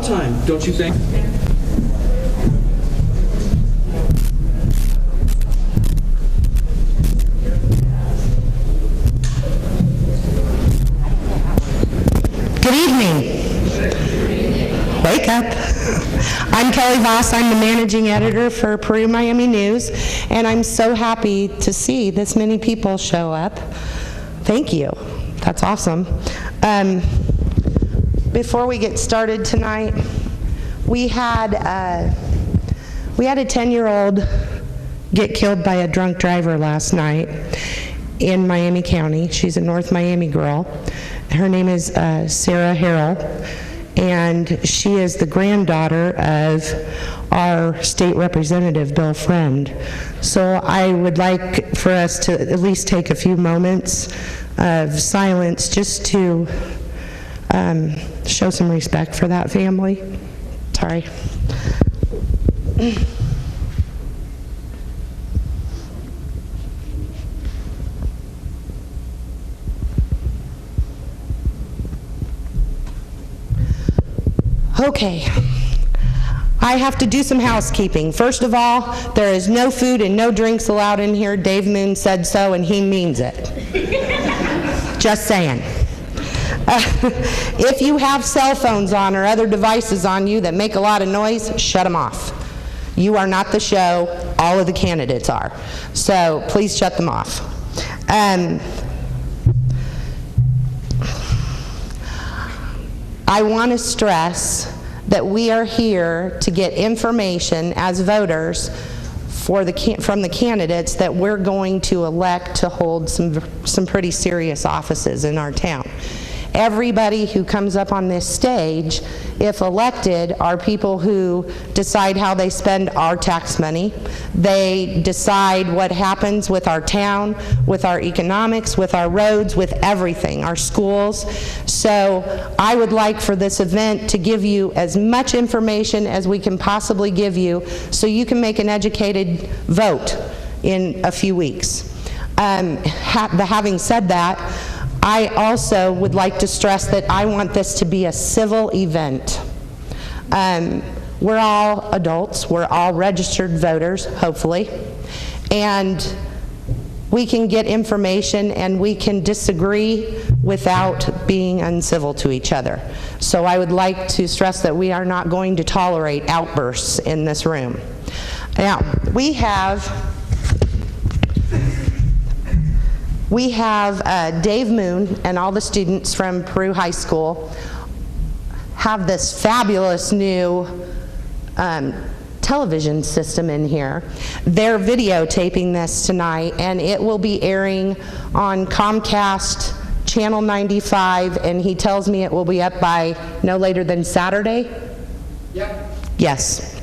about time, don't you think? Good evening. Wake up. I'm Kelly Voss. I'm the managing editor for Peru Miami News, and I'm so happy to see this many people show up. Thank you. That's awesome. Before we get started tonight, we had a 10-year-old get killed by a drunk driver last night in Miami County. She's a North Miami girl. Her name is Sarah Harrell, and she is the granddaughter of our state representative, Bill Friend. So I would like for us to at least take a few moments of silence just to show some respect for that family. Sorry. Okay, I have to do some housekeeping. First of all, there is no food and no drinks allowed in here. Dave Moon said so, and he means it. Just saying. If you have cell phones on or other devices on you that make a lot of noise, shut them off. You are not the show. All of the candidates are. So please shut them off. I want to stress that we are here to get information as voters from the candidates that we're going to elect to hold some pretty serious offices in our town. Everybody who comes up on this stage, if elected, are people who decide how they spend our tax money. They decide what happens with our town, with our economics, with our roads, with everything, our schools. So I would like for this event to give you as much information as we can possibly give you so you can make an educated vote in a few weeks. Having said that, I also would like to stress that I want this to be a civil event. We're all adults, we're all registered voters, hopefully, and we can get information and we can disagree without being uncivil to each other. So I would like to stress that we are not going to tolerate outbursts in this room. Now, we have Dave Moon and all the students from Peru High School have this fabulous new television system in here. They're videotaping this tonight, and it will be airing on Comcast Channel 95, and he tells me it will be up by no later than Saturday? Yep. Yes.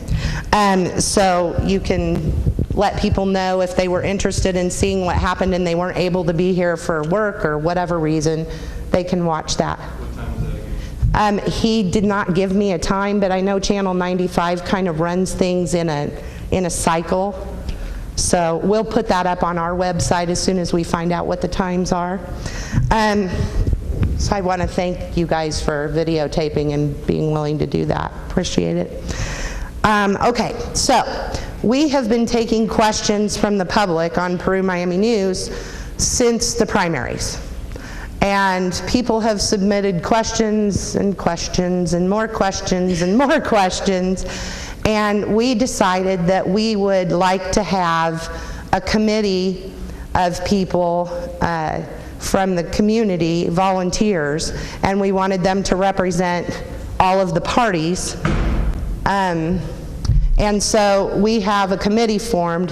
So you can let people know if they were interested in seeing what happened and they weren't able to be here for work or whatever reason, they can watch that. What time is that again? He did not give me a time, but I know Channel 95 kind of runs things in a cycle. So we'll put that up on our website as soon as we find out what the times are. So I want to thank you guys for videotaping and being willing to do that. Appreciate it. Okay, so we have been taking questions from the public on Peru Miami News since the primaries. And people have submitted questions and questions and more questions and more questions. And we decided that we would like to have a committee of people from the community, volunteers, and we wanted them to represent all of the parties. And so we have a committee formed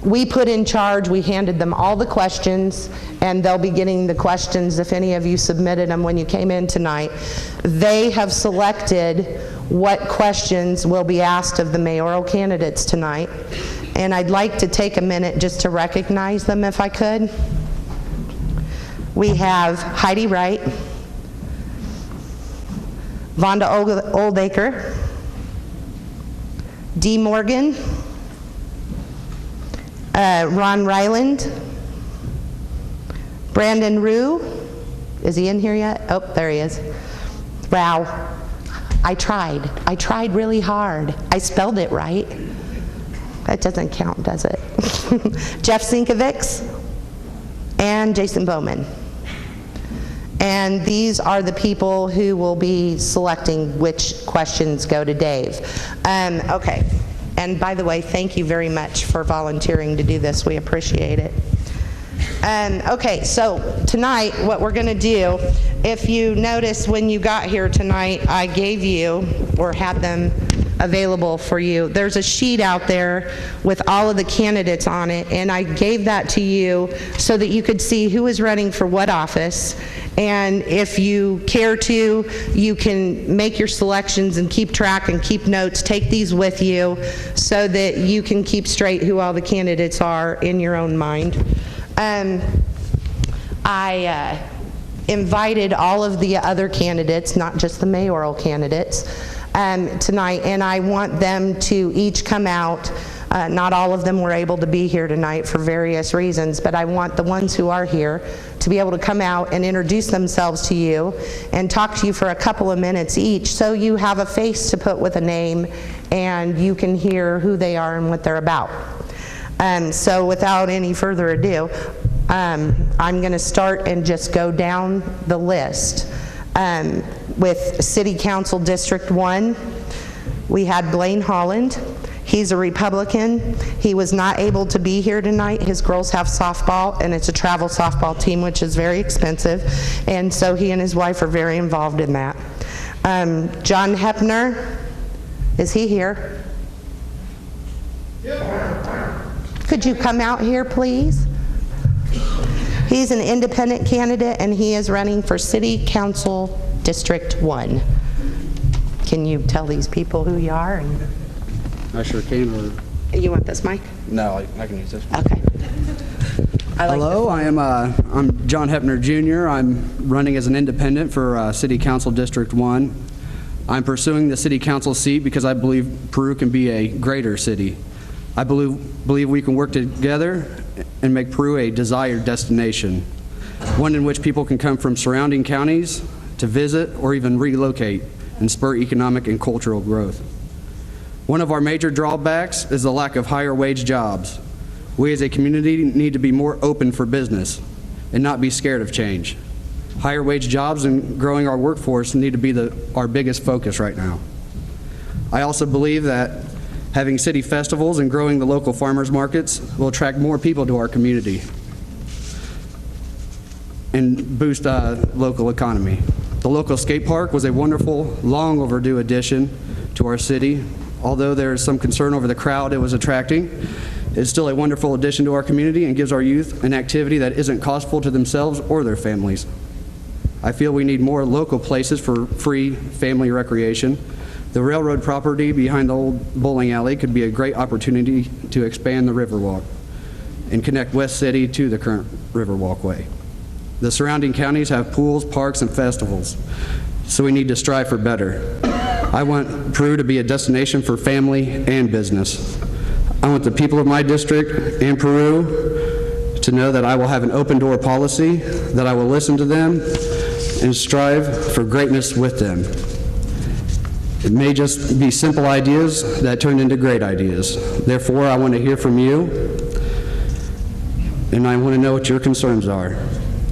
we put in charge, we handed them all the questions, and they'll be getting the questions if any of you submitted them when you came in tonight. They have selected what questions will be asked of the mayoral candidates tonight. And I'd like to take a minute just to recognize them if I could. We have Heidi Wright, Vonda Oldacre, Dee Morgan, Ron Ryland, Brandon Rue, is he in here yet? Oh, there he is. Wow. I tried really hard. I spelled it right. That doesn't count, does it? Jeff Sinkovics and Jason Bowman. And these are the people who will be selecting which questions go to Dave. Okay. And by the way, thank you very much for volunteering to do this. We appreciate it. Okay, so tonight what we're going to do, if you notice when you got here tonight, I gave you, or had them available for you, there's a sheet out there with all of the candidates on it, and I gave that to you so that you could see who is running for what office. And if you care to, you can make your selections and keep track and keep notes. Take these with you so that you can keep straight who all the candidates are in your own mind. I invited all of the other candidates, not just the mayoral candidates, tonight, and I want them to each come out. Not all of them were able to be here tonight for various reasons, but I want the ones who are here to be able to come out and introduce themselves to you and talk to you for a couple of minutes each, so you have a face to put with a name and you can hear who they are and what they're about. So without any further ado, I'm going to start and just go down the list. With City Council District 1, we had Blaine Holland. He's a Republican. He was not able to be here tonight. His girls have softball, and it's a travel softball team, which is very expensive, and so he and his wife are very involved in that. John Hepner, is he here? Could you come out here, please? He's an independent candidate, and he is running for City Council District 1. Can you tell these people who you are? I sure can. You want this mic? No, I can use this. Okay. Hello, I'm John Hepner Jr. I'm running as an independent for City Council District 1. I'm pursuing the City Council seat because I believe Peru can be a greater city. I believe we can work together and make Peru a desired destination, one in which people can come from surrounding counties to visit or even relocate and spur economic and cultural growth. One of our major drawbacks is the lack of higher wage jobs. We as a community need to be more open for business and not be scared of change. Higher wage jobs and growing our workforce need to be our biggest focus right now. I also believe that having city festivals and growing the local farmers markets will attract more people to our community and boost local economy. The local skate park was a wonderful, long overdue addition to our city. Although there is some concern over the crowd it was attracting, it's still a wonderful addition to our community and gives our youth an activity that isn't costful to themselves or their families. I feel we need more local places for free family recreation. The railroad property behind the old bowling alley could be a great opportunity to expand the Riverwalk and connect West City to the current Riverwalkway. The surrounding counties have pools, parks, and festivals, so we need to strive for better. I want Peru to be a destination for family and business. I want the people of my district and Peru to know that I will have an open door policy, that I will listen to them and strive for greatness with them. It may just be simple ideas that turn into great ideas. Therefore, I want to hear from you, and I want to know what your concerns are.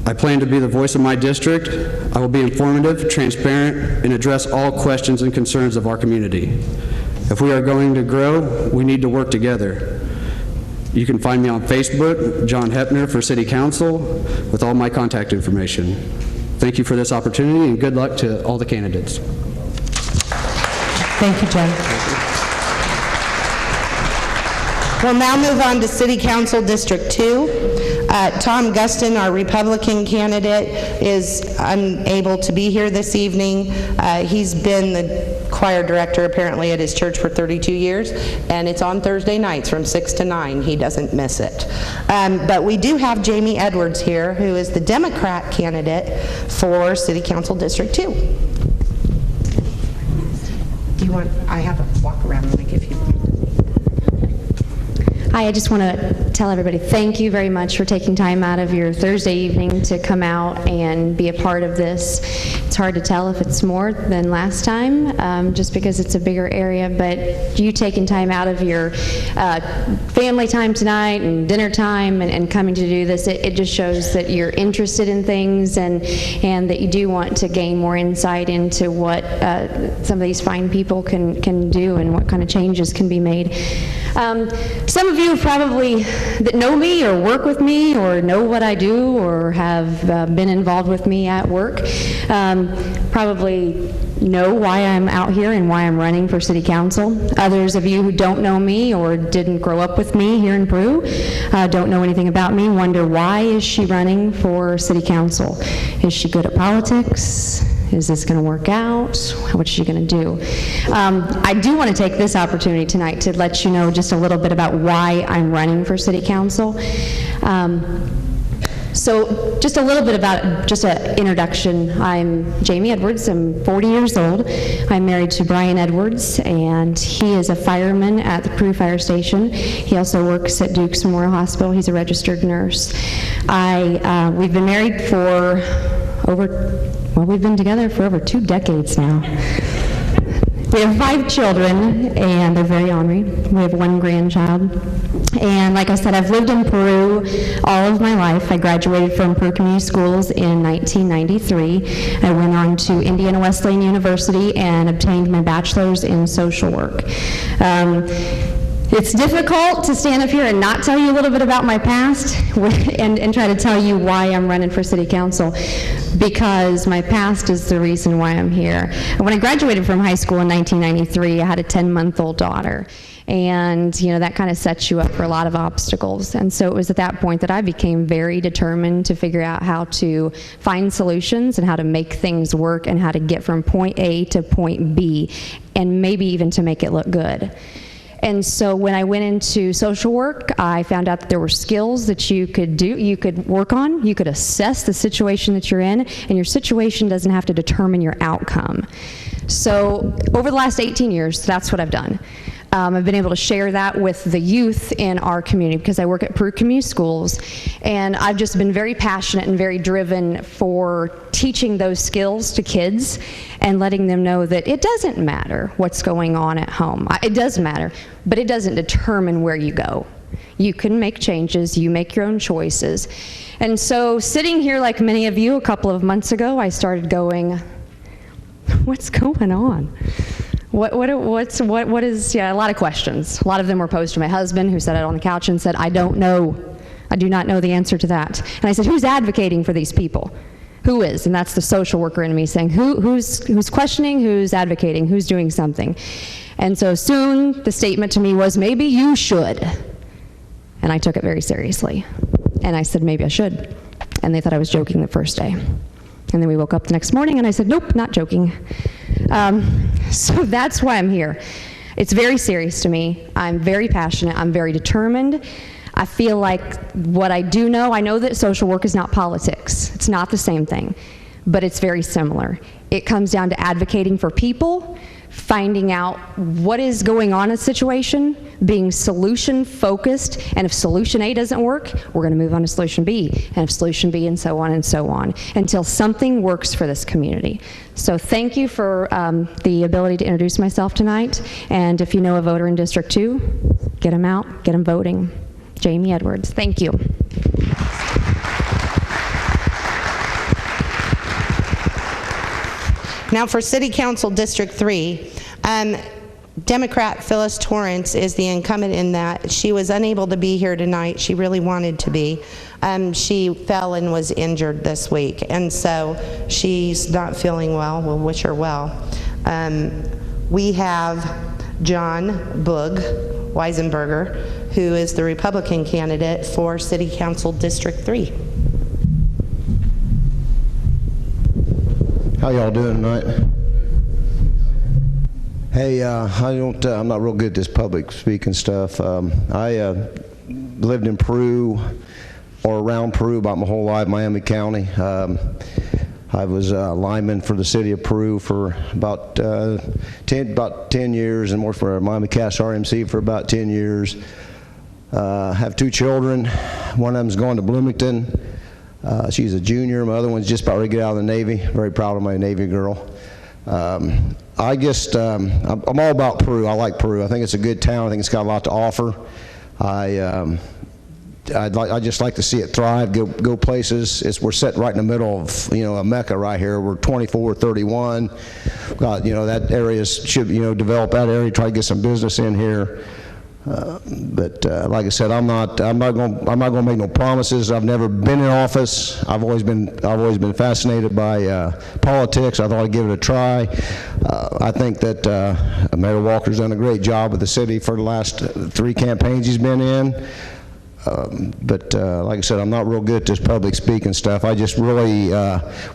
I plan to be the voice of my district. I will be informative, transparent, and address all questions and concerns of our community. If we are going to grow, we need to work together. You can find me on Facebook, John Hepner for City Council, with all my contact information. Thank you for this opportunity, and good luck to all the candidates. Thank you, Jen. We'll now move on to City Council District 2. Tom Guston, our Republican candidate, is unable to be here this evening. He's been the choir director apparently at his church for 32 years, and it's on Thursday nights from 6 to 9. He doesn't miss it. But we do have Jamie Edwards here, who is the Democrat candidate for City Council District 2. Do you want, I have a walk around mic if you want. Hi, I just want to tell everybody thank you very much for taking time out of your Thursday evening to come out and be a part of this. It's hard to tell if it's more than last time, just because it's a bigger area, but you taking time out of your family time tonight and dinner time and coming to do this, it just shows that you're interested in things and that you do want to gain more insight into what some of these fine people can do and what kind of changes can be made. Some of you probably that know me or work with me or know what I do or have been involved with me at work probably know why I'm out here and why I'm running for city council. Others of you who don't know me or didn't grow up with me here in Peru, don't know anything about me, wonder why is she running for city council? Is she good at politics? Is this going to work out? What's she going to do? I do want to take this opportunity tonight to let you know just a little bit about why I'm running for city council. So just a little bit about just an introduction. I'm Jamie Edwards. I'm 40 years old. I'm married to Brian Edwards, and he is a fireman at the Peru Fire Station. He also works at Duke's Memorial Hospital. He's a registered nurse. We've been married for we've been together for over 2 decades now. We have 5 children, and they're very ornery. We have 1 grandchild. And like I said, I've lived in Peru all of my life. I graduated from Peru Community Schools in 1993. I went on to Indiana Wesleyan University and obtained my bachelor's in social work. It's difficult to stand up here and not tell you a little bit about my past and try to tell you why I'm running for city council, because my past is the reason why I'm here. When I graduated from high school in 1993, I had a 10-month-old daughter. And, you know, that kind of sets you up for a lot of obstacles. And so it was at that point that I became very determined to figure out how to find solutions and how to make things work and how to get from point A to point B, and maybe even to make it look good. And so when I went into social work, I found out that there were skills that you could do, you could work on, you could assess the situation that you're in, and your situation doesn't have to determine your outcome. So over the last 18 years, that's what I've done. I've been able to share that with the youth in our community because I work at Peru Community Schools, and I've just been very passionate and very driven for teaching those skills to kids and letting them know that it doesn't matter what's going on at home. It does matter, but it doesn't determine where you go. You can make changes, you make your own choices. And so sitting here like many of you a couple of months ago, I started going, what's going on? What is, yeah, a lot of questions. A lot of them were posed to my husband, who sat out on the couch and said, I don't know. I do not know the answer to that. And I said, who's advocating for these people? Who is? And that's the social worker in me saying, who's questioning, who's advocating, who's doing something? And so soon the statement to me was, maybe you should. And I took it very seriously. And I said, maybe I should. And they thought I was joking the first day. And then we woke up the next morning and I said, nope, not joking. So that's why I'm here. It's very serious to me. I'm very passionate. I'm very determined. I feel like what I do know, I know that social work is not politics. It's not the same thing, but it's very similar. It comes down to advocating for people, finding out what is going on in a situation, being solution focused, and if solution A doesn't work, we're going to move on to solution B, and if solution B, and so on, until something works for this community. So thank you for the ability to introduce myself tonight, and if you know a voter in District 2, get them out, get them voting. Jamie Edwards, thank you. Now for City Council District 3, Democrat Phyllis Torrance is the incumbent in that. She was unable to be here tonight. She really wanted to be. She fell and was injured this week, and so she's not feeling well. We'll wish her well. We have John Boog Weisenberger, who is the Republican candidate for City Council District 3. How y'all doing tonight? Hey, I'm not real good at this public speaking stuff. I lived in Peru or around Peru about my whole life, Miami County. I was a lineman for the city of Peru for about 10 years, and worked for Miami Cash RMC for about 10 years. Have 2 children. One of them's going to Bloomington. She's a junior. My other one's just about to get out of the Navy. Very proud of my Navy girl. I'm all about Peru. I like Peru. I think it's a good town. I think it's got a lot to offer. I just like to see it thrive, go places. We're set right in the middle of, a Mecca right here. We're 2431. Got, that area should, develop that area, try to get some business in here. But like I said, I'm not going to make no promises. I've never been in office. I've always been fascinated by politics. I thought I'd give it a try. I think that Mayor Walker's done a great job with the city for the last 3 campaigns he's been in. But like I said, I'm not real good at this public speaking stuff. I just really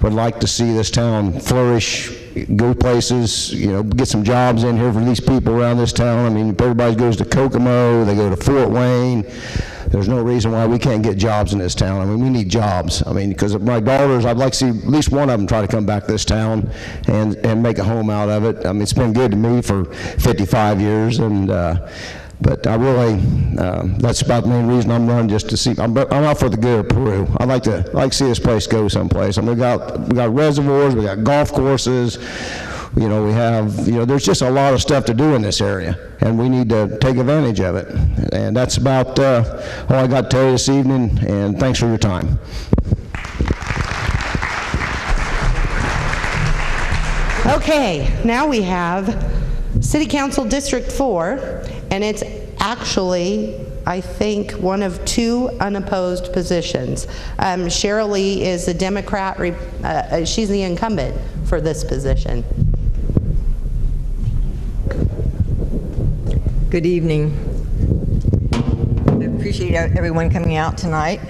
would like to see this town flourish, go places, get some jobs in here for these people around this town. I mean, everybody goes to Kokomo, they go to Fort Wayne. There's no reason why we can't get jobs in this town. I mean, we need jobs. I mean, because of my daughters, I'd like to see at least one of them try to come back to this town and make a home out of it. I mean, it's been good to me for 55 years, and but I really, that's about the main reason I'm running, just to see. I'm out for the good of Peru. I like to see this place go someplace. I mean, we got reservoirs, we got golf courses. We have, there's just a lot of stuff to do in this area, and we need to take advantage of it. And that's about all I got to tell you this evening. And thanks for your time. Okay, now we have City Council District 4, and it's actually, I think, one of 2 unopposed positions. Cheryl Lee is a Democrat. She's the incumbent for this position. Good evening. I appreciate everyone coming out tonight.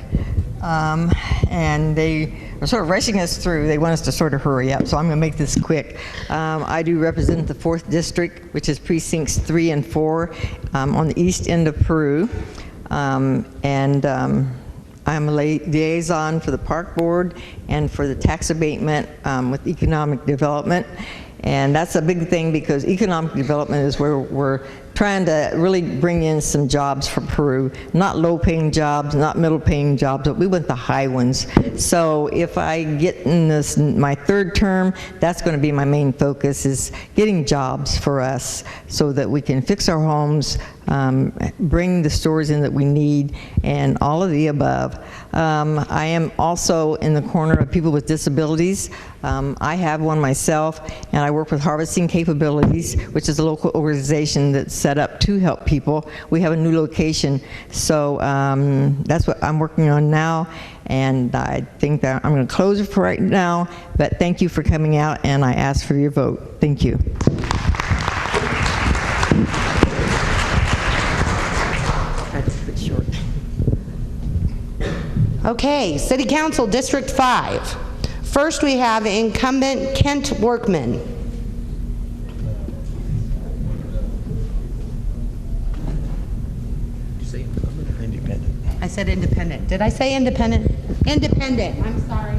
And they are sort of rushing us through. They want us to sort of hurry up, so I'm going to make this quick. I do represent the 4th District, which is precincts 3 and 4 on the east end of Peru. I'm a liaison for the Park Board and for the tax abatement with economic development. And that's a big thing, because economic development is where we're trying to really bring in some jobs for Peru. Not low-paying jobs, not middle-paying jobs, but we want the high ones. So if I get in my 3rd term, that's going to be my main focus, is getting jobs for us so that we can fix our homes, bring the stores in that we need, and all of the above. I am also in the corner of people with disabilities. I have one myself, and I work with Harvesting Capabilities, which is a local organization that's set up to help people. We have a new location, so that's what I'm working on now, and I think that I'm going to close it for right now, but thank you for coming out, and I ask for your vote. Thank you. That's a bit short. Okay, City Council District 5. First, we have incumbent Kent Workman. I said independent. Did I say independent? Independent. I'm sorry.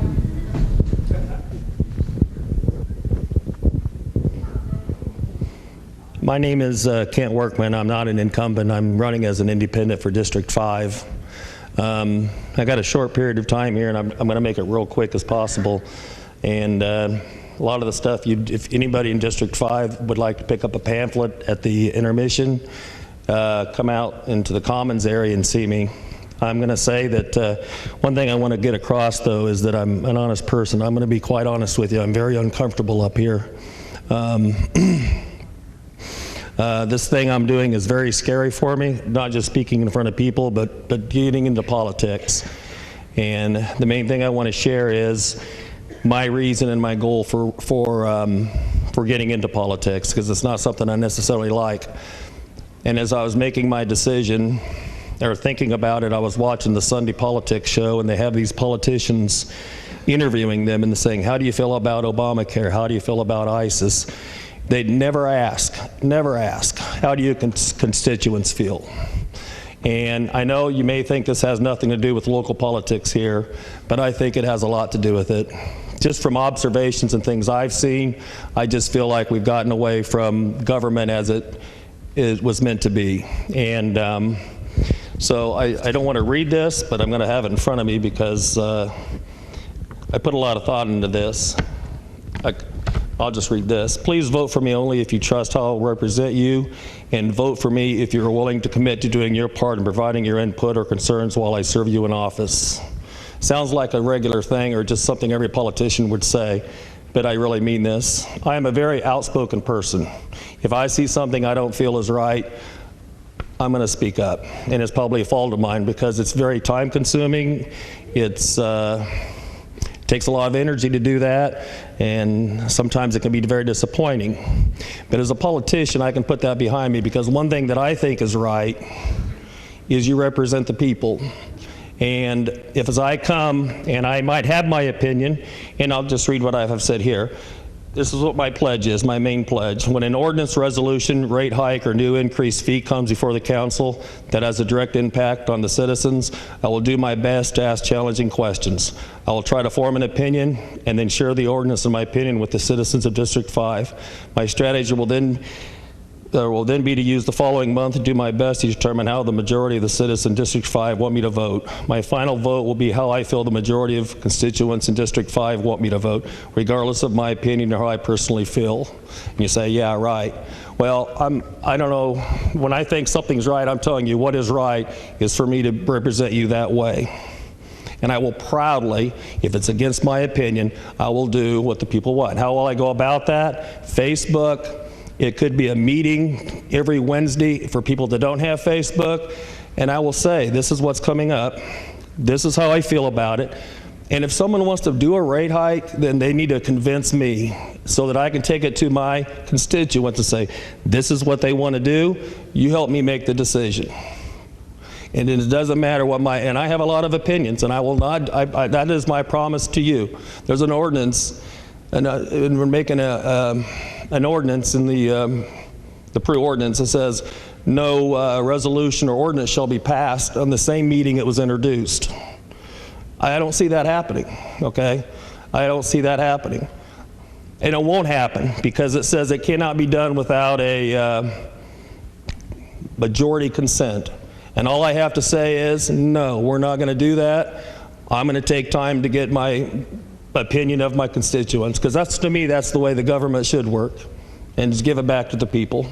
My name is Kent Workman. I'm not an incumbent. I'm running as an independent for District 5. I got a short period of time here, and I'm going to make it real quick as possible. And a lot of the stuff, if anybody in District 5 would like to pick up a pamphlet at the intermission, come out into the Commons area and see me. I'm going to say that one thing I want to get across, though, is that I'm an honest person. I'm going to be quite honest with you. I'm very uncomfortable up here. This thing I'm doing is very scary for me, not just speaking in front of people, but getting into politics. And the main thing I want to share is my reason and my goal for getting into politics, because it's not something I necessarily like. And as I was making my decision, or thinking about it, I was watching the Sunday Politics show, and they have these politicians interviewing them and saying, how do you feel about Obamacare? How do you feel about ISIS? They'd never ask, how do your constituents feel? And I know you may think this has nothing to do with local politics here, but I think it has a lot to do with it. Just from observations and things I've seen, I just feel like we've gotten away from government as it was meant to be. And So I don't want to read this, but I'm going to have it in front of me because I put a lot of thought into this. I'll just read this. Please vote for me only if you trust how I'll represent you, and vote for me if you're willing to commit to doing your part in providing your input or concerns while I serve you in office. Sounds like a regular thing or just something every politician would say, but I really mean this. I am a very outspoken person. If I see something I don't feel is right, I'm going to speak up, and it's probably a fault of mine because it's very time consuming. Takes a lot of energy to do that, and sometimes it can be very disappointing. But as a politician, I can put that behind me because one thing that I think is right is you represent the people. And if as I come, and I might have my opinion, and I'll just read what I have said here. This is what my pledge is, my main pledge. When an ordinance, resolution, rate hike, or new increased fee comes before the council that has a direct impact on the citizens, I will do my best to ask challenging questions. I will try to form an opinion and then share the ordinance and my opinion with the citizens of District 5. My strategy will then be to use the following month to do my best to determine how the majority of the citizens in District 5 want me to vote. My final vote will be how I feel the majority of constituents in District 5 want me to vote, regardless of my opinion or how I personally feel. And you say, yeah, right. Well, I don't know. When I think something's right, I'm telling you what is right is for me to represent you that way. And I will proudly, if it's against my opinion, I will do what the people want. How will I go about that? Facebook. It could be a meeting every Wednesday for people that don't have Facebook, and I will say, this is what's coming up. This is how I feel about it. And if someone wants to do a rate hike, then they need to convince me so that I can take it to my constituents and say, this is what they want to do. You help me make the decision. And it doesn't matter what and I have a lot of opinions, and I will not, that is my promise to you. There's an ordinance, and we're making an ordinance in the Peru ordinance that says no resolution or ordinance shall be passed on the same meeting it was introduced. I don't see that happening, okay? I don't see that happening. And it won't happen because it says it cannot be done without a majority consent. And all I have to say is, no, we're not going to do that. I'm going to take time to get my opinion of my constituents, because that's, to me, that's the way the government should work, and just give it back to the people.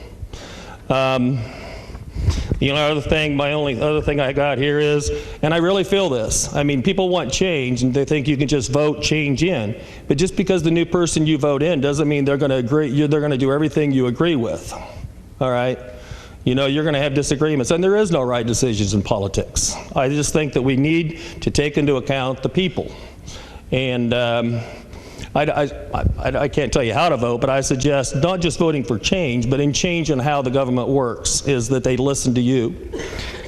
You know, my only other thing I got here is, and I really feel this, I mean, people want change and they think you can just vote change in, but just because the new person you vote in doesn't mean they're going to agree, they're going to do everything you agree with, all right? You know, you're going to have disagreements, and there is no right decisions in politics. I just think that we need to take into account the people. And I can't tell you how to vote, but I suggest not just voting for change, but in change in how the government works, is that they listen to you.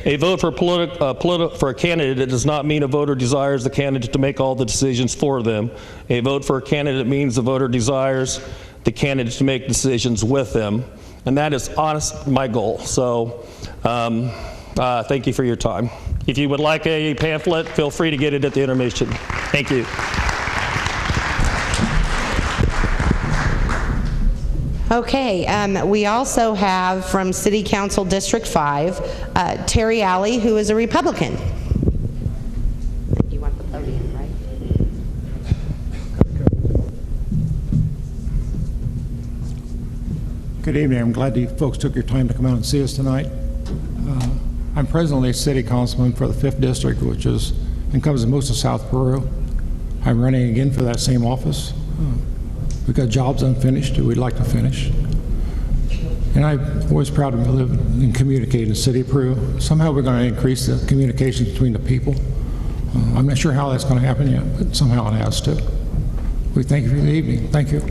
A vote for a candidate does not mean a voter desires the candidate to make all the decisions for them. A vote for a candidate means the voter desires the candidate to make decisions with them. And that is my goal. So thank you for your time. If you would like a pamphlet, feel free to get it at the intermission. Thank you. Okay, we also have from City Council District 5, Terry Alley, who is a Republican. You want the podium, right? Good evening. I'm glad you folks took your time to come out and see us tonight. I'm presently City Councilman for the 5th District, which encompasses most of South Peru. I'm running again for that same office. We've got jobs unfinished that we'd like to finish. And I'm always proud to live and communicate in the city of Peru. Somehow we're going to increase the communications between the people. I'm not sure how that's going to happen yet, but somehow it has to. We thank you for the evening. Thank you.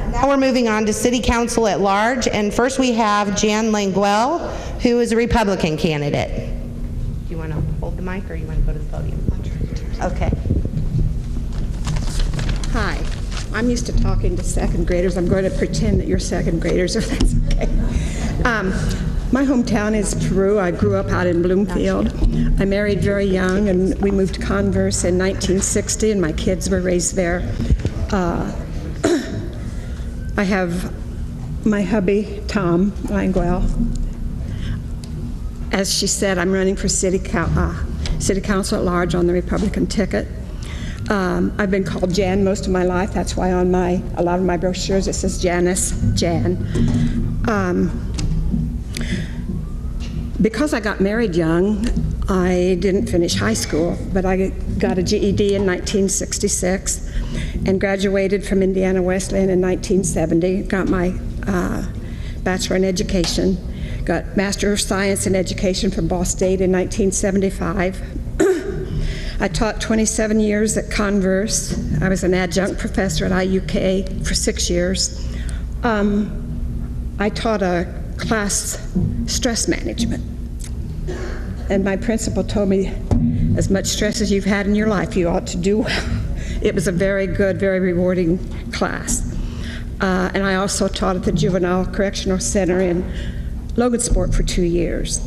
Now we're moving on to City Council at Large, and first we have Jan Languel, who is a Republican candidate. Do you want to hold the mic, or you want to go to the podium? Okay. Hi, I'm used to talking to second graders. I'm going to pretend that you're second graders, if that's okay. My hometown is Peru. I grew up out in Bloomfield. I married very young, and we moved to Converse in 1960, and my kids were raised there. I have my hubby, Tom Langwell. As she said, I'm running for City Council at large on the Republican ticket. I've been called Jan most of my life. That's why on a lot of my brochures it says Janice, Jan. Because I got married young, I didn't finish high school, but I got a GED in 1966 and graduated from Indiana Wesleyan in 1970, got my Bachelor in Education, got Master of Science in Education from Ball State in 1975. I taught 27 years at Converse. I was an adjunct professor at IUK for 6 years. I taught a class, stress management. And my principal told me, as much stress as you've had in your life, you ought to do well. It was a very good, very rewarding class. And I also taught at the Juvenile Correctional Center in Logansport for 2 years.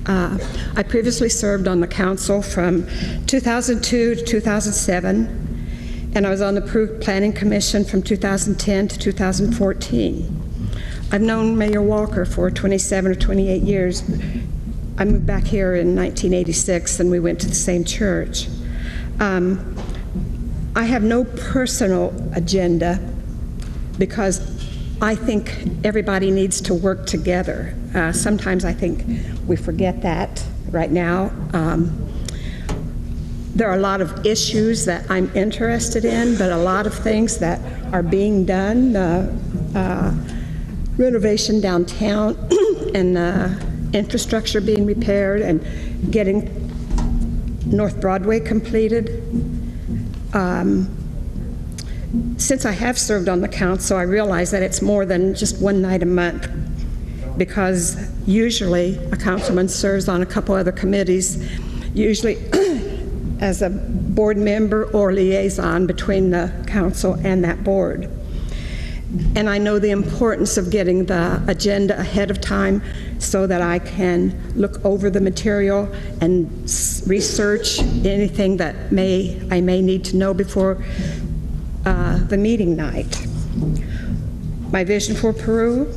I previously served on the council from 2002 to 2007, and I was on the Peru Planning Commission from 2010 to 2014. I've known Mayor Walker for 27 or 28 years. I moved back here in 1986, and we went to the same church. I have no personal agenda because I think everybody needs to work together. Sometimes I think we forget that right now. There are a lot of issues that I'm interested in, but a lot of things that are being done, renovation downtown and infrastructure being repaired and getting North Broadway completed. Since I have served on the council, I realize that it's more than just one night a month, because usually a councilman serves on a couple other committees, usually as a board member or liaison between the council and that board. And I know the importance of getting the agenda ahead of time so that I can look over the material and research anything that I may need to know before the meeting night. My vision for Peru: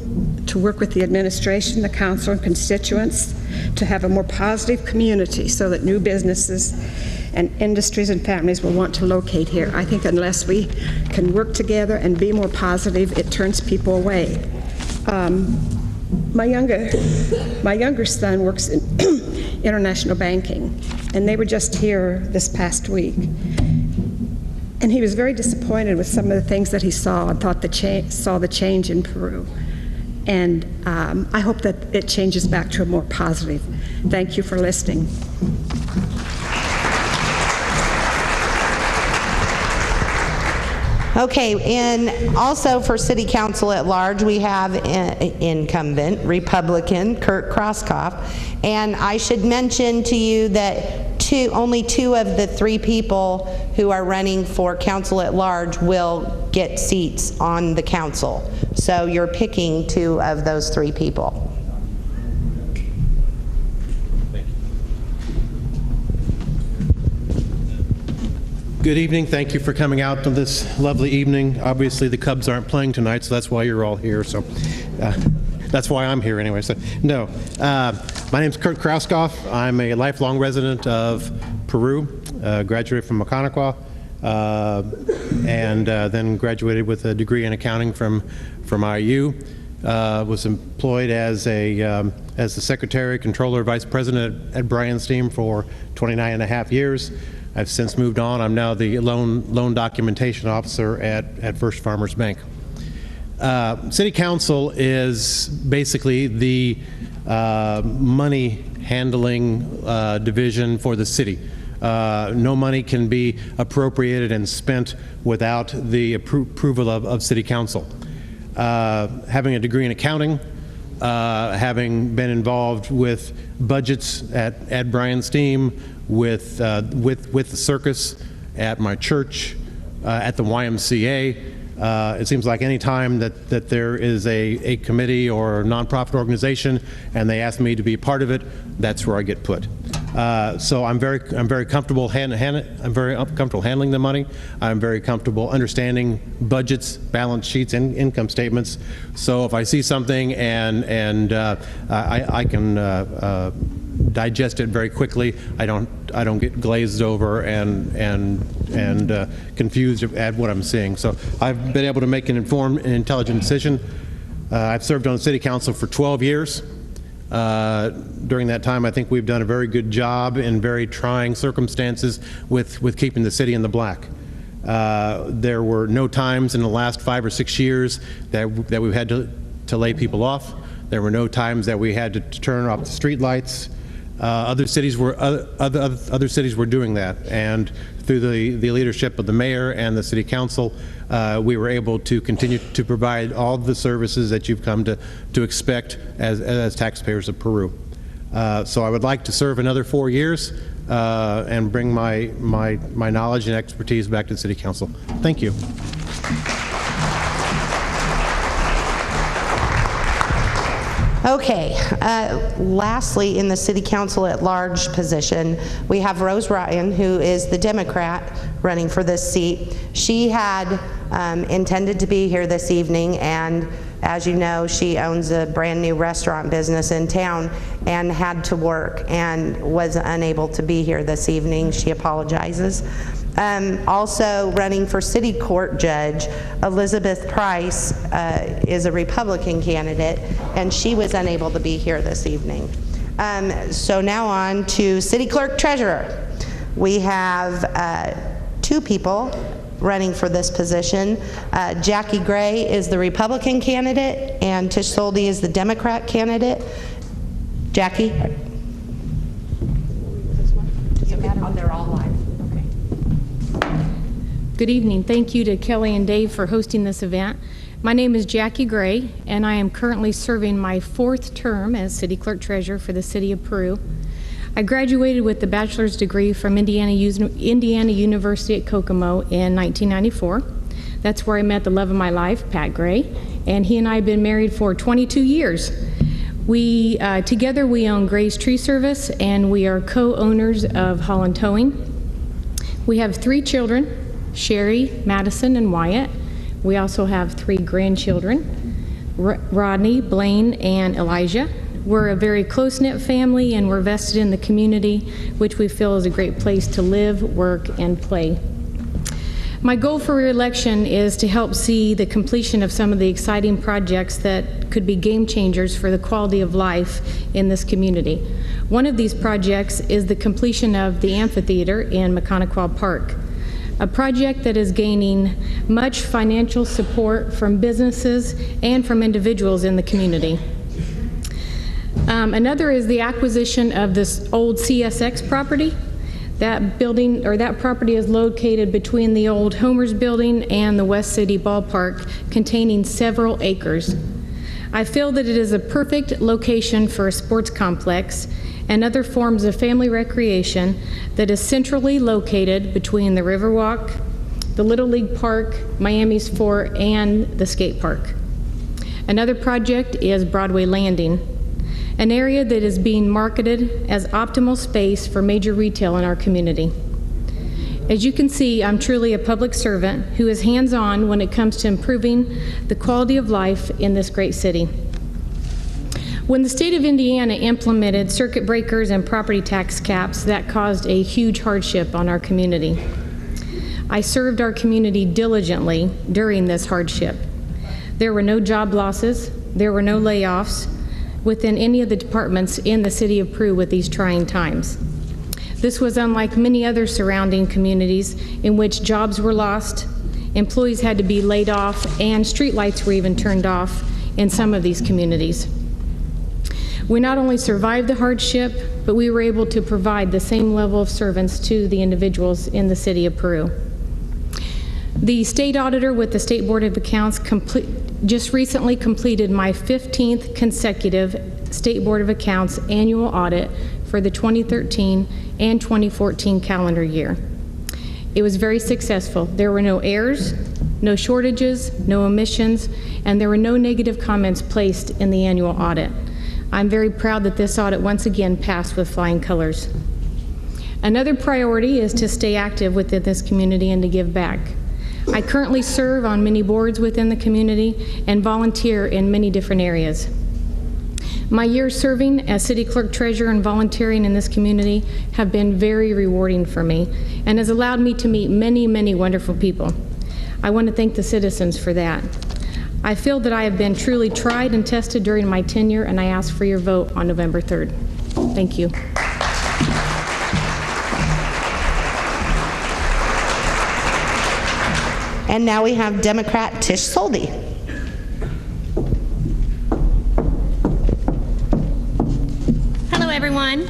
to work with the administration, the council, and constituents to have a more positive community so that new businesses and industries and families will want to locate here. I think unless we can work together and be more positive, it turns people away. My younger son works in international banking, and they were just here this past week. And he was very disappointed with some of the things that he saw and thought saw the change in Peru. And I hope that it changes back to a more positive. Thank you for listening. Okay, and also for City Council at large, we have incumbent Republican Kurt Krauskopf. And I should mention to you that only 2 of the 3 people who are running for council at large will get seats on the council. So you're picking 2 of those 3 people. Good evening. Thank you for coming out on this lovely evening. Obviously, the Cubs aren't playing tonight, so that's why you're all here. So that's why I'm here anyway. So no, my name's Kurt Krauskopf. I'm a lifelong resident of Peru. Graduated from Macanaqua, and then graduated with a degree in accounting from IU. Was employed as the secretary, controller, vice president at Bryan Steam for 29 and a half years. I've since moved on. I'm now the loan documentation officer at First Farmers Bank. City Council is basically the money handling division for the city. No money can be appropriated and spent without the approval of City Council. Having a degree in accounting, having been involved with budgets at Bryan Steam, with the circus, at my church, at the YMCA, It seems like any time that there is a committee or a nonprofit organization and they ask me to be part of it, that's where I get put. So I'm very comfortable handling the money. I'm very comfortable understanding budgets, balance sheets, and income statements. So if I see something and I can digest it very quickly, I don't get glazed over and confused at what I'm seeing. So I've been able to make an informed and intelligent decision. I've served on the City Council for 12 years. During that time, I think we've done a very good job in very trying circumstances with keeping the city in the black. There were no times in the last 5 or 6 years that we've had to lay people off. There were no times that we had to turn off the street lights. Other cities were doing that, and through the leadership of the mayor and the city council, we were able to continue to provide all the services that you've come to expect as taxpayers of Peru. So I would like to serve another 4 years and bring my knowledge and expertise back to the city council. Thank you. Okay, lastly, in the city council at large position, we have Rose Ryan, who is the Democrat running for this seat. She had intended to be here this evening, and as you know, she owns a brand new restaurant business in town and had to work and was unable to be here this evening. She apologizes. Also running for city court judge, Elizabeth Price is a Republican candidate, and she was unable to be here this evening. So now on to city clerk treasurer. We have 2 people running for this position. Jackie Gray is the Republican candidate, and Tish Soldi is the Democrat candidate. Jackie? Does it matter? They're all live. Good evening. Thank you to Kelly and Dave for hosting this event. My name is Jackie Gray, and I am currently serving my 4th term as City Clerk Treasurer for the City of Peru. I graduated with a bachelor's degree from Indiana University at Kokomo in 1994. That's where I met the love of my life, Pat Gray, and he and I have been married for 22 years. Together we own Gray's Tree Service, and we are co-owners of Holland Towing. We have 3 children, Sherry, Madison, and Wyatt. We also have 3 grandchildren, Rodney, Blaine, and Elijah. We're a very close-knit family, and we're vested in the community, which we feel is a great place to live, work, and play. My goal for re-election is to help see the completion of some of the exciting projects that could be game changers for the quality of life in this community. One of these projects is the completion of the amphitheater in Mechanical Park, a project that is gaining much financial support from businesses and from individuals in the community. Another is the acquisition of this old CSX property. That building, or that property, is located between the old Homer's building and the West City Ballpark, containing several acres. I feel that it is a perfect location for a sports complex and other forms of family recreation that is centrally located between the Riverwalk, the Little League Park, Miami's Fort, and the skate park. Another project is Broadway Landing, an area that is being marketed as optimal space for major retail in our community. As you can see, I'm truly a public servant who is hands-on when it comes to improving the quality of life in this great city. When the state of Indiana implemented circuit breakers and property tax caps, that caused a huge hardship on our community. I served our community diligently during this hardship. There were no job losses, there were no layoffs within any of the departments in the city of Peru with these trying times. This was unlike many other surrounding communities in which jobs were lost, employees had to be laid off, and streetlights were even turned off in some of these communities. We not only survived the hardship, but we were able to provide the same level of service to the individuals in the city of Peru. The state auditor with the State Board of Accounts just recently completed my 15th consecutive State Board of Accounts annual audit for the 2013 and 2014 calendar year. It was very successful. There were no errors, no shortages, no omissions, and there were no negative comments placed in the annual audit. I'm very proud that this audit once again passed with flying colors. Another priority is to stay active within this community and to give back. I currently serve on many boards within the community and volunteer in many different areas. My years serving as city clerk treasurer and volunteering in this community have been very rewarding for me and has allowed me to meet many, many wonderful people. I want to thank the citizens for that. I feel that I have been truly tried and tested during my tenure, and I ask for your vote on November 3rd. Thank you. And now we have Democrat Tish Soldi. Hello, everyone.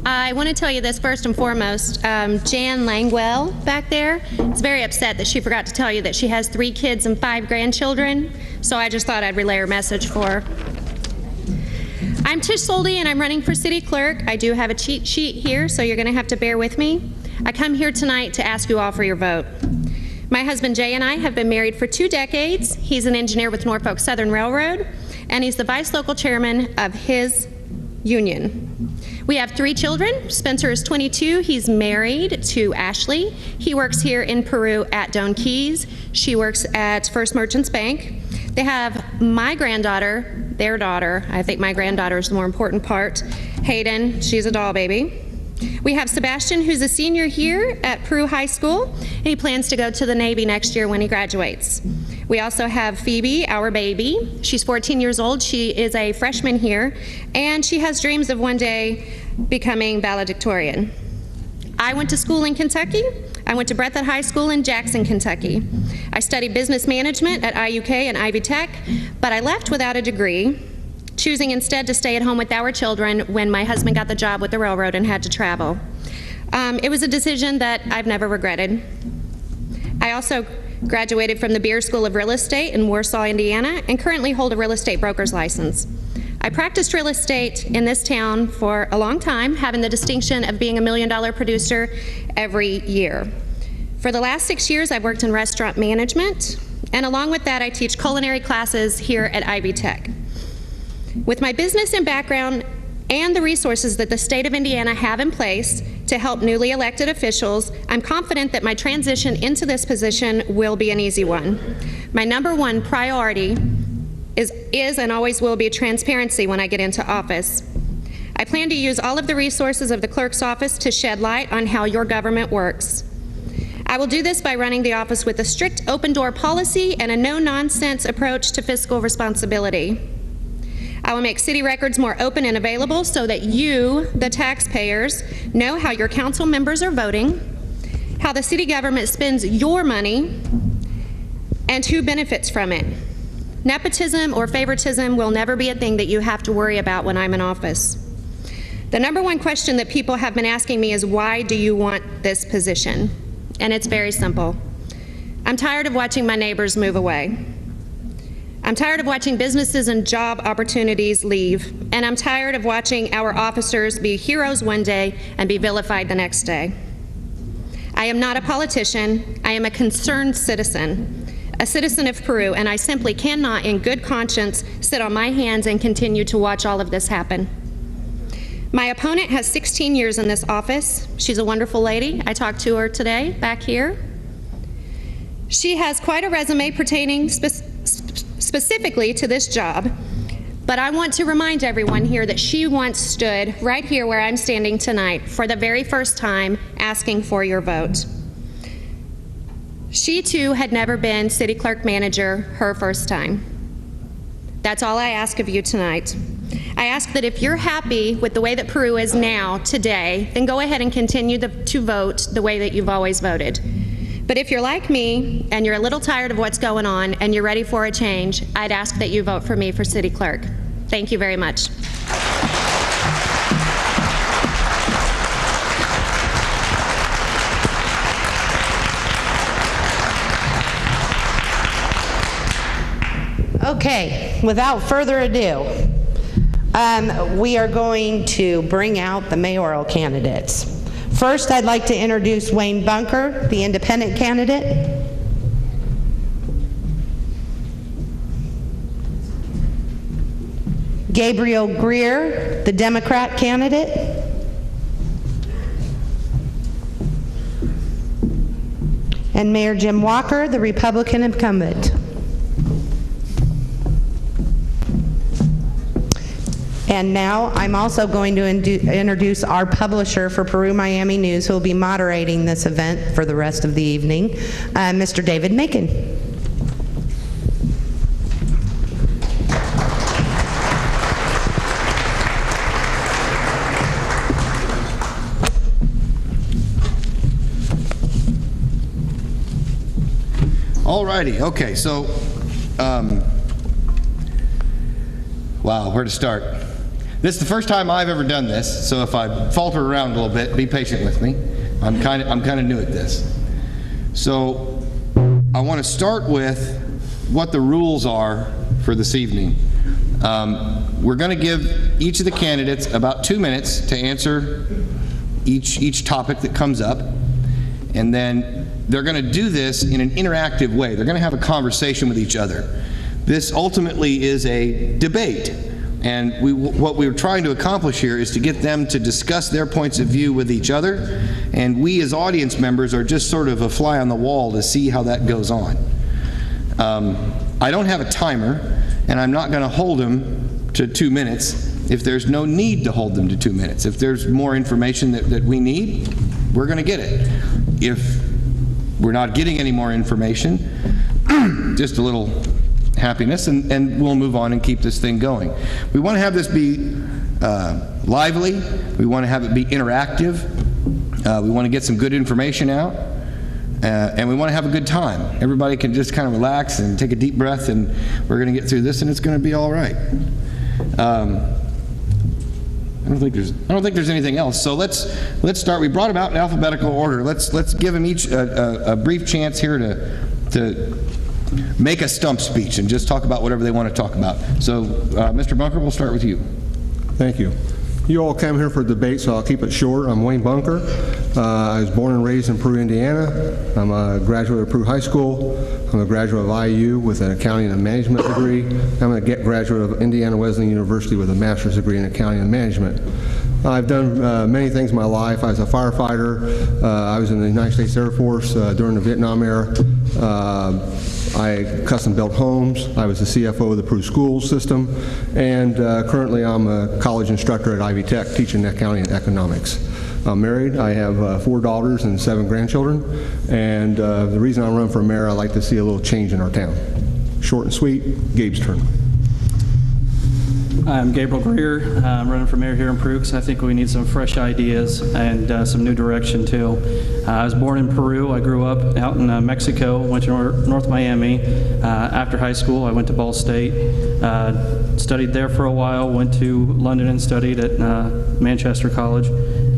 I want to tell you this first and foremost. Jan Langwell back there is very upset that she forgot to tell you that she has 3 kids and 5 grandchildren, so I just thought I'd relay her message for her. I'm Tish Soldi, and I'm running for city clerk. I do have a cheat sheet here, so you're going to have to bear with me. I come here tonight to ask you all for your vote. My husband Jay and I have been married for 2 decades. He's an engineer with Norfolk Southern Railroad, and he's the vice local chairman of his union. We have 3 children. Spencer is 22. He's married to Ashley. He works here in Peru at Doan Keys. She works at First Merchants Bank. They have my granddaughter, their daughter. I think my granddaughter is the more important part. Hayden, she's a doll baby. We have Sebastian, who's a senior here at Peru High School, and he plans to go to the Navy next year when he graduates. We also have Phoebe, our baby. She's 14 years old. She is a freshman here, and she has dreams of one day becoming valedictorian. I went to school in Kentucky. I went to Breathitt High School in Jackson, Kentucky. I studied business management at IUK and Ivy Tech, but I left without a degree, choosing instead to stay at home with our children when my husband got the job with the railroad and had to travel. It was a decision that I've never regretted. I also graduated from the Beer School of Real Estate in Warsaw, Indiana, and currently hold a real estate broker's license. I practiced real estate in this town for a long time, having the distinction of being $1 million producer every year. For the last 6 years, I've worked in restaurant management, and along with that, I teach culinary classes here at Ivy Tech. With my business and background and the resources that the state of Indiana have in place to help newly elected officials, I'm confident that my transition into this position will be an easy one. My number one priority is and always will be transparency when I get into office. I plan to use all of the resources of the clerk's office to shed light on how your government works. I will do this by running the office with a strict open door policy and a no-nonsense approach to fiscal responsibility. I will make city records more open and available so that you, the taxpayers, know how your council members are voting, how the city government spends your money, and who benefits from it. Nepotism or favoritism will never be a thing that you have to worry about when I'm in office. The number one question that people have been asking me is, why do you want this position? And it's very simple. I'm tired of watching my neighbors move away. I'm tired of watching businesses and job opportunities leave, and I'm tired of watching our officers be heroes one day and be vilified the next day. I am not a politician. I am a concerned citizen, a citizen of Peru, and I simply cannot, in good conscience, sit on my hands and continue to watch all of this happen. My opponent has 16 years in this office. She's a wonderful lady. I talked to her today back here. She has quite a resume pertaining specifically to this job, but I want to remind everyone here that she once stood right here where I'm standing tonight for the very first time asking for your vote. She too had never been city clerk manager her first time. That's all I ask of you tonight. I ask that if you're happy with the way that Peru is now, today, then go ahead and continue to vote the way that you've always voted. But if you're like me and you're a little tired of what's going on and you're ready for a change, I'd ask that you vote for me for city clerk. Thank you very much. Okay, without further ado, we are going to bring out the mayoral candidates. First, I'd like to introduce Wayne Bunker, the independent candidate. Gabriel Greer, the Democrat candidate. And Mayor Jim Walker, the Republican incumbent. And now I'm also going to introduce our publisher for Peru Miami News, who will be moderating this event for the rest of the evening, Mr. David Macon. All righty, okay, so, wow, where to start? This is the first time I've ever done this, so if I falter around a little bit, be patient with me. I'm kind of new at this. So, I want to start with what the rules are for this evening. We're going to give each of the candidates about 2 minutes to answer each topic that comes up, and then they're going to do this in an interactive way. They're going to have a conversation with each other. This ultimately is a debate, and what we're trying to accomplish here is to get them to discuss their points of view with each other, and we as audience members are just sort of a fly on the wall to see how that goes on. I don't have a timer, and I'm not going to hold them to 2 minutes if there's no need to hold them to 2 minutes. If there's more information that we need, we're going to get it. If we're not getting any more information, just a little happiness, and we'll move on and keep this thing going. We want to have this be lively. We want to have it be interactive. We want to get some good information out. And we want to have a good time. Everybody can just kind of relax and take a deep breath, and we're going to get through this, and it's going to be all right. I don't think there's anything else. So let's start. We brought them out in alphabetical order. Let's give them each a brief chance here to make a stump speech and just talk about whatever they want to talk about. So, Mr. Bunker, we'll start with you. Thank you. You all came here for a debate, so I'll keep it short. I'm Wayne Bunker. I was born and raised in Peru, Indiana. I'm a graduate of Peru High School. I'm a graduate of IU with an accounting and management degree. I'm a graduate of Indiana Wesleyan University with a master's degree in accounting and management. I've done many things in my life. I was a firefighter. I was in the United States Air Force during the Vietnam era. I custom built homes. I was the CFO of the Peru school system, and currently I'm a college instructor at Ivy Tech teaching accounting and economics. I'm married. I have 4 daughters and 7 grandchildren, and the reason I run for mayor, I like to see a little change in our town. Short and sweet. Gabe's turn. I'm Gabriel Greer. I'm running for mayor here in Peru because I think we need some fresh ideas and some new direction too. I was born in Peru. I grew up out in Mexico, went to North Miami. After high school, I went to Ball State, studied there for a while, went to London and studied at Manchester College,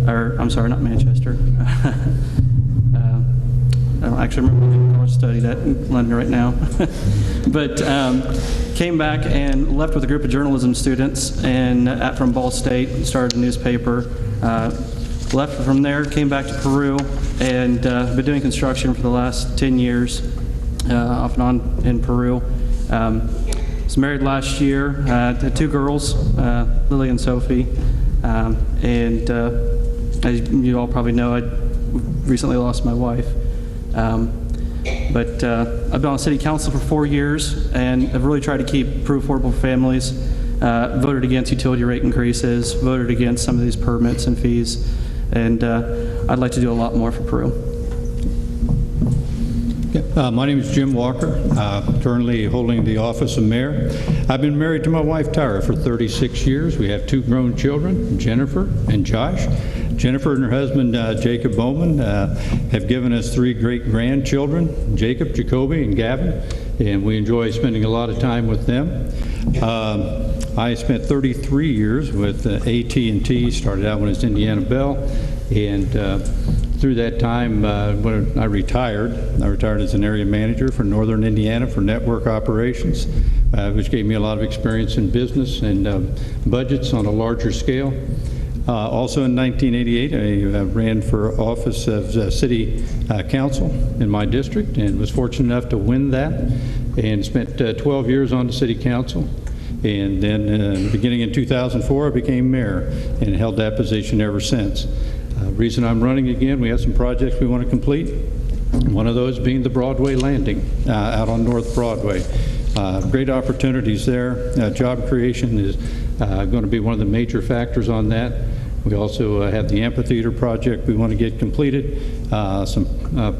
or I'm sorry, not Manchester. I don't actually remember what college studied at in London right now. But came back and left with a group of journalism students and from Ball State, started a newspaper. Left from there, came back to Peru, and been doing construction for the last 10 years, off and on in Peru. Was married last year, had 2 girls, Lily and Sophie, and as you all probably know, I recently lost my wife. But I've been on city council for 4 years, and I've really tried to keep Peru affordable for families, voted against utility rate increases, voted against some of these permits and fees, and I'd like to do a lot more for Peru. My name is Jim Walker, currently holding the office of mayor. I've been married to my wife Tara for 36 years. We have 2 grown children, Jennifer and Josh. Jennifer and her husband Jacob Bowman have given us 3 great grandchildren, Jacob, Jacoby, and Gavin, and we enjoy spending a lot of time with them. I spent 33 years with AT&T, started out when it was Indiana Bell, and through that time, when I retired as an area manager for Northern Indiana for network operations, which gave me a lot of experience in business and budgets on a larger scale. Also in 1988, I ran for office of city council in my district and was fortunate enough to win that, and spent 12 years on the city council. And then beginning in 2004, I became mayor and held that position ever since. Reason I'm running again, we have some projects we want to complete. One of those being the Broadway landing out on North Broadway. Great opportunities there. Job creation is going to be one of the major factors on that. We also have the amphitheater project we want to get completed. Some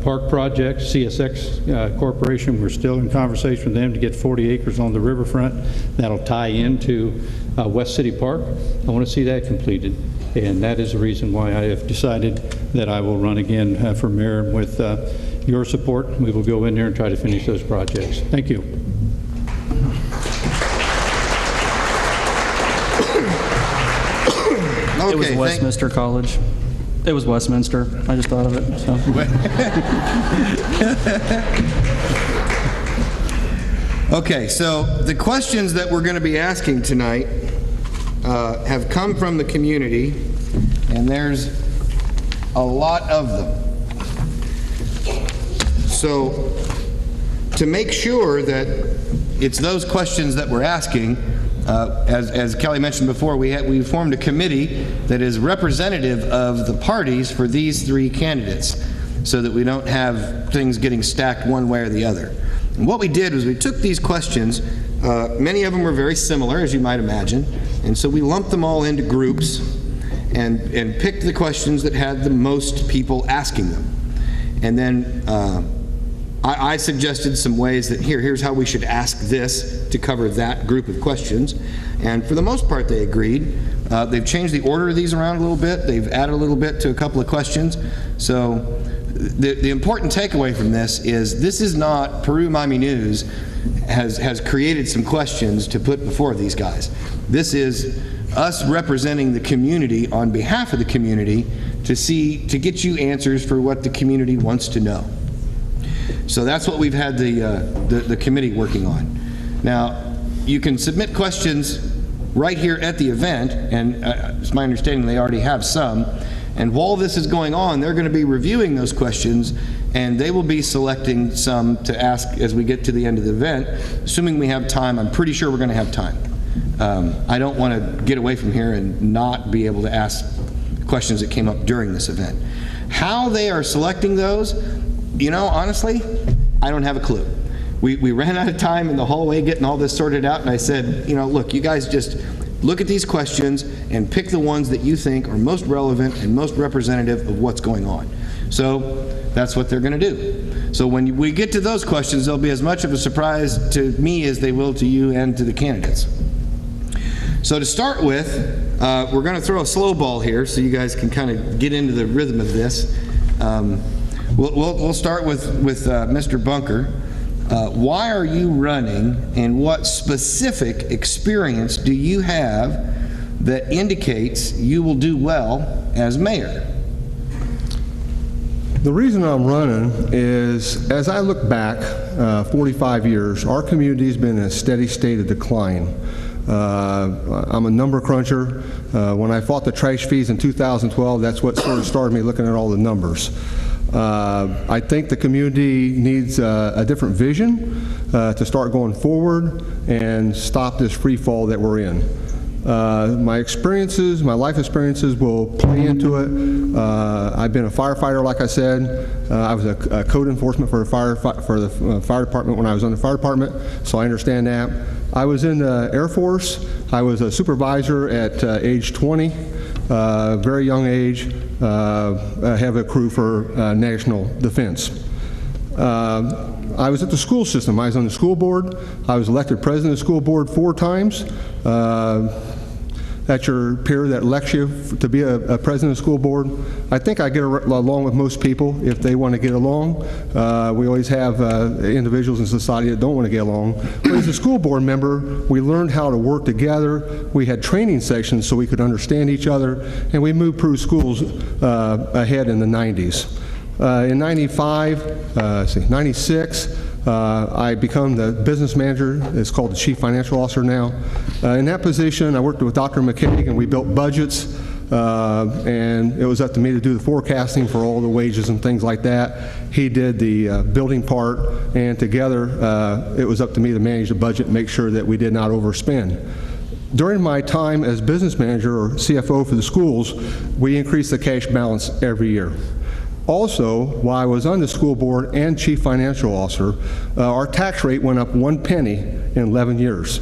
park projects, CSX Corporation, we're still in conversation with them to get 40 acres on the riverfront. That'll tie into West City Park. I want to see that completed. And that is the reason why I have decided that I will run again for mayor. With your support, we will go in there and try to finish those projects. Thank you. It was Westminster College. It was Westminster. I just thought of it. So. Okay, so the questions that we're going to be asking tonight have come from the community, and there's a lot of them. So to make sure that it's those questions that we're asking, as Kelly mentioned before, we formed a committee that is representative of the parties for these three candidates so that we don't have things getting stacked one way or the other. And what we did was we took these questions, many of them were very similar, as you might imagine, and so we lumped them all into groups and picked the questions that had the most people asking them. And then I suggested some ways that here's how we should ask this to cover that group of questions. And for the most part, they agreed. They've changed the order of these around a little bit. They've added a little bit to a couple of questions. So the important takeaway from this is not Peru Miami News has created some questions to put before these guys. This is us representing the community on behalf of the community to get you answers for what the community wants to know. So that's what we've had the committee working on. Now, you can submit questions right here at the event, and it's my understanding they already have some. And while this is going on, they're going to be reviewing those questions, and they will be selecting some to ask as we get to the end of the event. Assuming we have time, I'm pretty sure we're going to have time. I don't want to get away from here and not be able to ask questions that came up during this event. How they are selecting those, you know, honestly, I don't have a clue. We ran out of time in the hallway getting all this sorted out, and I said, you know, look, you guys just look at these questions and pick the ones that you think are most relevant and most representative of what's going on. So that's what they're going to do. So when we get to those questions, they'll be as much of a surprise to me as they will to you and to the candidates. So to start with, we're going to throw a slow ball here so you guys can kind of get into the rhythm of this. We'll start with Mr. Bunker. Why are you running, and what specific experience do you have that indicates you will do well as mayor? The reason I'm running is, as I look back 45 years, our community has been in a steady state of decline. I'm a number cruncher. When I fought the trash fees in 2012, that's what sort of started me looking at all the numbers. I think the community needs a different vision to start going forward and stop this free fall that we're in. My experiences, my life experiences will play into it. I've been a firefighter, like I said. I was a code enforcement for the fire department when I was on the fire department, so I understand that. I was in the Air Force. I was a supervisor at age 20, very young age. I have a crew for national defense. I was at the school system. I was on the school board. I was elected president of the school board 4 times. That's your peer that elects you to be a president of the school board. I think I get along with most people if they want to get along. We always have individuals in society that don't want to get along. But as a school board member, we learned how to work together. We had training sessions so we could understand each other, and we moved Peru schools ahead in the 90s. In 96, I become the business manager. It's called the chief financial officer now. In that position, I worked with Dr. McCaig, and we built budgets and it was up to me to do the forecasting for all the wages and things like that. He did the building part, and together it was up to me to manage the budget and make sure that we did not overspend. During my time as business manager or CFO for the schools, we increased the cash balance every year. Also, while I was on the school board and chief financial officer, our tax rate went up 1 penny in 11 years.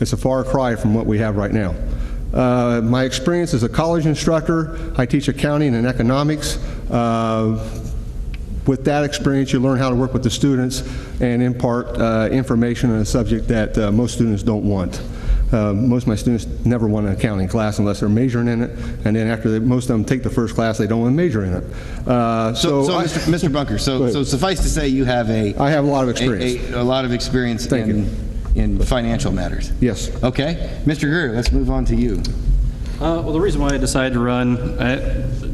It's a far cry from what we have right now. My experience as a college instructor, I teach accounting and economics. With that experience, you learn how to work with the students and impart information on a subject that most students don't want. Most of my students never want an accounting class unless they're majoring in it, and then after most of them take the first class, they don't want to major in it. Mr. Bunker, so suffice to say you have I have a lot of experience. A lot of experience in financial matters. Yes. Okay. Mr. Greer, let's move on to you. Well, the reason why I decided to run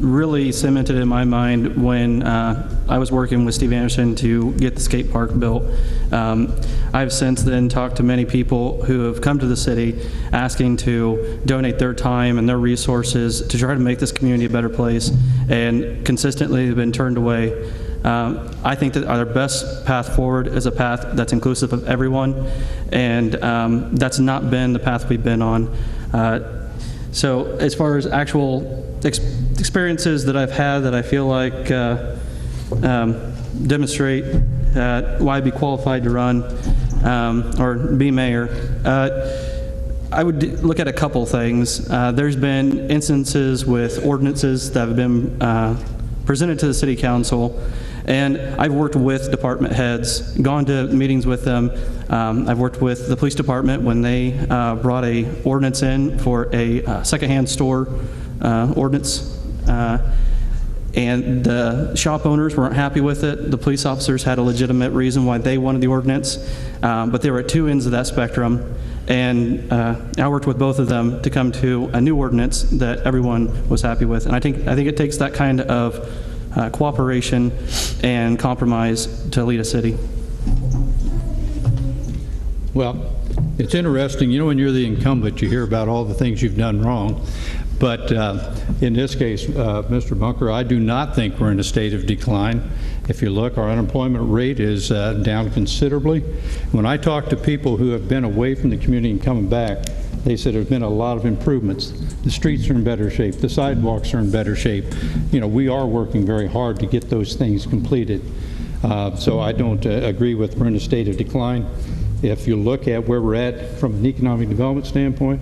really cemented in my mind when I was working with Steve Anderson to get the skate park built. I've since then talked to many people who have come to the city asking to donate their time and their resources to try to make this community a better place, and consistently have been turned away. I think that our best path forward is a path that's inclusive of everyone, and that's not been the path we've been on. So as far as actual experiences that I've had that I feel like demonstrate why I'd be qualified to run or be mayor, I would look at a couple things. There's been instances with ordinances that have been presented to the city council, and I've worked with department heads, gone to meetings with them. I've worked with the police department when they brought a ordinance in for a secondhand store ordinance, and the shop owners weren't happy with it. The police officers had a legitimate reason why they wanted the ordinance, but they were at two ends of that spectrum, and I worked with both of them to come to a new ordinance that everyone was happy with. And I think it takes that kind of cooperation and compromise to lead a city. Well, it's interesting, you know, when you're the incumbent, you hear about all the things you've done wrong. But in this case, Mr. Bunker, I do not think we're in a state of decline. If you look, our unemployment rate is down considerably. When I talk to people who have been away from the community and coming back, they said there's been a lot of improvements. The streets are in better shape. The sidewalks are in better shape. You know, we are working very hard to get those things completed. So I don't agree with we're in a state of decline. If you look at where we're at from an economic development standpoint,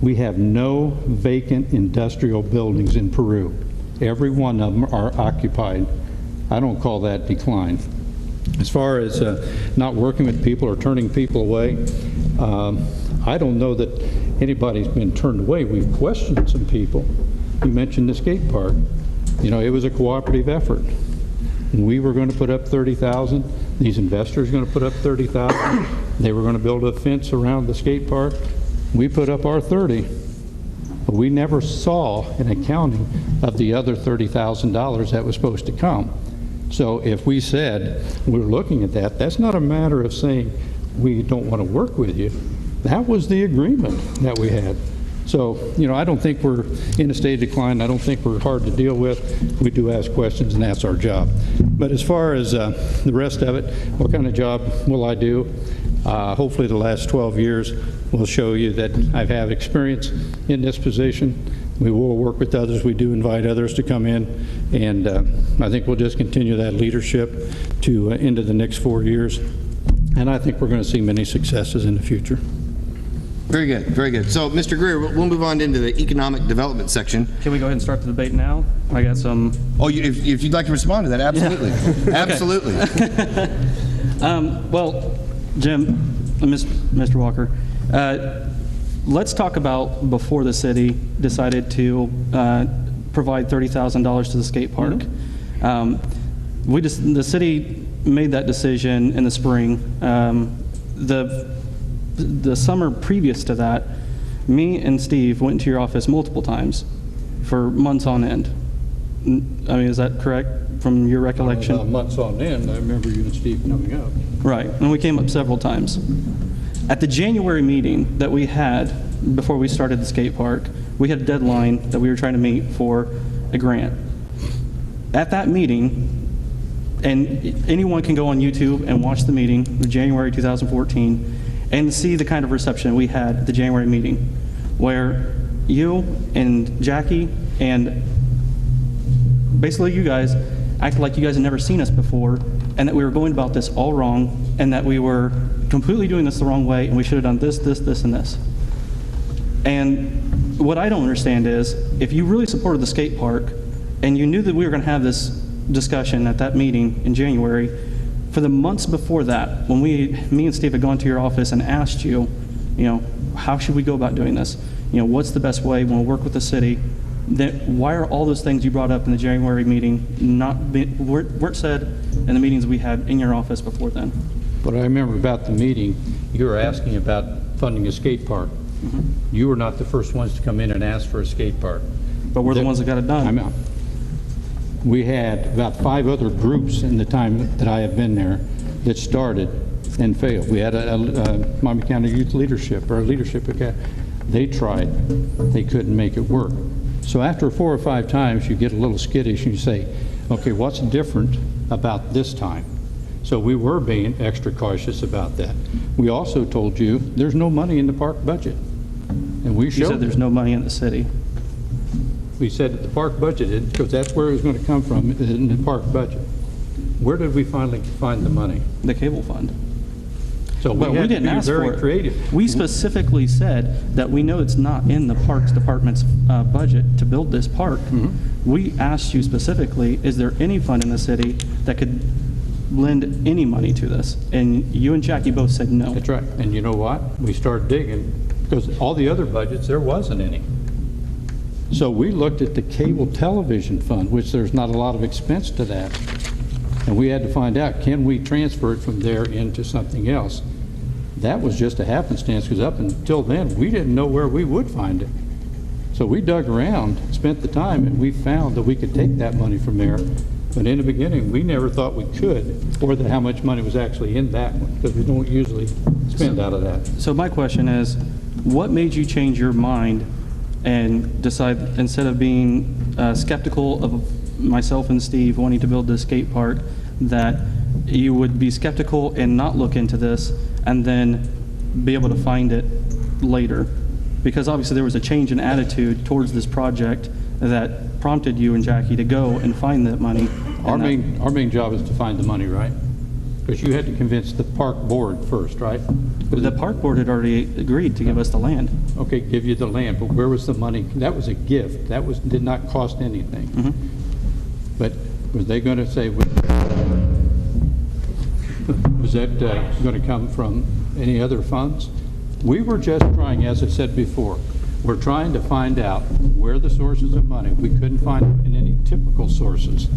we have no vacant industrial buildings in Peru. Every one of them are occupied. I don't call that decline. As far as not working with people or turning people away, I don't know that anybody's been turned away. We've questioned some people. You mentioned the skate park. You know, it was a cooperative effort. We were going to put up 30,000. These investors were going to put up 30,000. They were going to build a fence around the skate park. We put up our 30. But we never saw an accounting of the other $30,000 that was supposed to come. So if we said we're looking at that, that's not a matter of saying we don't want to work with you. That was the agreement that we had. So, you know, I don't think we're in a state of decline. I don't think we're hard to deal with. We do ask questions, and that's our job. But as far as the rest of it, what kind of job will I do? Hopefully the last 12 years will show you that I have experience in this position. We will work with others. We do invite others to come in, and I think we'll just continue that leadership to into the next 4 years. And I think we're going to see many successes in the future. Very good, very good. So, Mr. Greer, we'll move on into the economic development section. Can we go ahead and start the debate now? I got some... Oh, if you'd like to respond to that, absolutely. Yeah. Absolutely. Well, Jim, Mr. Walker, let's talk about before the city decided to provide $30,000 to the skate park. Mm-hmm. The city made that decision in the spring. The summer previous to that, me and Steve went to your office multiple times for months on end. I mean, is that correct from your recollection? Months on end. I remember you and Steve coming up. Right, and we came up several times. At the January meeting that we had before we started the skate park, we had a deadline that we were trying to meet for a grant. At that meeting, and anyone can go on YouTube and watch the meeting of January 2014 and see the kind of reception we had at the January meeting, where you and Jackie and basically you guys acted like you guys had never seen us before, and that we were going about this all wrong, and that we were completely doing this the wrong way, and we should have done this, this, this, and this. And what I don't understand is, if you really supported the skate park, and you knew that we were going to have this discussion at that meeting in January, for the months before that, when me and Steve had gone to your office and asked you, how should we go about doing this? What's the best way? We'll work with the city. Then why are all those things you brought up in the January meeting weren't said in the meetings we had in your office before then? What I remember about the meeting, you were asking about funding a skate park. Mm-hmm. You were not the first ones to come in and ask for a skate park. But we're the ones that got it done. I'm out. We had about 5 other groups in the time that I have been there that started and failed. We had a Miami County Youth Leadership, or a Leadership Academy. They tried. They couldn't make it work. So after 4 or 5 times, you get a little skittish and you say, okay, what's different about this time? So we were being extra cautious about that. We also told you there's no money in the park budget. And we showed You said there's no money in the city. We said that the park budget, because that's where it was going to come from, in the park budget. Where did we finally find the money? The cable fund. So we had to be very creative. We specifically said that we know it's not in the Parks Department's budget to build this park. Mm-hmm. We asked you specifically, is there any fund in the city that could lend any money to this? And you and Jackie both said no. That's right. And you know what? We started digging, because all the other budgets, there wasn't any. So we looked at the cable television fund, which there's not a lot of expense to that. And we had to find out, can we transfer it from there into something else? That was just a happenstance, because up until then, we didn't know where we would find it. So we dug around, spent the time, and we found that we could take that money from there. But in the beginning, we never thought we could, or that how much money was actually in that one, because we don't usually spend out of that. So my question is, what made you change your mind and decide, instead of being skeptical of myself and Steve wanting to build this skate park, that you would be skeptical and not look into this and then be able to find it later? Because obviously there was a change in attitude towards this project that prompted you and Jackie to go and find that money. Our main job is to find the money, right? Because you had to convince the park board first, right? The park board had already agreed to give us the land. Okay, give you the land, but where was the money? That was a gift. That did not cost anything. Mm-hmm. But was they going to say, was that going to come from any other funds? We were just trying, as I said before, we're trying to find out where the sources of money. We couldn't find them in any typical sources.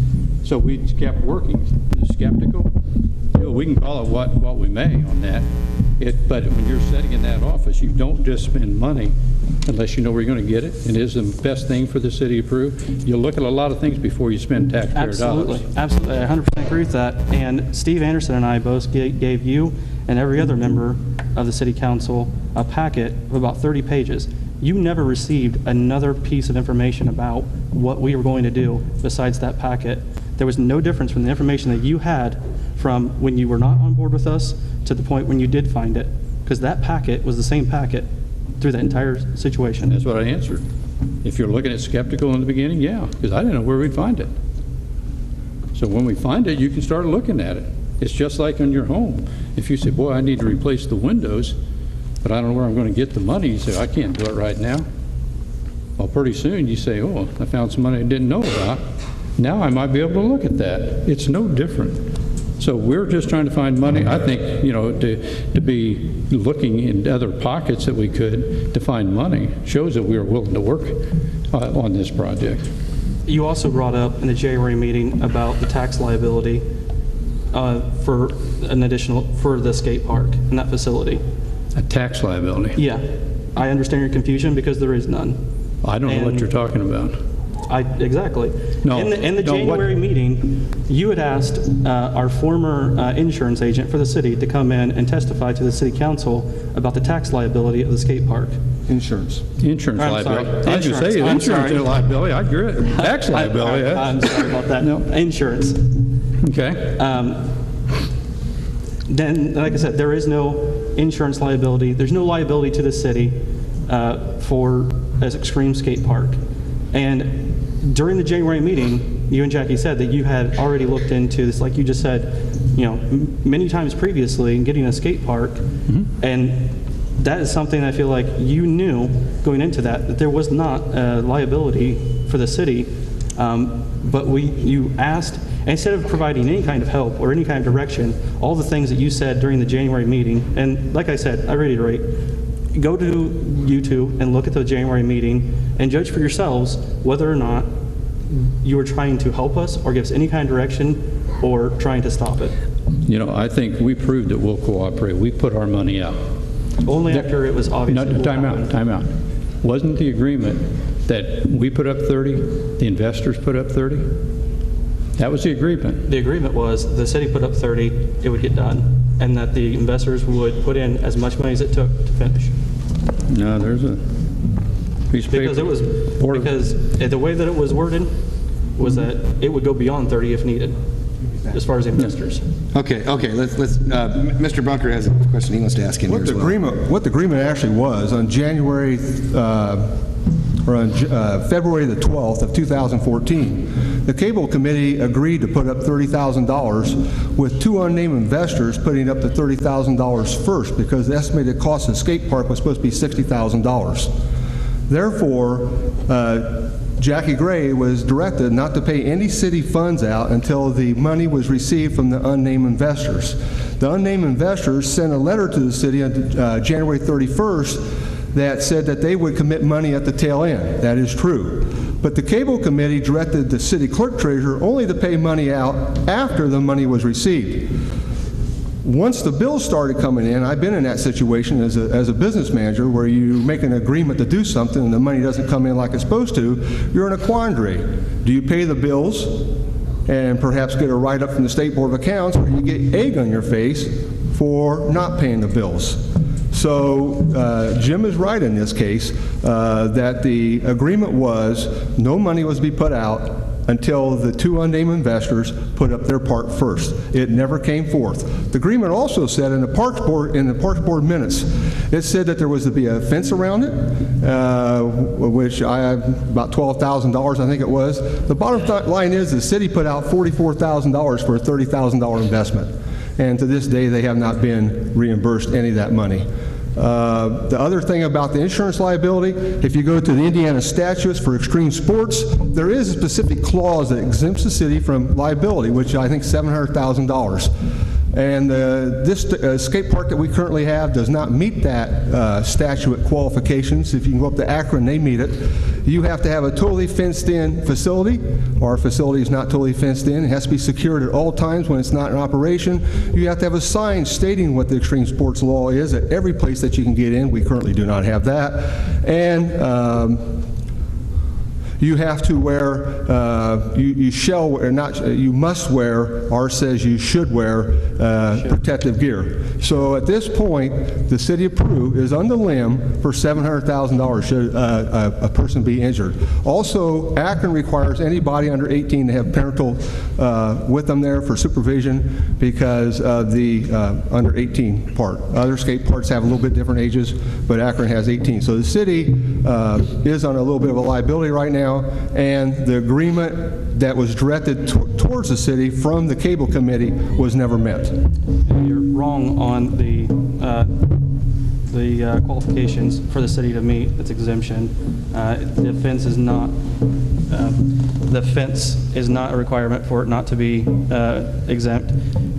So we kept working. Skeptical? We can call it what we may on that. But when you're sitting in that office, you don't just spend money unless you know where you're going to get it. And it is the best thing for the city of Peru. You'll look at a lot of things before you spend taxpayer dollars. Absolutely. I 100% agree with that. And Steve Anderson and I both gave you and every other member of the city council a packet of about 30 pages. You never received another piece of information about what we were going to do besides that packet. There was no difference from the information that you had from when you were not on board with us to the point when you did find it, because that packet was the same packet through that entire situation. That's what I answered. If you're looking at skeptical in the beginning, yeah, because I didn't know where we'd find it. So when we find it, you can start looking at it. It's just like in your home. If you say, boy, I need to replace the windows, but I don't know where I'm going to get the money, you say, I can't do it right now. Well, pretty soon you say, oh, I found some money I didn't know about. Now I might be able to look at that. It's no different. So we're just trying to find money. I think, to be looking in other pockets that we could to find money shows that we are willing to work on this project. You also brought up in the January meeting about the tax liability for the skate park and that facility. A tax liability? Yeah. I understand your confusion because there is none. I don't know what you're talking about. Exactly. No. In the January meeting, you had asked our former insurance agent for the city to come in and testify to the city council about the tax liability of the skate park. Insurance. Insurance I'm liability. sorry. I was going to say, I'm insurance sorry. liability, I agree. Tax liability. I'm sorry about that. No, insurance. Okay. Then, like I said, there is no insurance liability. There's no liability to the city for as Extreme Skate Park. And during the January meeting, you and Jackie said that you had already looked into this, like you just said, many times previously, in getting a skate park. And that is something I feel like you knew going into that there was not a liability for the city. But you asked, instead of providing any kind of help or any kind of direction, all the things that you said during the January meeting, and like I said, I reiterate, go to YouTube and look at the January meeting and judge for yourselves whether or not you were trying to help us or give us any kind of direction or trying to stop it. I think we proved that we'll cooperate. We put our money out. Only after it was obvious. No, time out. Wasn't the agreement that we put up 30, the investors put up 30? That was the agreement. The agreement was the city put up 30, it would get done, and that the investors would put in as much money as it took to finish. No, there's a piece of paper. Because the way that it was worded was that it would go beyond 30 if needed, as far as investors. Okay. Let's. Mr. Bunker has a question he wants to ask in here as well. What the agreement actually was on January or on February the 12th of 2014, the Cable Committee agreed to put up $30,000 with two unnamed investors putting up the $30,000 first because the estimated cost of the skate park was supposed to be $60,000. Therefore, Jackie Gray was directed not to pay any city funds out until the money was received from the unnamed investors. The unnamed investors sent a letter to the city on January 31st that said that they would commit money at the tail end. That is true. But the Cable Committee directed the city clerk treasurer only to pay money out after the money was received. Once the bills started coming in, I've been in that situation as a business manager where you make an agreement to do something and the money doesn't come in like it's supposed to, you're in a quandary. Do you pay the bills and perhaps get a write-up from the State Board of Accounts, or you get egg on your face for not paying the bills? So Jim is right in this case that the agreement was no money was to be put out until the two unnamed investors put up their part first. It never came forth. The agreement also said in the Parks Board minutes, it said that there was to be a fence around it, which about $12,000 I think it was. The bottom line is the city put out $44,000 for a $30,000 investment. And to this day, they have not been reimbursed any of that money. The other thing about the insurance liability, if you go to the Indiana statutes for extreme sports, there is a specific clause that exempts the city from liability, which I think is $700,000. And this skate park that we currently have does not meet that statute qualifications. If you can go up to Akron, they meet it. You have to have a totally fenced-in facility. Our facility is not totally fenced in. It has to be secured at all times when it's not in operation. You have to have a sign stating what the extreme sports law is at every place that you can get in. We currently do not have that. And you have to wear, you shall wear, you must wear, ours says you should wear protective gear. So at this point, the city of Peru is on the limb for $700,000 should a person be injured. Also, Akron requires anybody under 18 to have parental with them there for supervision because of the under 18 part. Other skate parks have a little bit different ages, but Akron has 18. So the city is on a little bit of a liability right now. And the agreement that was directed towards the city from the Cable Committee was never met. You're wrong on the qualifications for the city to meet its exemption. The fence is not a requirement for it not to be exempt,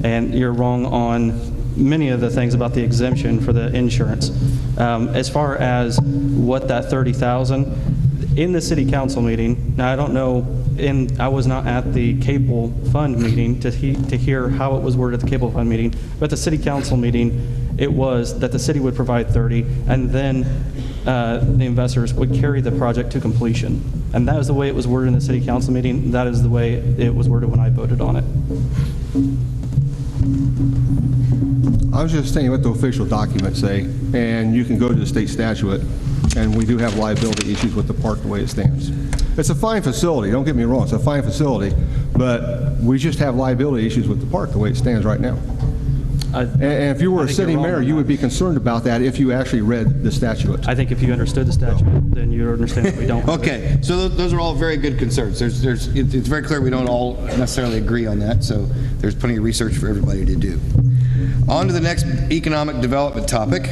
and you're wrong on many of the things about the exemption for the insurance. As far as what that $30,000 in the city council meeting, now I don't know, I was not at the cable fund meeting to hear how it was worded at the cable fund meeting, but at the city council meeting, it was that the city would provide 30, and then the investors would carry the project to completion. And that is the way it was worded in the city council meeting. That is the way it was worded when I voted on it. I was just saying what the official documents say, and you can go to the state statute and we do have liability issues with the park the way it stands. It's a fine facility, don't get me wrong, it's a fine facility, but we just have liability issues with the park the way it stands right now. And if you were a city mayor, you would be concerned about that if you actually read the statute. I think if you understood the statute, then you would understand that we don't. Okay, so those are all very good concerns. It's very clear we don't all necessarily agree on that, so there's plenty of research for everybody to do. On to the next economic development topic.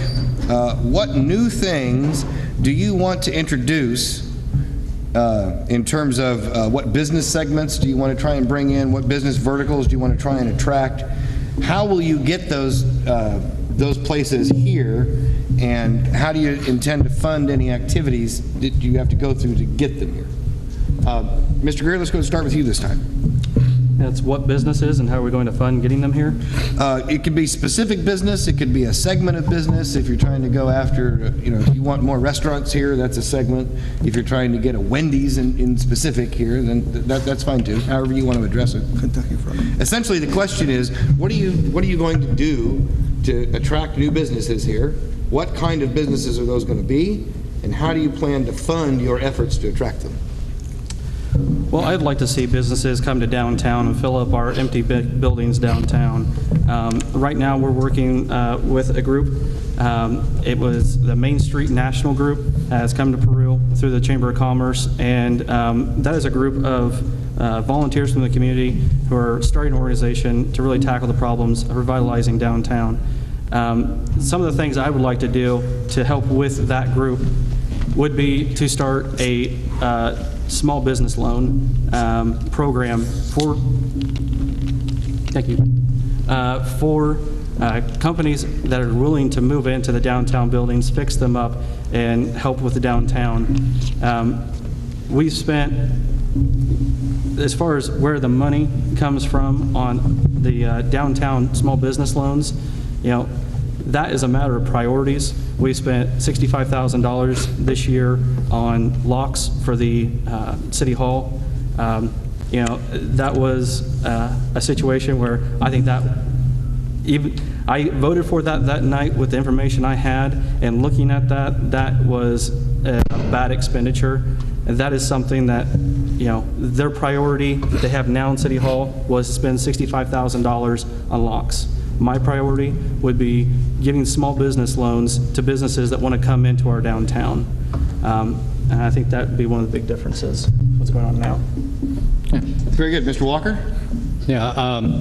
What new things do you want to introduce in terms of what business segments do you want to try and bring in? What business verticals do you want to try and attract? How will you get those places here, and how do you intend to fund any activities that you have to go through to get them here? Mr. Greer, let's go and start with you this time. That's what businesses and how are we going to fund getting them here? It could be specific business. It could be a segment of business. If you're trying to go after, if you want more restaurants here, that's a segment. If you're trying to get a Wendy's in specific here, then that's fine too. However you want to address it. Kentucky Fried. Essentially, the question is, what are you going to do to attract new businesses here? What kind of businesses are those going to be, and how do you plan to fund your efforts to attract them? Well, I'd like to see businesses come to downtown and fill up our empty buildings downtown. Right now, we're working with a group. It was the Main Street National Group has come to Peru through the Chamber of Commerce, and that is a group of volunteers from the community who are starting an organization to really tackle the problems of revitalizing downtown. Some of the things I would like to do to help with that group would be to start a small business loan program for companies that are willing to move into the downtown buildings, fix them up, and help with the downtown. We've spent, as far as where the money comes from on the downtown small business loans, that is a matter of priorities. We spent $65,000 this year on locks for the City Hall. That was a situation where I think that I voted for that night with the information I had, and looking at that was a bad expenditure. And that is something that, their priority that they have now in City Hall was to spend $65,000 on locks. My priority would be giving small business loans to businesses that want to come into our downtown. And I think that would be one of the big differences, what's going on now. Very good. Mr. Walker? Yeah,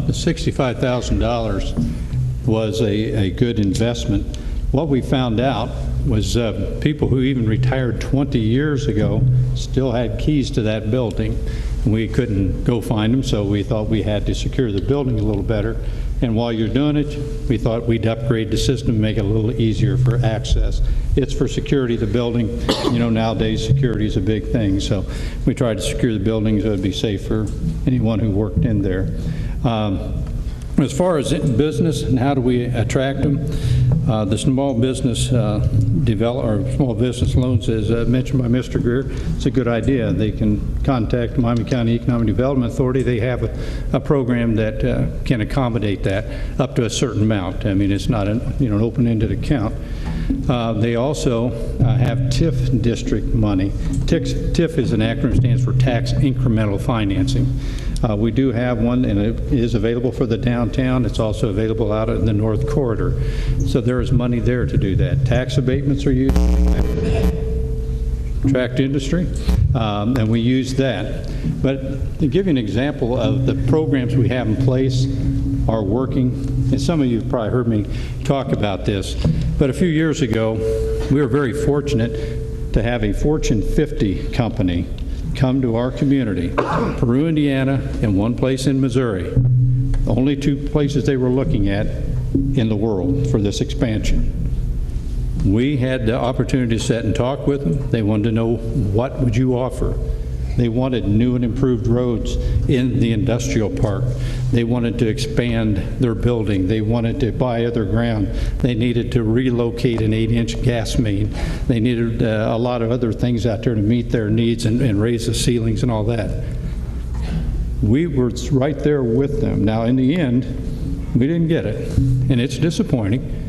the $65,000 was a good investment. What we found out was people who even retired 20 years ago still had keys to that building. We couldn't go find them, so we thought we had to secure the building a little better. And while you're doing it, we thought we'd upgrade the system and make it a little easier for access. It's for security of the building. Nowadays security is a big thing, so we tried to secure the building so it'd be safe for anyone who worked in there. As far as business and how do we attract them, the small business small business loans, as mentioned by Mr. Greer, it's a good idea. They can contact Miami County Economic Development Authority. They have a program that can accommodate that up to a certain amount. I mean, it's not an open-ended account. They also have TIF district money. TIF is an acronym, stands for Tax Incremental Financing. We do have one, and it is available for the downtown. It's also available out in the North Corridor. So there is money there to do that. Tax abatements are used to attract industry, and we use that. But to give you an example of the programs we have in place are working, and some of you have probably heard me talk about this, but a few years ago, we were very fortunate to have a Fortune 50 company come to our community, Peru, Indiana, and one place in Missouri. The only two places they were looking at in the world for this expansion. We had the opportunity to sit and talk with them. They wanted to know, what would you offer? They wanted new and improved roads in the industrial park. They wanted to expand their building. They wanted to buy other ground. They needed to relocate an 8-inch gas main. They needed a lot of other things out there to meet their needs and raise the ceilings and all that. We were right there with them. Now, in the end, we didn't get it, and it's disappointing.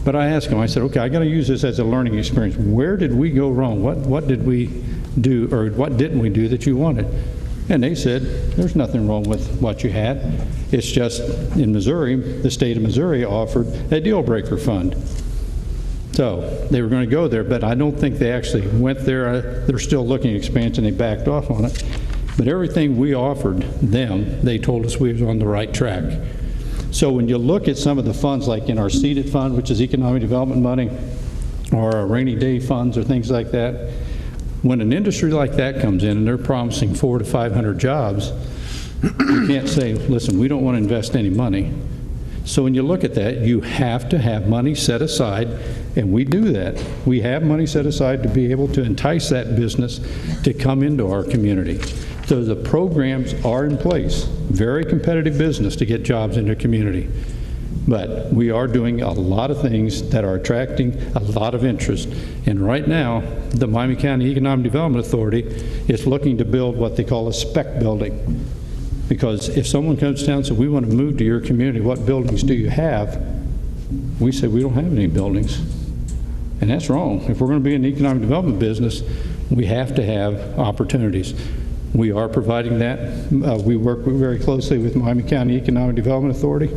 But I asked them, I said, okay, I got to use this as a learning experience. Where did we go wrong? What did we do, or what didn't we do that you wanted? And they said, there's nothing wrong with what you had. It's just in Missouri, the state of Missouri offered a deal breaker fund. So they were going to go there, but I don't think they actually went there. They're still looking at expansion. They backed off on it. But everything we offered them, they told us we was on the right track. So when you look at some of the funds, like in our seeded fund, which is economic development money, or our rainy day funds or things like that, when an industry like that comes in and they're promising 400 to 500 jobs, you can't say, listen, we don't want to invest any money. So when you look at that, you have to have money set aside, and we do that. We have money set aside to be able to entice that business to come into our community. So the programs are in place. Very competitive business to get jobs in the community. But we are doing a lot of things that are attracting a lot of interest. And right now, the Miami County Economic Development Authority is looking to build what they call a spec building. Because if someone comes down and says, we want to move to your community, what buildings do you have? We say, we don't have any buildings. And that's wrong. If we're going to be in the economic development business, we have to have opportunities. We are providing that. We work very closely with Miami County Economic Development Authority.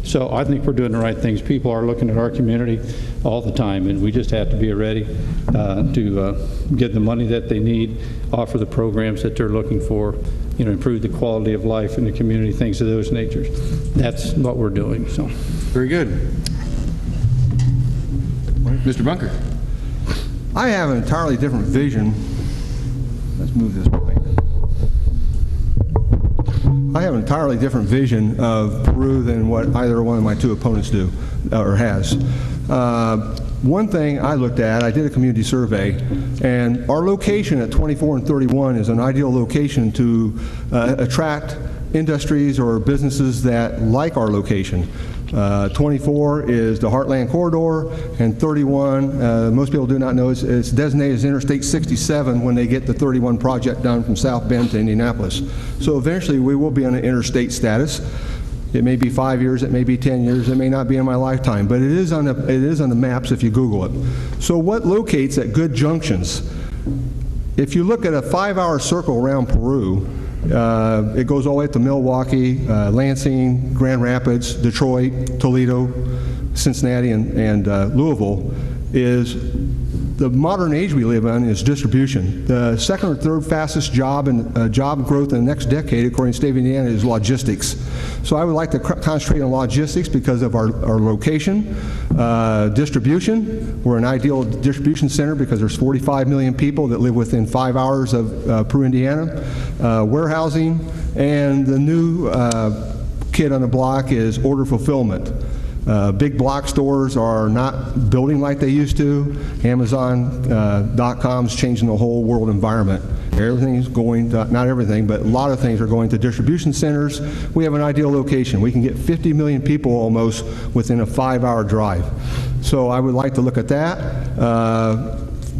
So I think we're doing the right things. People are looking at our community all the time, and we just have to be ready to get the money that they need, offer the programs that they're looking for, improve the quality of life in the community, things of those natures. That's what we're doing. So, very good. Mr. Bunker. I have an entirely different vision. Let's move this way. I have an entirely different vision of Peru than what either one of my two opponents do or has. One thing I looked at, I did a community survey, and our location at 24 and 31 is an ideal location to attract industries or businesses that like our location. 24 is the Heartland Corridor, and 31, most people do not know, it's designated as Interstate 67 when they get the 31 project done from South Bend to Indianapolis. So eventually we will be on an interstate status. It may be 5 years, it may be 10 years, it may not be in my lifetime, but it is on the maps if you Google it. So what locates at good junctions? If you look at a 5-hour circle around Peru, it goes all the way to Milwaukee, Lansing, Grand Rapids, Detroit, Toledo, Cincinnati, and Louisville. Is the modern age we live in is distribution. The second or third fastest job and job growth in the next decade, according to the state of Indiana, is logistics. So I would like to concentrate on logistics because of our location. Distribution, we're an ideal distribution center because there's 45 million people that live within 5 hours of Peru, Indiana. Warehousing, and the new kid on the block is order fulfillment. Big block stores are not building like they used to. Amazon.com is changing the whole world environment. Everything's going to, not everything, but a lot of things are going to distribution centers. We have an ideal location. We can get 50 million people almost within a 5-hour drive. So I would like to look at that.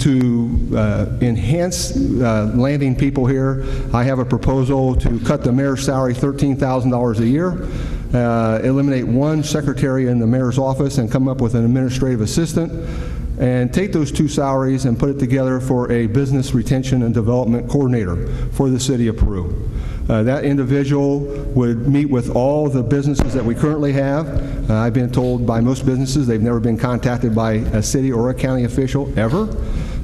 To enhance landing people here, I have a proposal to cut the mayor's salary $13,000 a year, eliminate one secretary in the mayor's office and come up with an administrative assistant, and take those two salaries and put it together for a business retention and development coordinator for the city of Peru. That individual would meet with all the businesses that we currently have. I've been told by most businesses they've never been contacted by a city or a county official ever.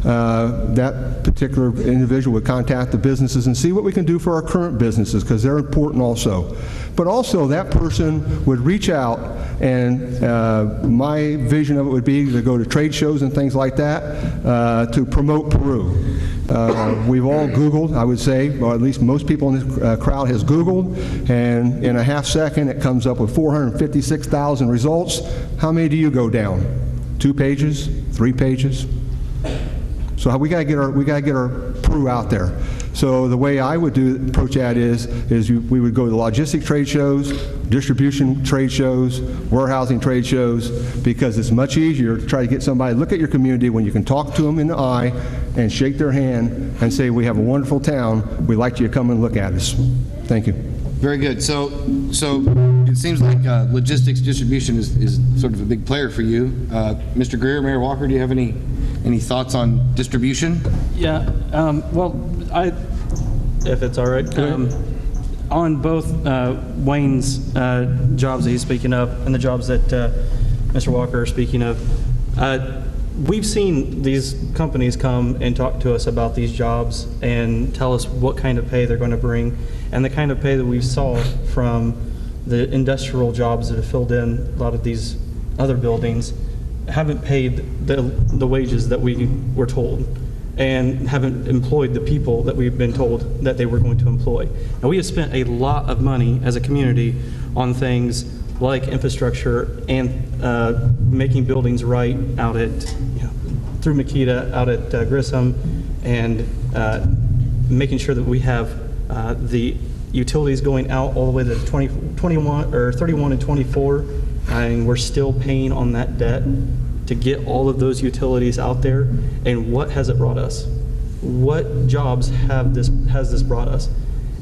That particular individual would contact the businesses and see what we can do for our current businesses, because they're important also. But also that person would reach out, and my vision of it would be to go to trade shows and things like that to promote Peru. We've all Googled, I would say, or at least most people in this crowd has Googled, and in a half second it comes up with 456,000 results. How many do you go down? 2 pages? 3 pages? So we gotta get our Peru out there. So the way I would approach that is we would go to logistic trade shows, distribution trade shows, warehousing trade shows, because it's much easier to try to get somebody to look at your community when you can talk to them in the eye and shake their hand and say, we have a wonderful town, we'd like you to come and look at us. Thank you. Very good. So it seems like logistics distribution is sort of a big player for you. Mr. Greer, Mayor Walker, do you have any thoughts on distribution? Yeah, well, if it's all right, on both Wayne's jobs that he's speaking of and the jobs that Mr. Walker is speaking of, we've seen these companies come and talk to us about these jobs and tell us what kind of pay they're going to bring, and the kind of pay that we saw from the industrial jobs that have filled in a lot of these other buildings haven't paid the wages that we were told, and haven't employed the people that we've been told that they were going to employ. And we have spent a lot of money as a community on things like infrastructure and making buildings right out at, through Makita, out at Grissom, and making sure that we have the utilities going out all the way to 21 or 31 and 24, and we're still paying on that debt to get all of those utilities out there. And what has it brought us? What jobs has this brought us?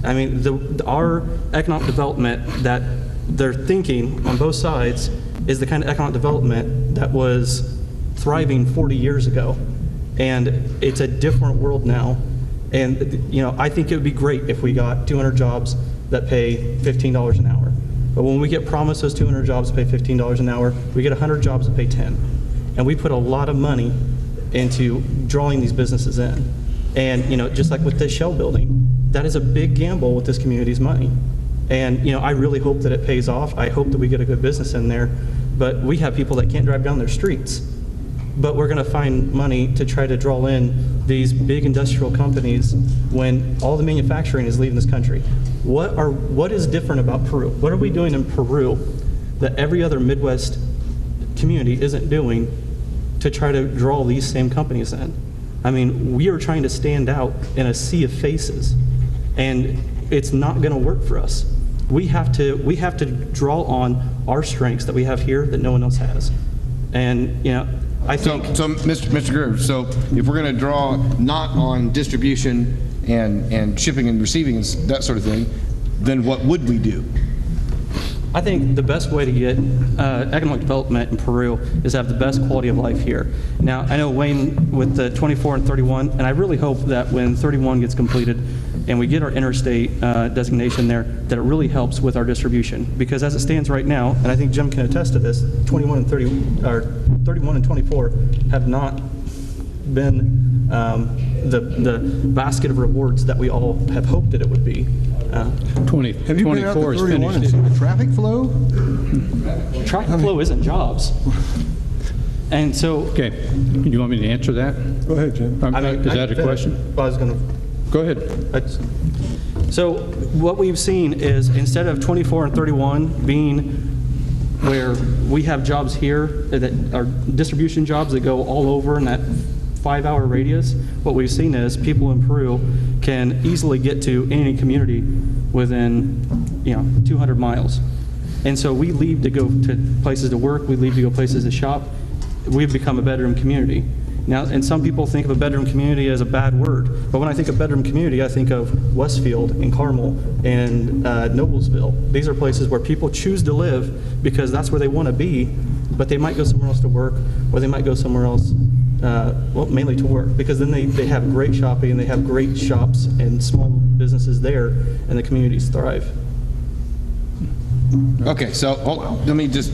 I mean, our economic development that they're thinking on both sides is the kind of economic development that was thriving 40 years ago. And it's a different world now. And I think it would be great if we got 200 jobs that pay $15 an hour. But when we get promised those 200 jobs that pay $15 an hour, we get 100 jobs that pay 10. And we put a lot of money into drawing these businesses in. And just like with this Shell building, that is a big gamble with this community's money. And I really hope that it pays off. I hope that we get a good business in there. But we have people that can't drive down their streets. But we're going to find money to try to draw in these big industrial companies when all the manufacturing is leaving this country. What is different about Peru? What are we doing in Peru that every other Midwest community isn't doing to try to draw these same companies in? I mean, we are trying to stand out in a sea of faces, and it's not going to work for us. We have to draw on our strengths that we have here that no one else has. And I think so Mr. Greer, so if we're going to draw not on distribution and shipping and receiving and that sort of thing, then what would we do? I think the best way to get economic development in Peru is to have the best quality of life here. Now, I know Wayne with the 24 and 31, and I really hope that when 31 gets completed and we get our interstate designation there, that it really helps with our distribution. Because as it stands right now, and I think Jim can attest to this, 21 and 30, or 31 and 24 have not been the basket of rewards that we all have hoped that it would be. 20, Have you been out to 24 is 31 and finished. seen the traffic flow? Traffic flow isn't jobs. And so... Okay. You want me to answer that? Go ahead, Jim. Is that a question? I was going to... Go ahead. So what we've seen is instead of 24 and 31 being where we have jobs here that are distribution jobs that go all over in that 5-hour radius, what we've seen is people in Peru can easily get to any community within 200 miles. And so we leave to go to places to work, we leave to go places to shop. We've become a bedroom community. Now, and some people think of a bedroom community as a bad word, but when I think of bedroom community, I think of Westfield and Carmel and Noblesville. These are places where people choose to live because that's where they want to be, but they might go somewhere else to work, or they might go somewhere else, well, mainly to work, because then they have great shopping, and they have great shops and small businesses there, and the communities thrive. Okay, so let me just.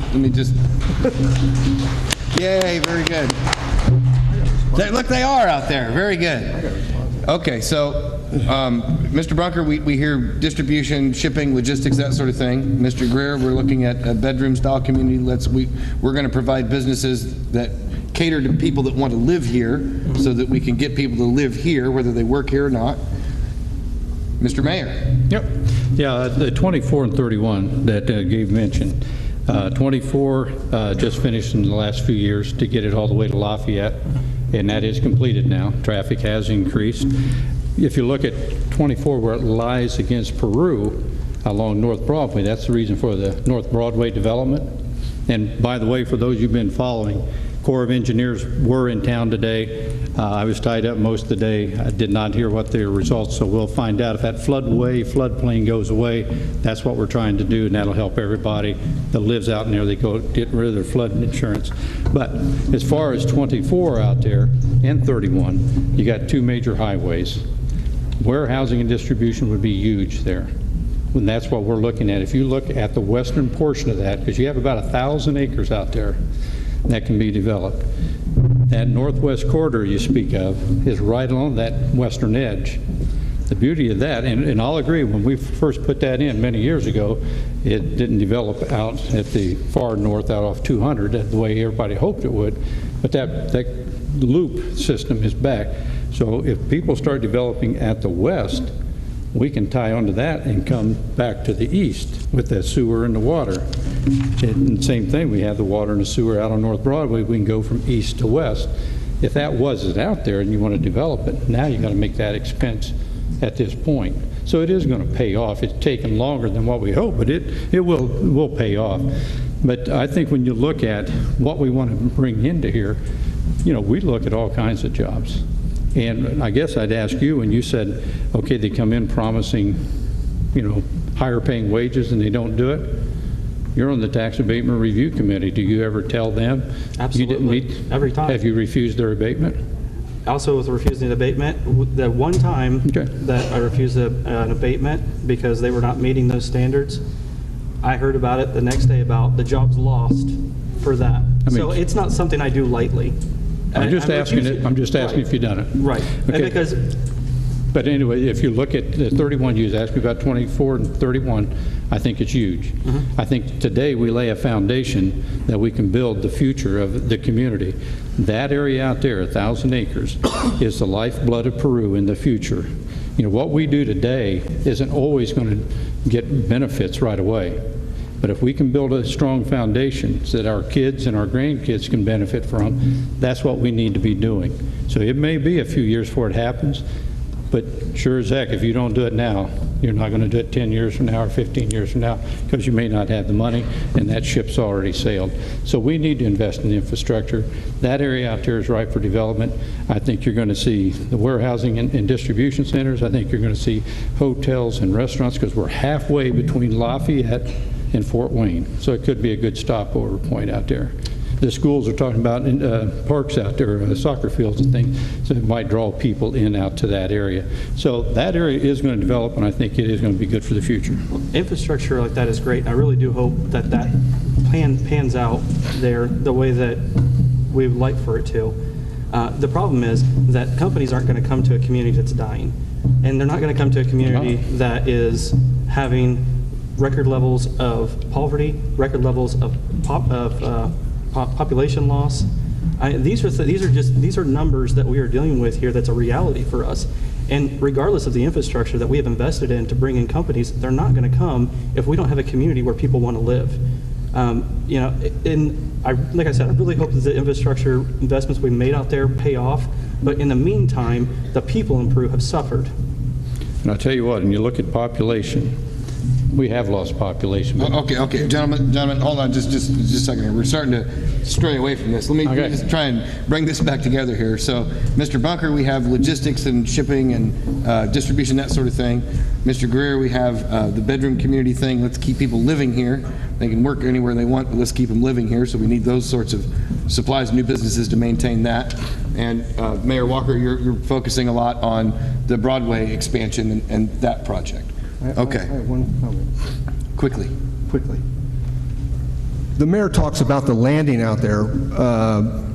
Yay! Very good. Look, they are out there. Very good. Okay, so Mr. Bunker, we hear distribution, shipping, logistics, that sort of thing. Mr. Greer, we're looking at a bedroom-style community. We're going to provide businesses that cater to people that want to live here, so that we can get people to live here, whether they work here or not. Mr. Mayor. Yep. Yeah, the 24 and 31 that Gabe mentioned. 24 just finished in the last few years to get it all the way to Lafayette, and that is completed now. Traffic has increased. If you look at 24 where it lies against Peru along North Broadway, that's the reason for the North Broadway development. And by the way, for those you've been following, Corps of Engineers were in town today. I was tied up most of the day. I did not hear what their results, so we'll find out if that floodplain goes away. That's what we're trying to do, and that'll help everybody that lives out in there. They go get rid of their flood insurance. But as far as 24 out there and 31, you got two major highways. Warehousing and distribution would be huge there. And that's what we're looking at. If you look at the western portion of that, because you have about 1,000 acres out there that can be developed. That northwest corridor you speak of is right along that western edge. The beauty of that, and I'll agree, when we first put that in many years ago, it didn't develop out at the far north, out off 200, the way everybody hoped it would. But that loop system is back. So if people start developing at the west, we can tie onto that and come back to the east with the sewer and the water. And same thing, we have the water and the sewer out on North Broadway. We can go from east to west. If that wasn't out there and you want to develop it, now you got to make that expense at this point. So it is going to pay off. It's taken longer than what we hope, but it will pay off. But I think when you look at what we want to bring into here, you know, we look at all kinds of jobs. And I guess I'd ask you, when you said, okay, they come in promising, you know, higher paying wages and they don't do it. You're on the Tax Abatement Review Committee. Do you ever tell them? Absolutely. You didn't meet? Every time. Have you refused their abatement? Also with refusing the abatement, the one time that I refused an abatement because they were not meeting those standards, I heard about it the next day about the job's lost for that. So it's not something I do lightly. I'm just asking if you've done it. Right. Okay. But anyway, if you look at the 31, you asked me about 24 and 31, I think it's huge. I think today we lay a foundation that we can build the future of the community. That area out there, 1,000 acres, is the lifeblood of Peru in the future. You know, what we do today isn't always going to get benefits right away. But if we can build a strong foundation so that our kids and our grandkids can benefit from, that's what we need to be doing. So it may be a few years before it happens, but sure as heck, if you don't do it now, you're not going to do it 10 years from now or 15 years from now because you may not have the money and that ship's already sailed. So we need to invest in the infrastructure. That area out there is ripe for development. I think you're going to see the warehousing and distribution centers. I think you're going to see hotels and restaurants because we're halfway between Lafayette and Fort Wayne. So it could be a good stopover point out there. The schools are talking about parks out there, soccer fields and things, so it might draw people in out to that area. So that area is going to develop, and I think it is going to be good for the future. Infrastructure like that is great, and I really do hope that that pans out there the way that we would like for it to. The problem is that companies aren't going to come to a community that's dying, and they're not going to come to a community that is having record levels of poverty, record levels of population loss. These are numbers that we are dealing with here. That's a reality for us. And regardless of the infrastructure that we have invested in to bring in companies, they're not going to come if we don't have a community where people want to live. You know, like I said, I really hope that the infrastructure investments we made out there pay off. But in the meantime, the people in Peru have suffered. And I'll tell you what, when you look at population, we have lost population. Okay, gentlemen, hold on just a second here. We're starting to stray away from this. Let me just try and bring this back together here. So, Mr. Bunker, we have logistics and shipping and distribution, that sort of thing. Mr. Greer, we have the bedroom community thing. Let's keep people living here. They can work anywhere they want, but let's keep them living here. So we need those sorts of supplies, new businesses to maintain that. And Mayor Walker, you're focusing a lot on the Broadway expansion and that project. Okay. I have one comment. Quickly. The mayor talks about the landing out there.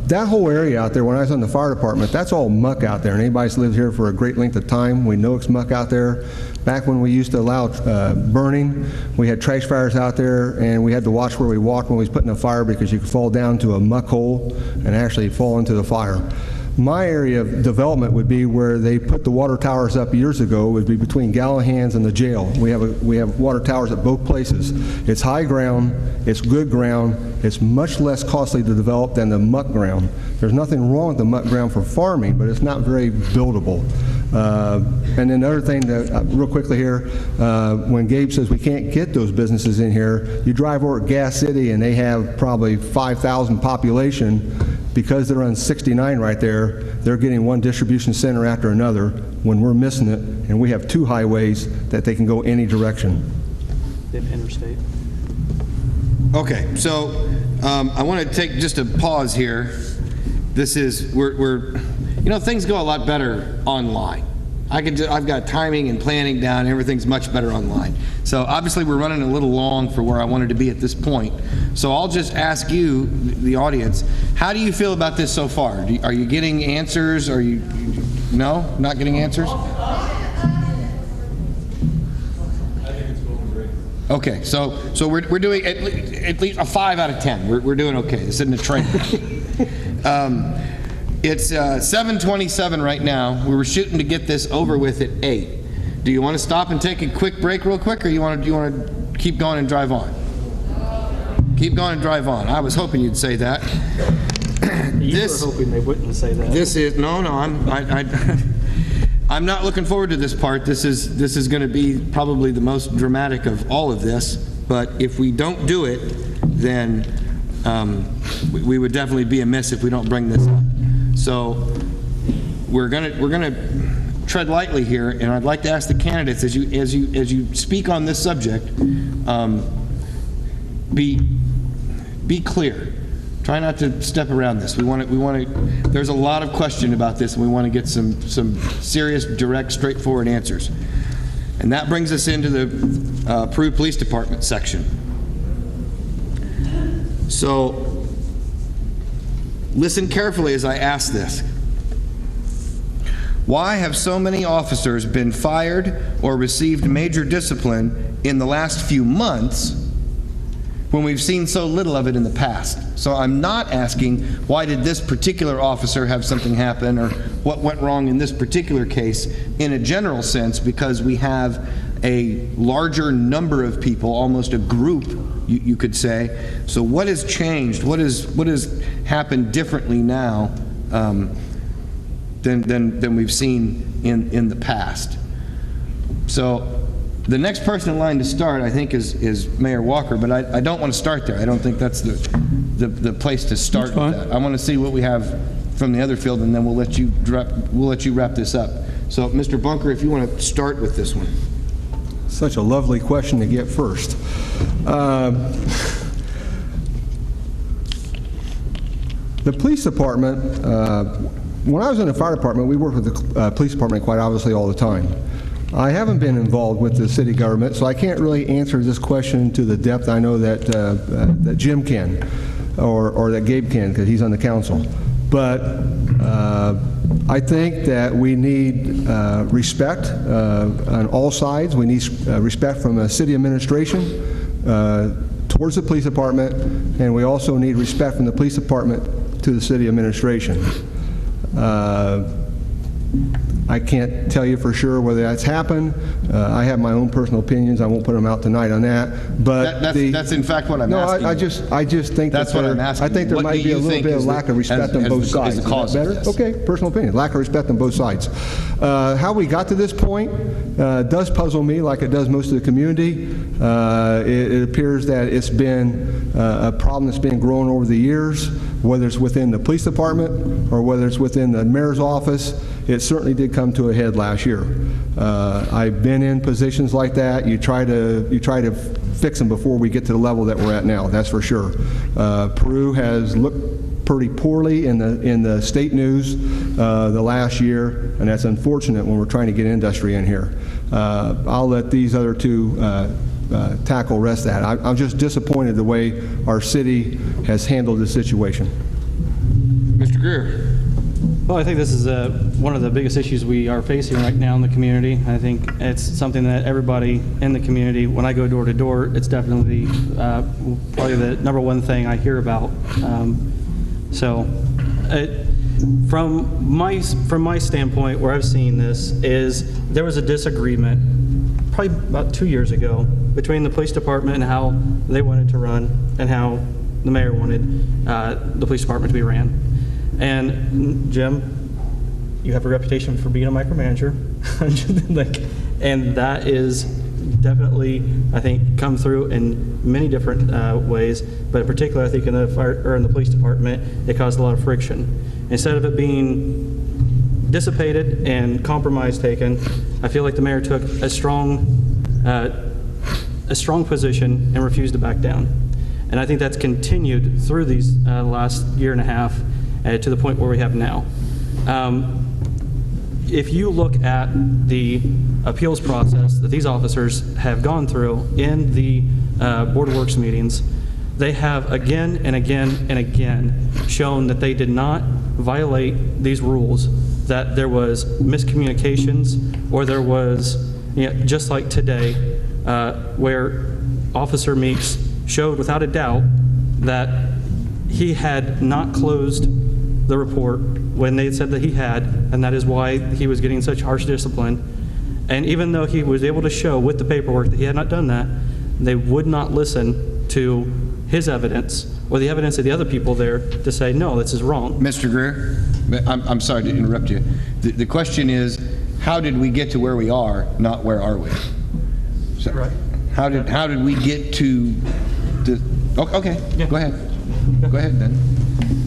That whole area out there, when I was on the fire department, that's all muck out there. And anybody that's lived here for a great length of time, we know it's muck out there. Back when we used to allow burning, we had trash fires out there, and we had to watch where we walked when we was putting a fire because you could fall down to a muck hole and actually fall into the fire. My area of development would be where they put the water towers up years ago, would be between Galahans and the jail. We have water towers at both places. It's high ground, it's good ground, it's much less costly to develop than the muck ground. There's nothing wrong with the muck ground for farming, but it's not very buildable. And then another thing, that, real quickly here, when Gabe says we can't get those businesses in here, you drive over at Gas City and they have probably 5,000 population. Because they're on 69 right there, they're getting one distribution center after another when we're missing it, and we have 2 highways that they can go any direction. They have interstate. Okay, so I want to take just a pause here. This is, we're you know, things go a lot better online. I've got timing and planning down, everything's much better online. So obviously we're running a little long for where I wanted to be at this point. So I'll just ask you, the audience, how do you feel about this so far? Are you getting answers? Are you, no? Not getting answers? Okay, so we're doing at least a 5 out of 10. We're doing okay. This isn't a train. It's 7:27 right now. We were shooting to get this over with at 8. Do you want to stop and take a quick break real quick, or do you want to keep going and drive on? Keep going and drive on. I was hoping you'd say that. You were hoping they wouldn't say that. This is I'm not looking forward to this part. This is going to be probably the most dramatic of all of this. But if we don't do it, then we would definitely be amiss if we don't bring this up. So we're gonna tread lightly here, and I'd like to ask the candidates, as you speak on this subject, be clear. Try not to step around this. We want to. There's a lot of question about this, and we want to get some serious, direct, straightforward answers. And that brings us into the Peru Police Department section. So listen carefully as I ask this. Why have so many officers been fired or received major discipline in the last few months when we've seen so little of it in the past? So I'm not asking why did this particular officer have something happen or what went wrong in this particular case in a general sense, because we have a larger number of people, almost a group, you could say. So what has changed? What has happened differently now than we've seen in the past? So the next person in line to start, I think, is Mayor Walker, but I don't want to start there. I don't think that's the place to start with that. I want to see what we have from the other field, and then we'll let you wrap this up. So, Mr. Bunker, if you want to start with this one. Such a lovely question to get first. The police department, when I was in the fire department, we worked with the police department quite obviously all the time. I haven't been involved with the city government, so I can't really answer this question to the depth I know that Jim can, or that Gabe can, because he's on the council. But I think that we need respect on all sides. We need respect from the city administration towards the police department, and we also need respect from the police department to the city administration. I can't tell you for sure whether that's happened. I have my own personal opinions. I won't put them out tonight on that. But that's in fact what I'm asking. No, I just think that's what I'm asking. I think there might be a little bit of lack of respect on both sides. Is that better? Okay, personal opinion. Lack of respect on both sides. How we got to this point does puzzle me, like it does most of the community. It appears that it's been a problem that's been growing over the years, whether it's within the police department or whether it's within the mayor's office. It certainly did come to a head last year. I've been in positions like that. You try to fix them before we get to the level that we're at now. That's for sure. Peru has looked pretty poorly in the state news the last year, and that's unfortunate when we're trying to get industry in here. I'll let these other two tackle the rest of that. I'm just disappointed the way our city has handled this situation. Mr. Greer. Well, I think this is one of the biggest issues we are facing right now in the community. I think it's something that everybody in the community, when I go door to door, it's definitely probably the number one thing I hear about. From my standpoint, where I've seen this is there was a disagreement probably about 2 years ago between the police department and how they wanted to run and how the mayor wanted the police department to be ran. And Jim, you have a reputation for being a micromanager, and that is definitely, I think, come through in many different ways, but in particular, I think in the fire or in the police department, it caused a lot of friction. Instead of it being dissipated and compromise taken, I feel like the mayor took a strong position and refused to back down. And I think that's continued through these last year and a half to the point where we have now. If you look at the appeals process that these officers have gone through in the Board of Works meetings, they have again and again and again shown that they did not violate these rules, that there was miscommunications, or there was, just like today, where Officer Meeks showed without a doubt that he had not closed the report when they said that he had, and that is why he was getting such harsh discipline. And even though he was able to show with the paperwork that he had not done that, they would not listen to his evidence or the evidence of the other people there to say, no, this is wrong. Mr. Greer, I'm sorry to interrupt you. The question is, how did we get to where we are, not where are we? So, right. How did we get to the, okay, yeah. Go ahead. Go ahead then.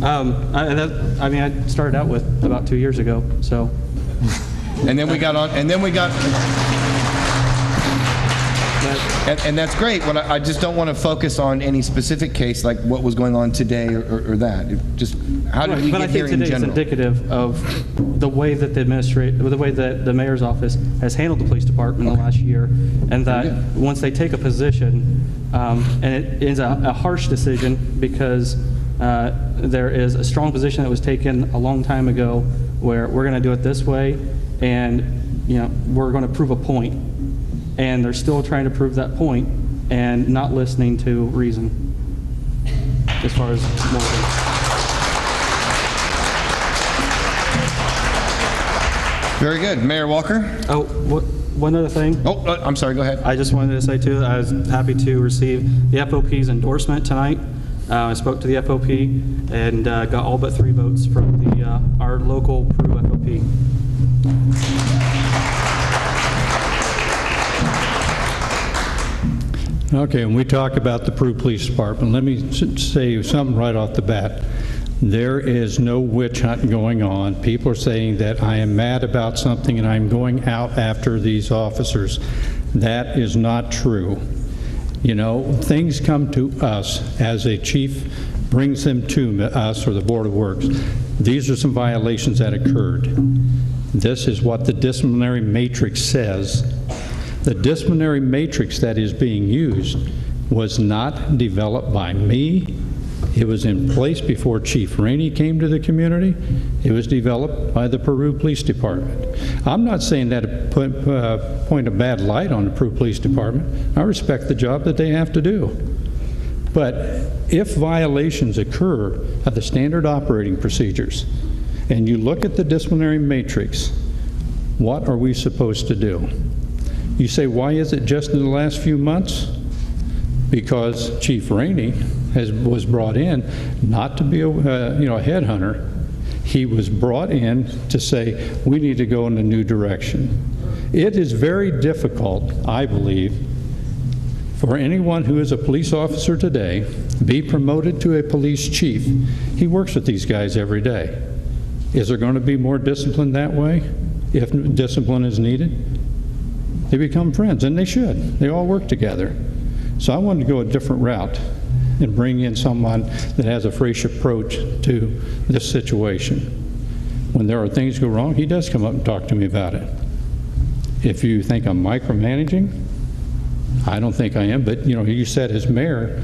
I started out with about 2 years ago, so. And then we got on, and that's great. What I just don't want to focus on any specific case, like what was going on today or that. Just how did we get here in general? But I think today is indicative of the way that the way that the mayor's office has handled the police department in the last year, and that once they take a position, and it is a harsh decision because there is a strong position that was taken a long time ago where we're going to do it this way, and we're going to prove a point, and they're still trying to prove that point and not listening to reason as far as molding. Very good. Mayor Walker? Oh, one other thing. Oh, I'm sorry, go ahead. I just wanted to say too, I was happy to receive the FOP's endorsement tonight. I spoke to the FOP and got all but 3 votes from our local Peru FOP. Okay, when we talk about the Peru Police Department, let me say something right off the bat. There is no witch hunt going on. People are saying that I am mad about something and I'm going out after these officers. That is not true. Things come to us as a chief brings them to us or the Board of Works. These are some violations that occurred. This is what the disciplinary matrix says. The disciplinary matrix that is being used was not developed by me. It was in place before Chief Rainey came to the community. It was developed by the Peru Police Department. I'm not saying that to point a bad light on the Peru Police Department. I respect the job that they have to do. But if violations occur of the standard operating procedures, and you look at the disciplinary matrix, what are we supposed to do? You say, why is it just in the last few months? Because Chief Rainey was brought in not to be a headhunter. He was brought in to say, we need to go in a new direction. It is very difficult, I believe, for anyone who is a police officer today, be promoted to a police chief. He works with these guys every day. Is there going to be more discipline that way if discipline is needed? They become friends, and they should. They all work together. So I wanted to go a different route and bring in someone that has a fresh approach to this situation. When there are things go wrong, he does come up and talk to me about it. If you think I'm micromanaging, I don't think I am, but you said as mayor,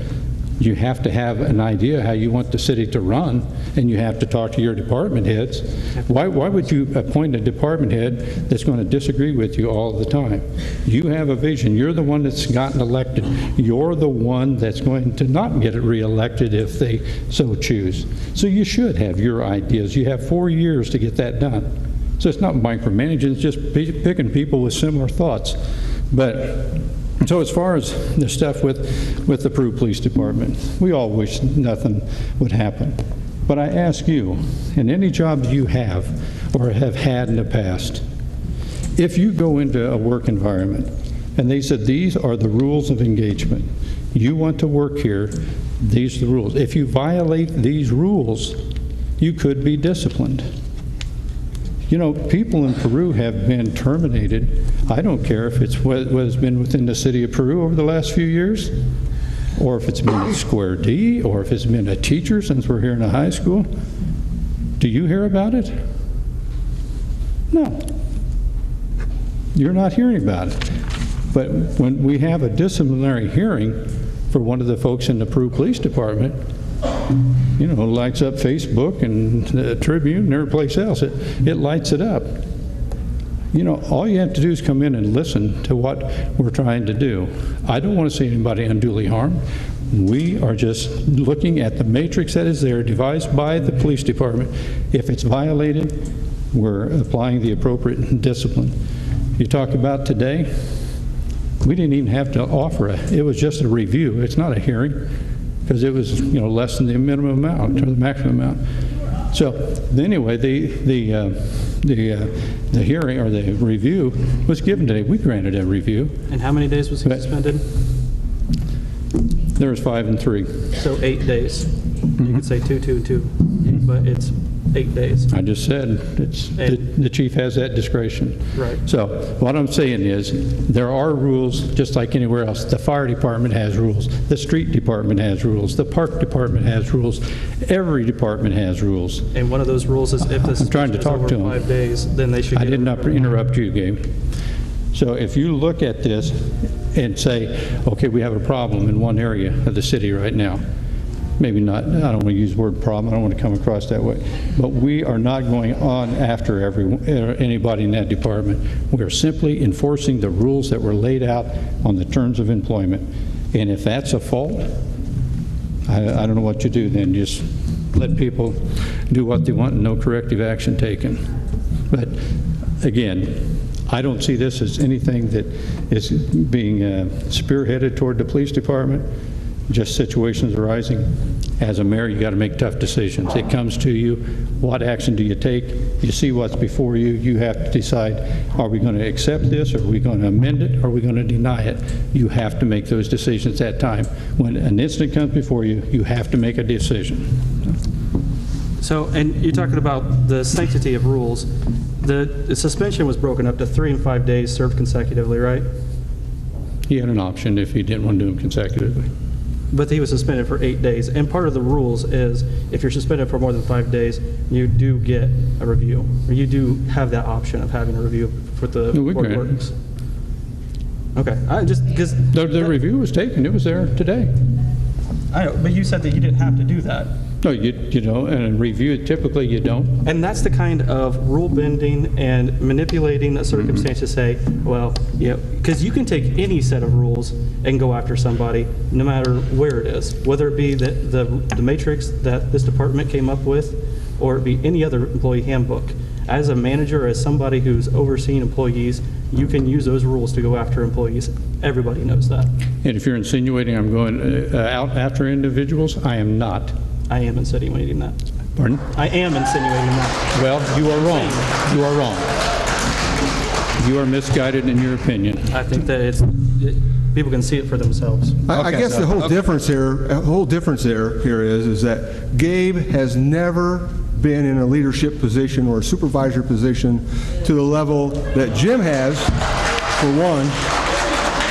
you have to have an idea how you want the city to run, and you have to talk to your department heads. Why would you appoint a department head that's going to disagree with you all the time? You have a vision. You're the one that's gotten elected. You're the one that's going to not get reelected if they so choose. So you should have your ideas. You have 4 years to get that done. So it's not micromanaging, it's just picking people with similar thoughts. But so as far as the stuff with the Peru Police Department, we all wish nothing would happen. But I ask you, in any job you have, or have had in the past. If you go into a work environment and they said, these are the rules of engagement, you want to work here, these are the rules. If you violate these rules, you could be disciplined. You know, people in Peru have been terminated. I don't care if it's what has been within the city of Peru over the last few years, or if it's been at Square D, or if it's been a teacher since we're here in a high school. Do you hear about it? No. You're not hearing about it. But when we have a disciplinary hearing for one of the folks in the Peru Police Department, you know, lights up Facebook and the Tribune and every place else. It lights it up. You know, all you have to do is come in and listen to what we're trying to do. I don't want to see anybody unduly harmed. We are just looking at the matrix that is there, devised by the police department. If it's violated, we're applying the appropriate discipline. You talk about today, we didn't even have to offer it was just a review. It's not a hearing, because it was, you know, less than the minimum amount or the maximum amount. So anyway, the hearing or the review was given today. We granted a review. And how many days was he suspended? There was 5 and 3. So 8 days. You could say 2, 2, and 2, but it's 8 days. I just said the chief has that discretion. Right. So what I'm saying is there are rules just like anywhere else. The fire department has rules. The street department has rules. The park department has rules. Every department has rules. And one of those rules is if this I'm trying to is talk over to him. 5 days, then they should I get did not interrupt you, Gabe. So if you look at this and say, okay, we have a problem in one area of the city right now, maybe not, I don't want to use the word problem, I don't want to come across that way, but we are not going on after anybody in that department. We are simply enforcing the rules that were laid out on the terms of employment. And if that's a fault, I don't know what you do then. Just let people do what they want and no corrective action taken. But again, I don't see this as anything that is being spearheaded toward the police department. Just situations arising. As a mayor, you got to make tough decisions. It comes to you, what action do you take? You see what's before you, you have to decide, are we going to accept this, are we going to amend it, or are we going to deny it? You have to make those decisions at that time. When an incident comes before you, you have to make a decision. So, and you're talking about the sanctity of rules. The suspension was broken up to 3 and 5 days served consecutively, right? He had an option if he didn't want to do them consecutively. But he was suspended for 8 days. And part of the rules is if you're suspended for more than 5 days, you do get a review. Or you do have that option of having a review for the board works. Okay. I just because the review was taken. It was there today. I know, but you said that you didn't have to do that. No, you know, and in review, typically you don't. And that's the kind of rule bending and manipulating a circumstance to say, well, you know, because you can take any set of rules and go after somebody, no matter where it is, whether it be the matrix that this department came up with, or it be any other employee handbook. As a manager, as somebody who's overseeing employees, you can use those rules to go after employees. Everybody knows that. And if you're insinuating I'm going out after individuals, I am not. I am insinuating that. Pardon? I am insinuating that. Well, you are wrong. You are wrong. You are misguided in your opinion. I think that people can see it for themselves. I guess the whole difference here, here is that Gabe has never been in a leadership position or a supervisor position to the level that Jim has, for one.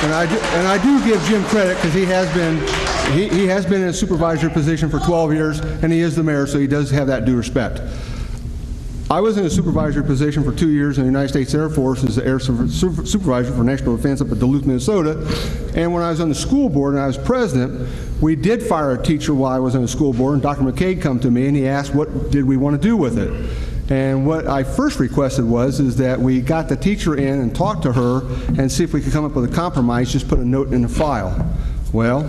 And I do give Jim credit because he has been in a supervisor position for 12 years, and he is the mayor, so he does have that due respect. I was in a supervisor position for 2 years in the United States Air Force as the air supervisor for national defense up at Duluth, Minnesota. And when I was on the school board and I was president, we did fire a teacher while I was on the school board, and Dr. McCabe come to me and he asked what did we want to do with it. And what I first requested is that we got the teacher in and talk to her and see if we could come up with a compromise, just put a note in the file. Well,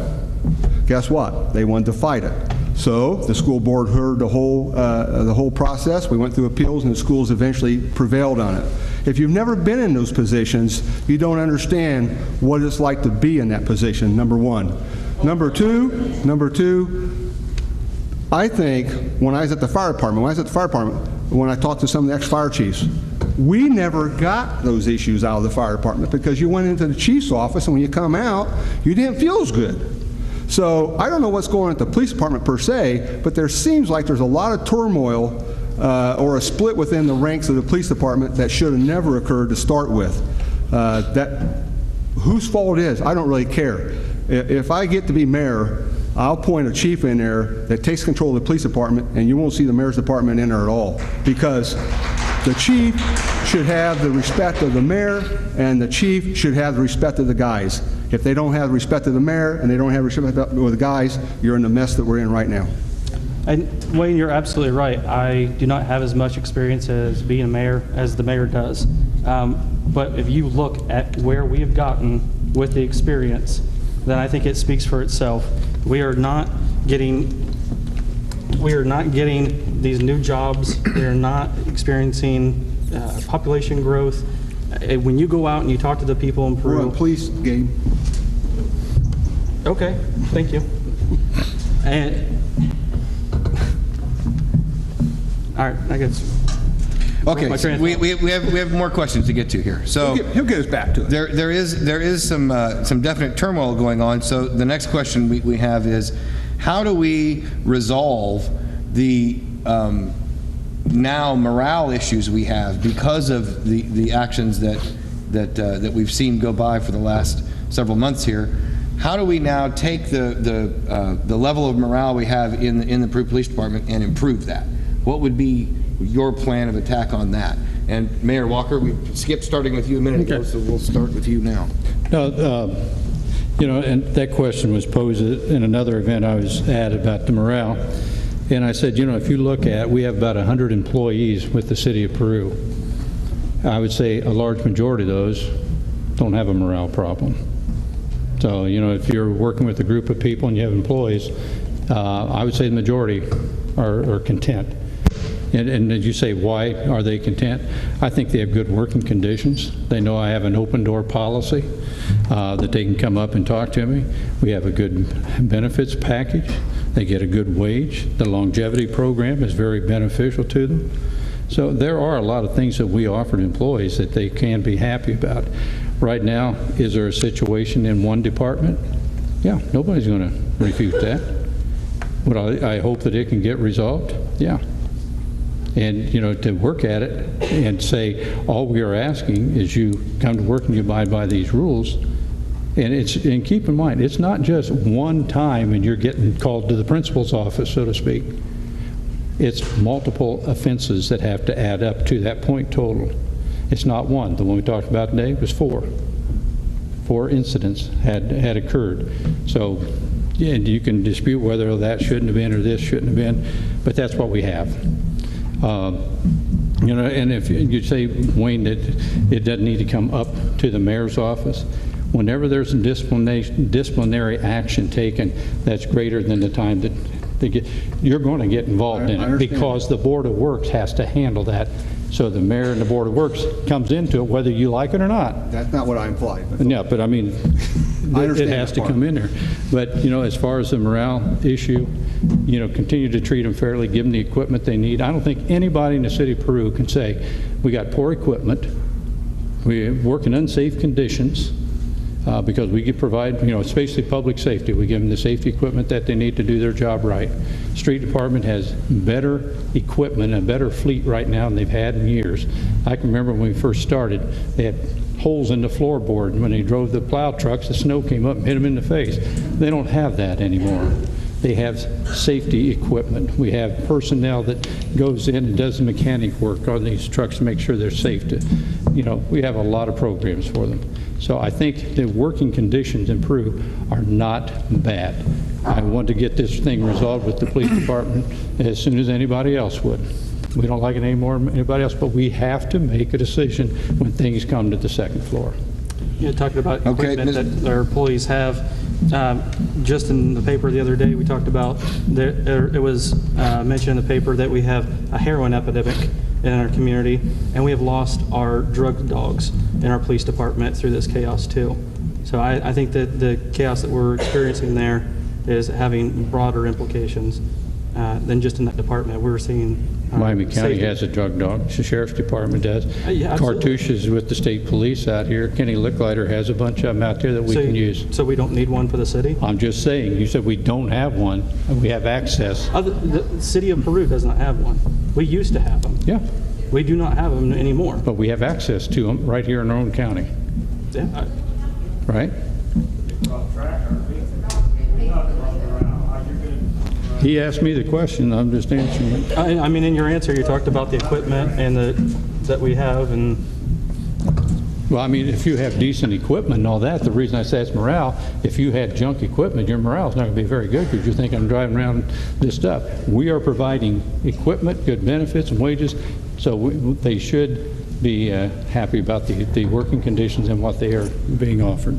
guess what? They wanted to fight it. So the school board heard the whole process. We went through appeals, and the schools eventually prevailed on it. If you've never been in those positions, you don't understand what it's like to be in that position, number one. Number two, I think when I was at the fire department, when I talked to some of the ex-fire chiefs. We never got those issues out of the fire department because you went into the chief's office, and when you come out, you didn't feel as good. So I don't know what's going on at the police department per se, but there seems like there's a lot of turmoil or a split within the ranks of the police department that should have never occurred to start with. Whose fault it is, I don't really care. If I get to be mayor, I'll appoint a chief in there that takes control of the police department, and you won't see the mayor's department in there at all, because the chief should have the respect of the mayor, and the chief should have the respect of the guys. If they don't have the respect of the mayor and they don't have respect of the guys, you're in the mess that we're in right now. And Wayne, you're absolutely right. I do not have as much experience as being a mayor as the mayor does. But if you look at where we have gotten with the experience, then I think it speaks for itself. We are not getting these new jobs. We are not experiencing population growth. When you go out and you talk to the people in Peru, we're on police game. Okay, thank you. And all right, I guess. Okay, so we have more questions to get to here. So he'll get us back to it. There is some definite turmoil going on. So the next question we have is, how do we resolve the now morale issues we have because of the actions that we've seen go by for the last several months here? How do we now take the level of morale we have in the Peru Police Department and improve that? What would be your plan of attack on that? And Mayor Walker, we skipped starting with you a minute ago, so we'll start with you now. No, you know, and that question was posed in another event I was at about the morale. And I said, you know, if you look at, we have about 100 employees with the city of Peru. I would say a large majority of those don't have a morale problem. So, you know, if you're working with a group of people and you have employees, I would say the majority are content. And did you say, why are they content? I think they have good working conditions. They know I have an open door policy, that they can come up and talk to me. We have a good benefits package. They get a good wage. The longevity program is very beneficial to them. So there are a lot of things that we offer to employees that they can be happy about. Right now, is there a situation in one department? Yeah, nobody's going to refute that. But I hope that it can get resolved. Yeah. And, you know, to work at it and say, all we are asking is you come to work and you abide by these rules. And keep in mind, it's not just one time and you're getting called to the principal's office, so to speak. It's multiple offenses that have to add up to that point total. It's not one. The one we talked about today was four. 4 incidents had occurred. So, yeah, you can dispute whether that shouldn't have been or this shouldn't have been, but that's what we have. You know, and if you say, Wayne, that it doesn't need to come up to the mayor's office, whenever there's a disciplinary action taken that's greater than the time that they get, you're going to get involved in it, because the Board of Works has to handle that. So the mayor and the Board of Works comes into it whether you like it or not. That's not what I implied. Yeah, but I mean, it has to come in there. But, you know, as far as the morale issue, you know, continue to treat them fairly, give them the equipment they need. I don't think anybody in the city of Peru can say, we got poor equipment, we work in unsafe conditions, because we can provide, you know, it's basically public safety. We give them the safety equipment that they need to do their job right. Street Department has better equipment, a better fleet right now than they've had in years. I can remember when we first started, they had holes in the floorboard. When they drove the plow trucks, the snow came up and hit them in the face. They don't have that anymore. They have safety equipment. We have personnel that goes in and does the mechanic work on these trucks to make sure they're safe. You know, we have a lot of programs for them. So I think the working conditions in Peru are not bad. I want to get this thing resolved with the police department as soon as anybody else would. We don't like it any more than anybody else, but we have to make a decision when things come to the second floor. Yeah, talking about equipment that our employees have. Just in the paper the other day, we talked about, it was mentioned in the paper that we have a heroin epidemic in our community, and we have lost our drug dogs in our police department through this chaos too. So I think that the chaos that we're experiencing there is having broader implications. than just in that department. We're seeing Miami County safety. has a drug dog. The Sheriff's Department does. Yeah, absolutely. Cartouche is with the state police out here. Kenny Licklider has a bunch of them out there that we can use. So we don't need one for the city? I'm just saying, you said we don't have one, and we have access. The city of Peru does not have one. We used to have them. Yeah. We do not have them anymore. But we have access to them right here in our own county, Yeah. right? He asked me the question, I'm just answering it. I mean, in your answer, you talked about the equipment and that we have, and Well, I mean, if you have decent equipment and all that, the reason I say it's morale, if you had junk equipment, your morale is not going to be very good because you think I'm driving around this stuff. We are providing equipment, good benefits and wages, so they should be happy about the working conditions and what they are being offered.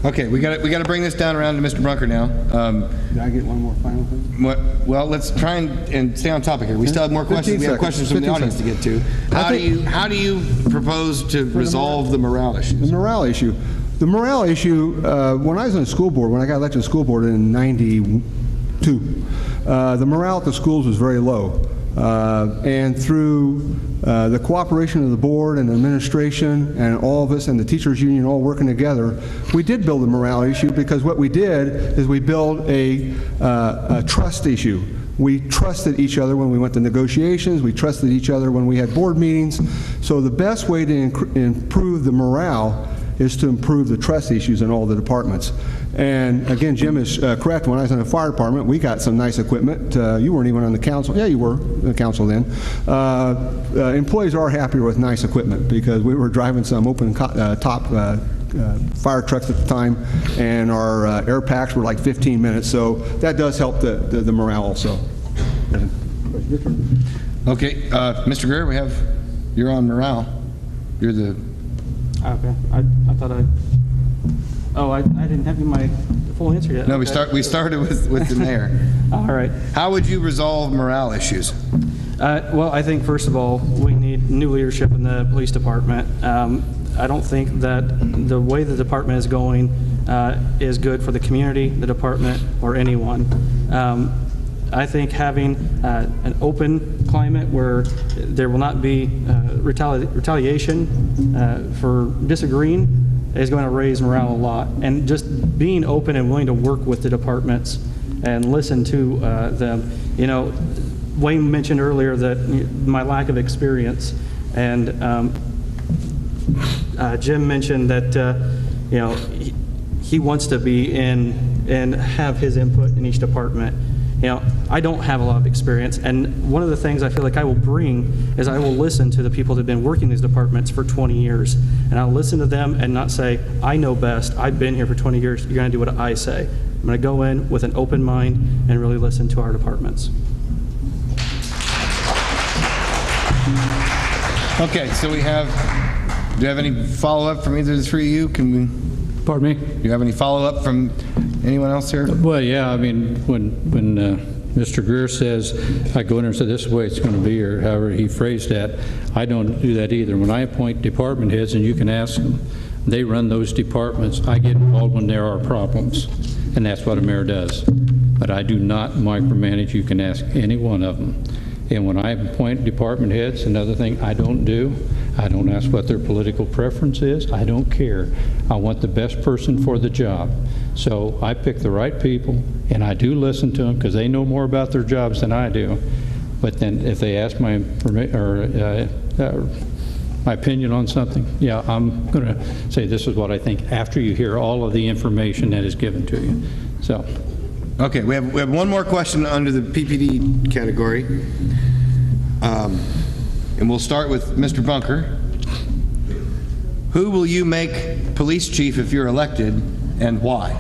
Okay, we got to bring this down around to Mr. Brunker now. Can I get one more final thing? Well, let's try and stay on topic here. We still have more questions. We have questions from the audience to get to. How do you propose to resolve the morale issues? The morale issue. The morale issue, when I was on the school board, when I got elected to the school board in '92, the morale at the schools was very low. And through the cooperation of the board and the administration and all of us and the teachers union all working together, we did build a morale issue because what we did is we built a trust issue. We trusted each other when we went to negotiations. We trusted each other when we had board meetings. So the best way to improve the morale is to improve the trust issues in all the departments. And again, Jim is correct. When I was in the fire department, we got some nice equipment. You weren't even on the council. Yeah, you were the council then. Employees are happier with nice equipment because we were driving some open top fire trucks at the time, and our air packs were like 15 minutes. So that does help the morale also. Okay, Mr. Greer, you're on morale. You're the... Okay, I thought I didn't have my full answer yet. No, Okay. we started with the mayor. All right. How would you resolve morale issues? Well, I think first of all, we need new leadership in the police department. I don't think that the way the department is going is good for the community, the department, or anyone. I think having an open climate where there will not be retaliation for disagreeing is going to raise morale a lot. And just being open and willing to work with the departments and listen to them. You know, Wayne mentioned earlier that my lack of experience, and Jim mentioned that you know, he wants to be in and have his input in each department. You know, I don't have a lot of experience, and one of the things I feel like I will bring is I will listen to the people that have been working these departments for 20 years, and I'll listen to them and not say, I know best, I've been here for 20 years, you're going to do what I say. I'm going to go in with an open mind and really listen to our departments. Okay, so do you have any follow-up from either of the three of you? Can we? Pardon me? Do you have any follow-up from anyone else here? Well, yeah, I mean, when Mr. Greer says, I go in there and say, this is the way it's going to be, or however he phrased that, I don't do that either. When I appoint department heads, and you can ask them, they run those departments. I get involved when there are problems, and that's what a mayor does. But I do not micromanage. You can ask any one of them. And when I appoint department heads, another thing I don't ask what their political preference is. I don't care. I want the best person for the job. So I pick the right people, and I do listen to them because they know more about their jobs than I do. But then if they ask my opinion on something, yeah, I'm going to say this is what I think after you hear all of the information that is given to you. So. Okay, we have one more question under the PPD category. And we'll start with Mr. Bunker. Who will you make police chief if you're elected, and why?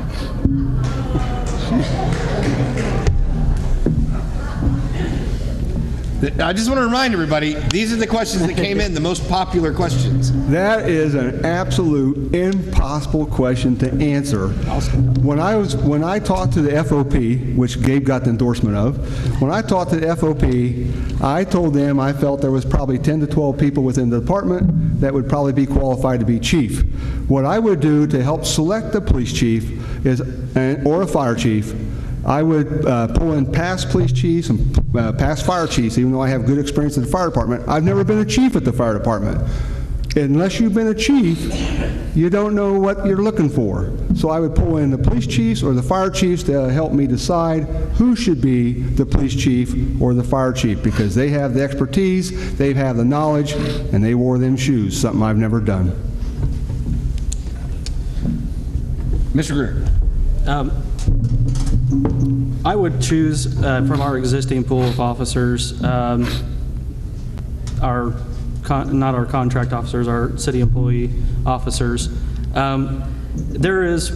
I just want to remind everybody, these are the questions that came in, the most popular questions. That is an absolute impossible question to answer. When I talked to the FOP, which Gabe got the endorsement of, when I talked to the FOP, I told them I felt there was probably 10 to 12 people within the department that would probably be qualified to be chief. What I would do to help select the police chief is, or a fire chief, I would pull in past police chiefs and past fire chiefs, even though I have good experience in the fire department. I've never been a chief at the fire department. Unless you've been a chief, you don't know what you're looking for. So I would pull in the police chiefs or the fire chiefs to help me decide who should be the police chief or the fire chief, because they have the expertise, they have the knowledge, and they wore them shoes, something I've never done. Mr. Greer. I would choose from our existing pool of officers, not our contract officers, our city employee officers. There is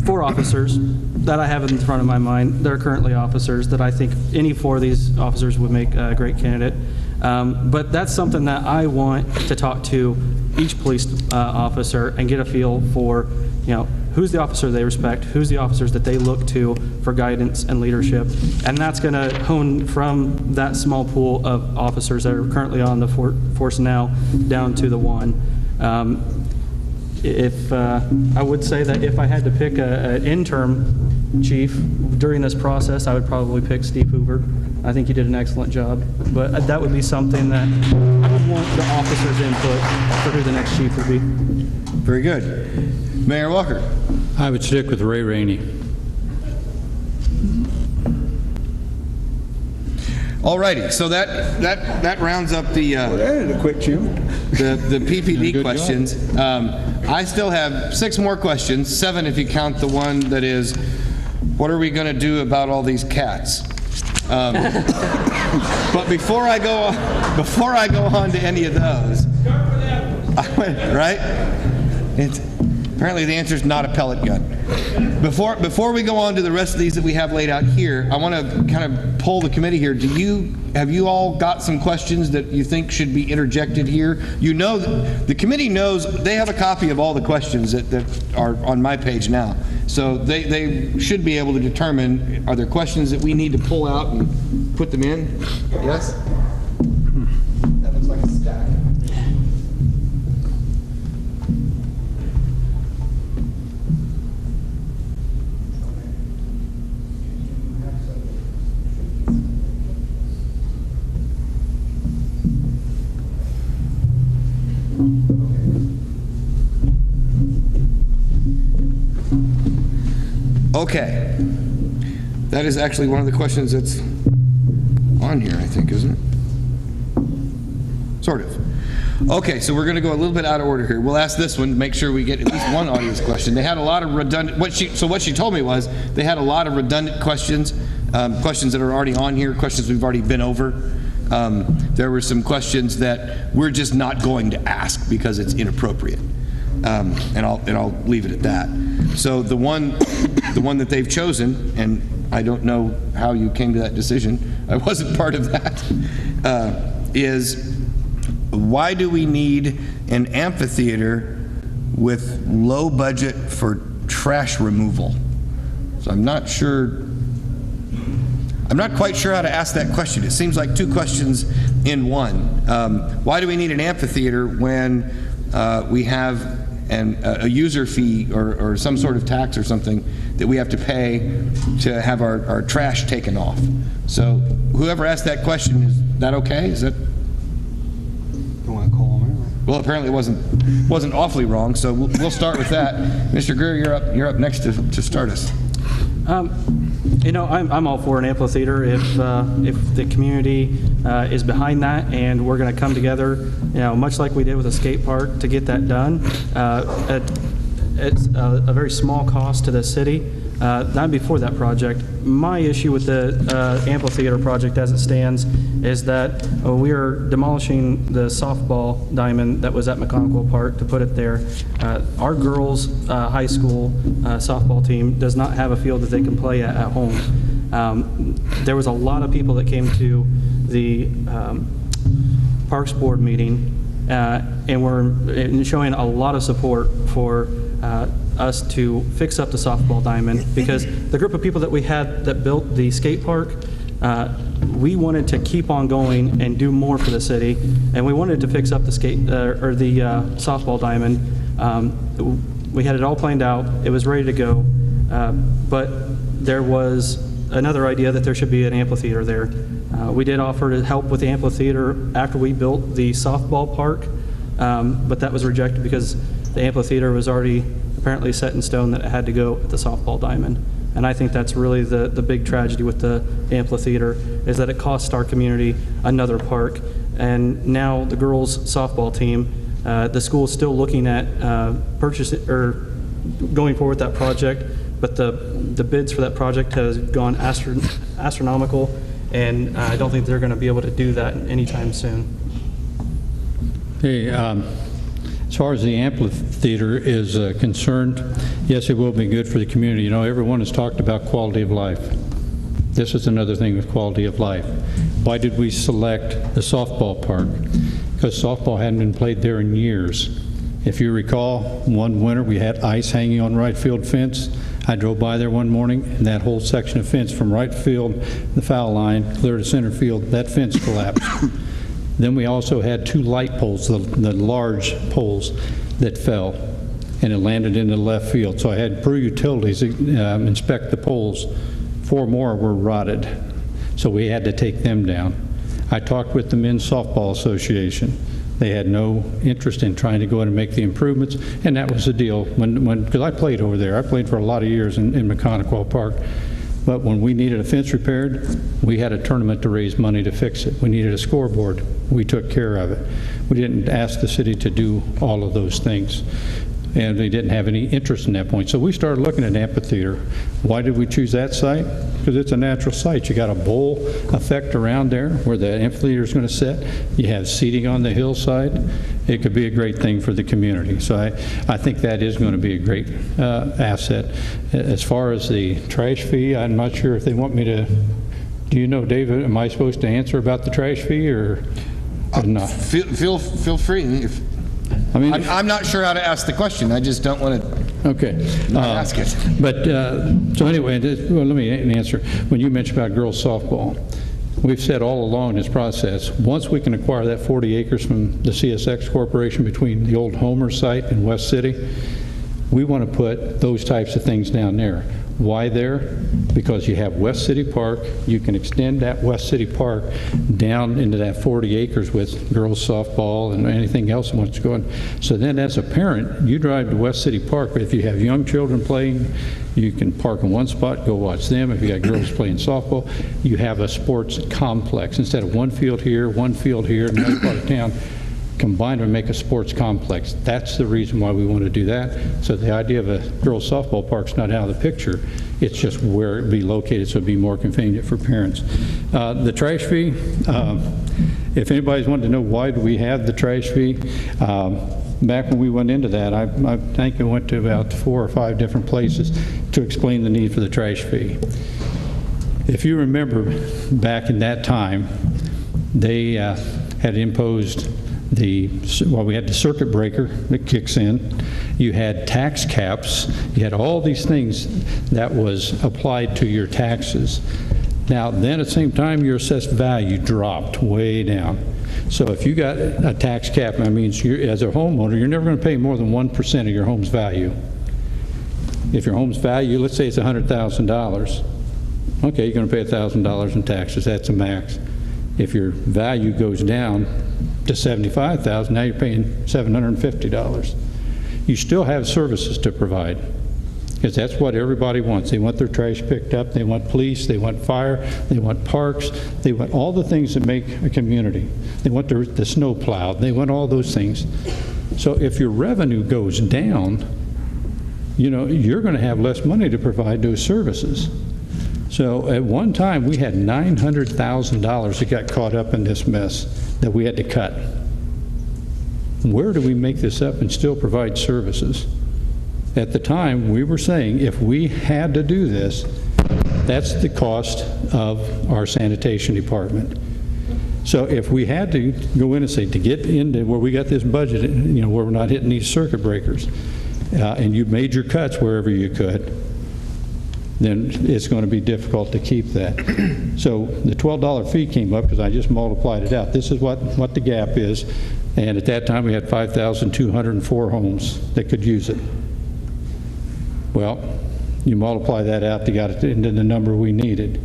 4 officers that I have in front of my mind. They're currently officers that I think any 4 of these officers would make a great candidate. But that's something that I want to talk to each police officer and get a feel for, who's the officer they respect, who's the officers that they look to for guidance and leadership. And that's going to hone from that small pool of officers that are currently on the force now down to the 1. I would say that if I had to pick an interim chief during this process, I would probably pick Steve Hoover. I think he did an excellent job, but that would be something that I would want the officers' input for who the next chief would be. Very good. Mayor Walker. I would stick with Ray Rainey. All righty, so that rounds up the quick, Jim. the PPD questions. I still have 6 more questions, 7 if you count the one that is, what are we going to do about all these cats? But before I go on to any of those, right? Apparently the answer is not a pellet gun. Before we go on to the rest of these that we have laid out here, I want to kind of poll the committee here. Have you all got some questions that you think should be interjected here? The committee knows, they have a copy of all the questions that are on my page now. So they should be able to determine, are there questions that we need to pull out and put them in? Yes? That looks like a stack. Okay. That is actually one of the questions that's on here, I think, isn't it? Sort of. Okay, so we're going to go a little bit out of order here. We'll ask this one to make sure we get at least one audience question. They had a lot of redundant, what she told me was they had a lot of redundant questions, questions that are already on here, questions we've already been over. There were some questions that we're just not going to ask because it's inappropriate. And I'll leave it at that. So the one that they've chosen, and I don't know how you came to that decision, I wasn't part of that, is why do we need an amphitheater with low budget for trash removal? So I'm not quite sure how to ask that question. It seems like 2 questions in one. Why do we need an amphitheater when we have a user fee or some sort of tax or something that we have to pay to have our trash taken off? So whoever asked that question, is that okay? Is that? You want to call them? Well, apparently it wasn't awfully wrong, so we'll start with that. Mr. Greer, you're up next to start us. I'm all for an amphitheater if the community is behind that, and we're going to come together, much like we did with a skate park, to get that done. It's a very small cost to the city. Not before that project. My issue with the amphitheater project as it stands is that we are demolishing the softball diamond that was at McConaughey Park to put it there. Our girls' high school softball team does not have a field that they can play at home. There was a lot of people that came to the Parks Board meeting and were showing a lot of support for us to fix up the softball diamond, because the group of people that we had that built the skate park, we wanted to keep on going and do more for the city, and we wanted to fix up the softball diamond. We had it all planned out. It was ready to go, but there was another idea that there should be an amphitheater there. We did offer to help with the amphitheater after we built the softball park, but that was rejected because the amphitheater was already apparently set in stone that it had to go at the softball diamond. And I think that's really the big tragedy with the amphitheater, is that it cost our community another park. And now the girls softball team, the school is still looking at purchasing or going forward with that project, but the bids for that project has gone astronomical, and I don't think they're going to be able to do that anytime soon. Hey, as far as the amphitheater is concerned, yes, it will be good for the community. You know, everyone has talked about quality of life. This is another thing with quality of life. Why did we select the softball park? Because softball hadn't been played there in years. If you recall, one winter we had ice hanging on right field fence. I drove by there one morning, and that whole section of fence from right field, the foul line, clear to center field, that fence collapsed. Then we also had 2 light poles, the large poles that fell, and it landed into the left field. So I had Peru Utilities inspect the poles. 4 more were rotted, so we had to take them down. I talked with the Men's Softball Association. They had no interest in trying to go in and make the improvements, and that was the deal. Because I played over there. I played for a lot of years in Mechanical Park. But when we needed a fence repaired, we had a tournament to raise money to fix it. We needed a scoreboard. We took care of it. We didn't ask the city to do all of those things, and they didn't have any interest in that point. So we started looking at amphitheater. Why did we choose that site? Because it's a natural site. You got a bowl effect around there where the amphitheater is going to sit. You have seating on the hillside. It could be a great thing for the community. So I think that is going to be a great asset. As far as the trash fee, I'm not sure if they want me to. Do you know, David, am I supposed to answer about the trash fee or not? Feel free. If, I mean, I'm not sure how to ask the question. I just don't want to ask it. But so anyway, well, let me answer. When you mentioned about girls softball, we've said all along in this process, once we can acquire that 40 acres from the CSX Corporation between the old Homer site and West City, we want to put those types of things down there. Why there? Because you have West City Park. You can extend that West City Park down into that 40 acres with girls softball and anything else that wants to go in. So then as a parent, you drive to West City Park, but if you have young children playing, you can park in one spot, go watch them. If you got girls playing softball, you have a sports complex. Instead of one field here, another part of town, combine and make a sports complex. That's the reason why we want to do that. So the idea of a girls softball park's not out of the picture. It's just where it'd be located so it'd be more convenient for parents. The trash fee, if anybody's wanted to know why do we have the trash fee, back when we went into that, I think I went to about 4 or 5 different places to explain the need for the trash fee. If you remember back in that time, they had imposed we had the circuit breaker that kicks in. You had tax caps. You had all these things that was applied to your taxes. Now, then at the same time, your assessed value dropped way down. So if you got a tax cap, that means as a homeowner, you're never going to pay more than 1% of your home's value. If your home's value, let's say it's $100,000, okay, you're going to pay $1,000 in taxes. That's a max. If your value goes down to $75,000, now you're paying $750. You still have services to provide, because that's what everybody wants. They want their trash picked up, they want police, they want fire, they want parks, they want all the things that make a community. They want the snow plowed, they want all those things. So if your revenue goes down, you know, you're going to have less money to provide those services. So at one time, we had $900,000 that got caught up in this mess that we had to cut. Where do we make this up and still provide services? At the time, we were saying if we had to do this, that's the cost of our sanitation department. So if we had to go in and say, to get into where we got this budget, you know, where we're not hitting these circuit breakers, and you made your cuts wherever you could, then it's going to be difficult to keep that. So the $12 fee came up because I just multiplied it out. This is what the gap is, and at that time we had 5,204 homes that could use it. Well, You multiply that out to get it into the number we needed.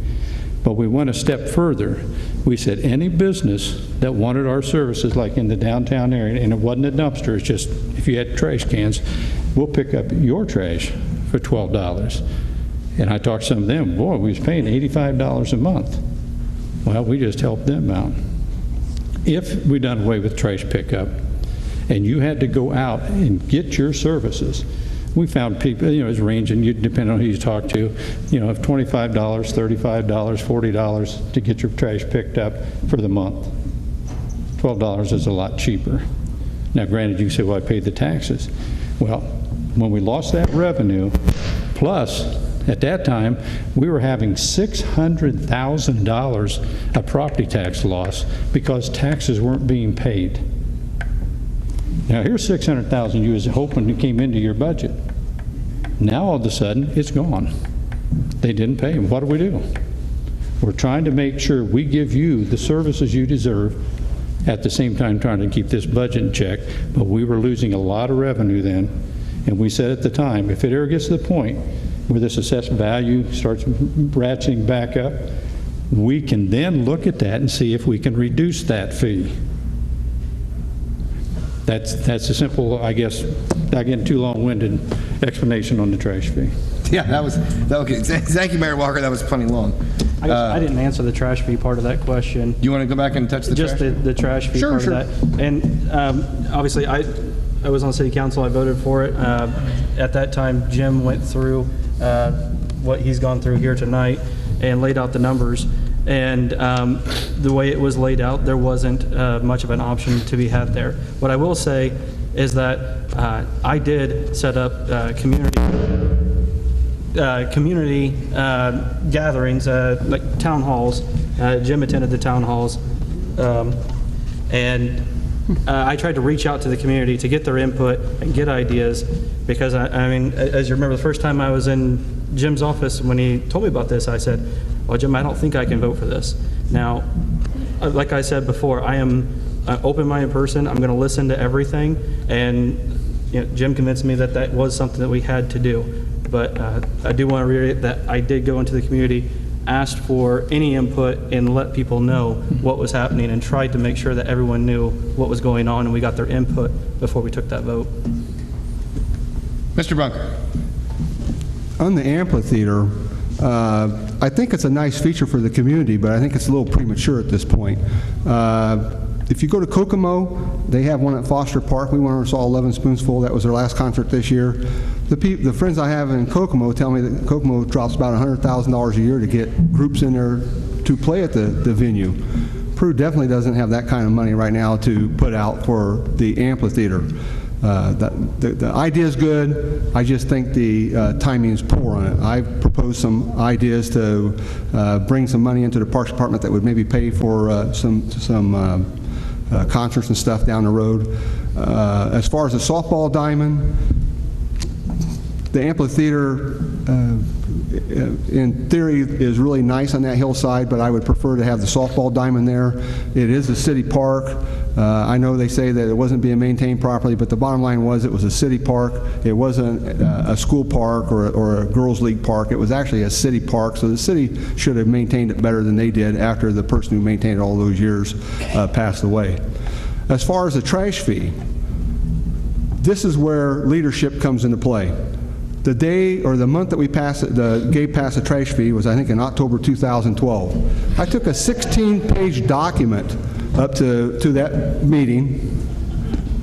But we went a step further. We said any business that wanted our services, like in the downtown area, and it wasn't a dumpster, it's just if you had trash cans, we'll pick up your trash for $12. And I talked to some of them, boy, we was paying $85 a month. Well, we just helped them out. If we done away with trash pickup and you had to go out and get your services, we found people, it's ranging, depending on who you talk to, of $25, $35, $40 to get your trash picked up for the month. $12 is a lot cheaper. Now, granted, you say, well, I paid the taxes. Well, when we lost that revenue, plus, at that time, we were having $600,000 of property tax loss because taxes weren't being paid. Now, here's $600,000 you was hoping it came into your budget. Now, all of a sudden, it's gone. They didn't pay them. What do we do? We're trying to make sure we give you the services you deserve, at the same time trying to keep this budget in check, but we were losing a lot of revenue then, and we said at the time, if it ever gets to the point where this assessed value starts ratcheting back up, we can then look at that and see if we can reduce that fee. That's a simple, I guess, not getting too long-winded explanation on the trash fee. Yeah, that was okay. Thank you, Mayor Walker. That was plenty long. I didn't answer the trash fee part of that question. You want to go back and touch the just trash? the trash fee part of that. And obviously, I was on city council. I voted for it. At that time, Jim went through what he's gone through here tonight and laid out the numbers. And the way it was laid out, there wasn't much of an option to be had there. What I will say is that I did set up community gatherings, like town halls. Jim attended the town halls, and I tried to reach out to the community to get their input and get ideas, because I mean, as you remember, the first time I was in Jim's office when he told me about this, I said, well, Jim, I don't think I can vote for this. Now, like I said before, I am an open-minded person. I'm going to listen to everything, and Jim convinced me that that was something that we had to do. But I do want to reiterate that I did go into the community, asked for any input, and let people know what was happening, and tried to make sure that everyone knew what was going on, and we got their input before we took that vote. Mr. Bunker. On the amphitheater, I think it's a nice feature for the community, but I think it's a little premature at this point. If you go to Kokomo, they have one at Foster Park. We went and saw 11 Spoonsful. That was their last concert this year. The friends I have in Kokomo tell me that Kokomo drops about $100,000 a year to get groups in there to play at the venue. Peru definitely doesn't have that kind of money right now to put out for the amphitheater. The idea is good. I just think the timing is poor on it. I've proposed some ideas to bring some money into the Parks Department that would maybe pay for some concerts and stuff down the road. As far as the softball diamond, the amphitheater, in theory, is really nice on that hillside, but I would prefer to have the softball diamond there. It is a city park. I know they say that it wasn't being maintained properly, but the bottom line was it was a city park. It wasn't a school park or a girls' league park. It was actually a city park, so the city should have maintained it better than they did after the person who maintained it all those years passed away. As far as the trash fee, this is where leadership comes into play. The day or the month that we gave passed the trash fee was, I think, in October 2012. I took a 16-page document up to that meeting.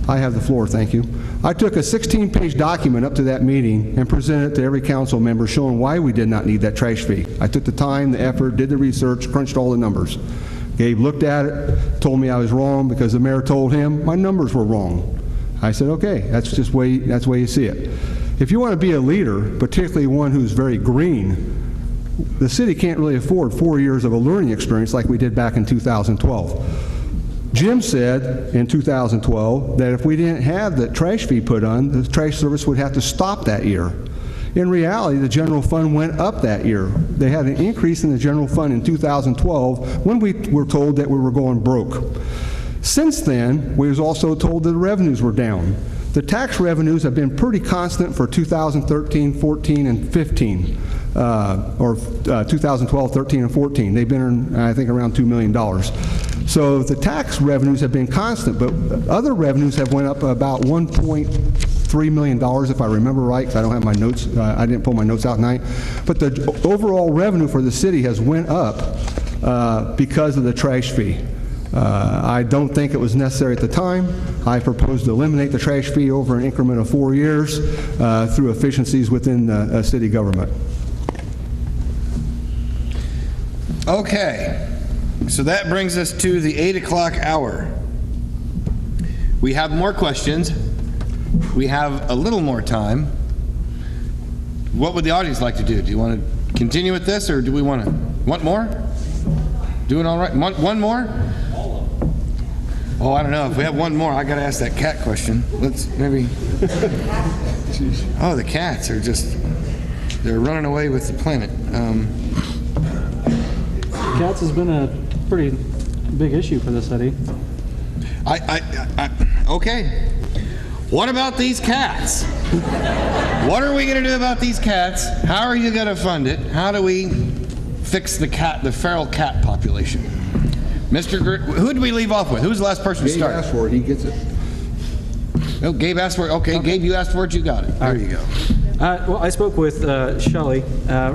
I have the floor, thank you. I took a 16-page document up to that meeting and presented it to every council member showing why we did not need that trash fee. I took the time, the effort, did the research, crunched all the numbers. Gabe looked at it, told me I was wrong because the mayor told him my numbers were wrong. I said, okay, that's the way you see it. If you want to be a leader, particularly one who's very green, the city can't really afford 4 years of a learning experience like we did back in 2012. Jim said in 2012 that if we didn't have the trash fee put on, the trash service would have to stop that year. In reality, the general fund went up that year. They had an increase in the general fund in 2012 when we were told that we were going broke. Since then, we was also told that the revenues were down. The tax revenues have been pretty constant for 2013, 14, and 15, or 2012, 13, and 14. They've been, I think, around $2 million. So the tax revenues have been constant, but other revenues have went up about $1.3 million, if I remember right, because I don't have my notes. I didn't pull my notes out tonight. But the overall revenue for the city has went up because of the trash fee. I don't think it was necessary at the time. I proposed to eliminate the trash fee over an increment of 4 years through efficiencies within the city government. Okay, so that brings us to the 8 o'clock hour. We have more questions. We have a little more time. What would the audience like to do? Do you want to continue with this, or do we want more? Doing all right? One more? Oh, I don't know. If we have one more, I got to ask that cat question. Let's maybe. Oh, the cats are they're running away with the planet. Cats has been a pretty big issue for the city. Okay. What about these cats? What are we going to do about these cats? How are you going to fund it? How do we fix the feral cat population? Who did we leave off with? Who's the last person to start? Gabe asked for it. He gets it. Oh, Gabe asked for it. Okay, Gabe, you asked for it. You got it. There you go. Well, I spoke with Shelley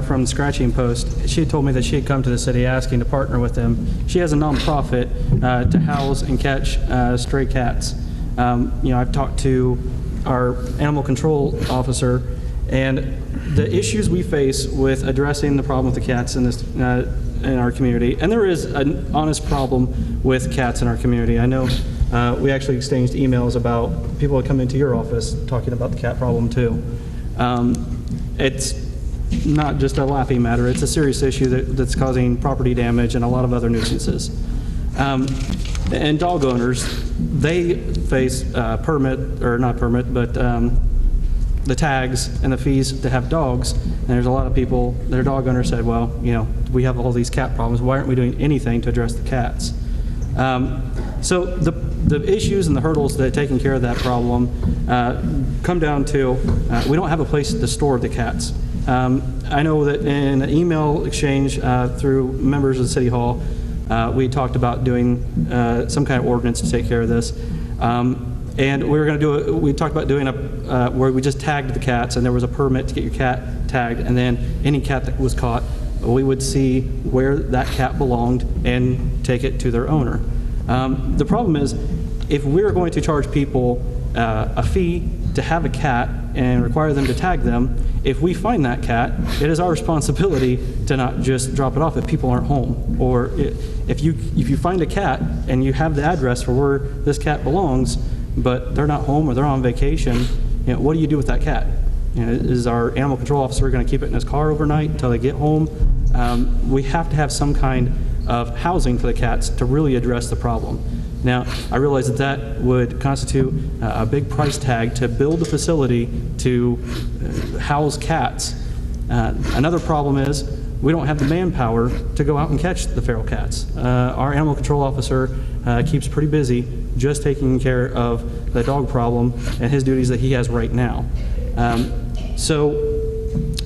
from the Scratching Post. She had told me that she had come to the city asking to partner with them. She has a nonprofit to house and catch stray cats. I've talked to our animal control officer, and the issues we face with addressing the problem with the cats in our community, and there is an honest problem with cats in our community. I know we actually exchanged emails about people that come into your office talking about the cat problem too. It's not just a laughing matter, it's a serious issue that's causing property damage and a lot of other nuisances. And dog owners, they face the tags and the fees to have dogs. And there's a lot of people, their dog owners said, well, we have all these cat problems. Why aren't we doing anything to address the cats? So the issues and the hurdles that taking care of that problem come down to we don't have a place to store the cats. I know that in an email exchange through members of the City Hall, we talked about doing some kind of ordinance to take care of this. And we talked about doing where we just tagged the cats, and there was a permit to get your cat tagged, and then any cat that was caught, we would see where that cat belonged and take it to their owner. The problem is, if we're going to charge people a fee to have a cat and require them to tag them, if we find that cat, it is our responsibility to not just drop it off if people aren't home. Or if you find a cat and you have the address for where this cat belongs, but they're not home or they're on vacation, what do you do with that cat? Is our animal control officer going to keep it in his car overnight until they get home? We have to have some kind of housing for the cats to really address the problem. Now, I realize that would constitute a big price tag to build a facility to house cats. Another problem is we don't have the manpower to go out and catch the feral cats. Our animal control officer keeps pretty busy just taking care of the dog problem and his duties that he has right now. So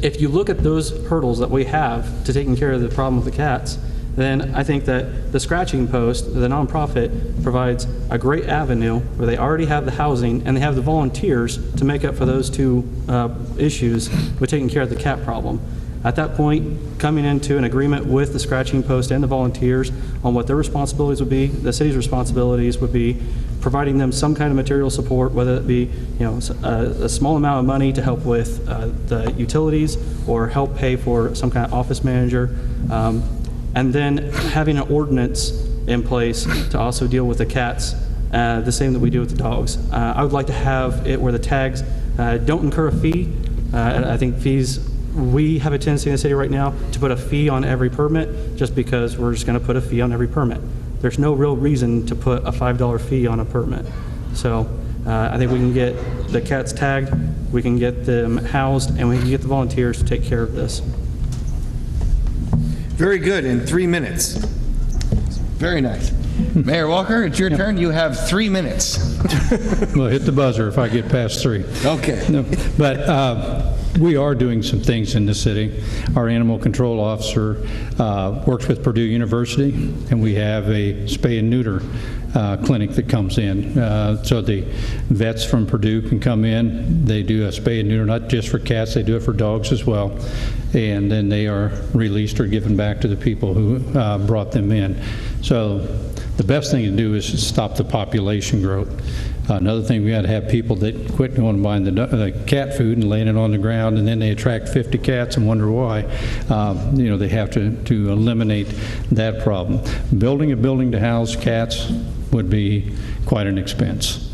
if you look at those hurdles that we have to taking care of the problem with the cats, then I think that the Scratching Post, the nonprofit, provides a great avenue where they already have the housing and they have the volunteers to make up for those two issues with taking care of the cat problem. At that point, coming into an agreement with the Scratching Post and the volunteers on what their responsibilities would be, the city's responsibilities would be providing them some kind of material support, whether it be a small amount of money to help with the utilities or help pay for some kind of office manager, and then having an ordinance in place to also deal with the cats the same that we do with the dogs. I would like to have it where the tags don't incur a fee. I think fees, we have a tendency in the city right now to put a fee on every permit just because we're just going to put a fee on every permit. There's no real reason to put a $5 fee on a permit. So I think we can get the cats tagged, we can get them housed, and we can get the volunteers to take care of this. Very good, in 3 minutes. Very nice. Mayor Walker, it's your turn. You have 3 minutes. Well, hit the buzzer if I get past 3. Okay. No, but we are doing some things in the city. Our animal control officer works with Purdue University, and we have a spay and neuter clinic that comes in. So the vets from Purdue can come in. They do a spay and neuter, not just for cats, they do it for dogs as well. And then they are released or given back to the people who brought them in. So the best thing to do is to stop the population growth. Another thing, we got to have people that quit going and buying the cat food and laying it on the ground, and then they attract 50 cats and wonder why. You know, they have to eliminate that problem. Building a building to house cats would be quite an expense.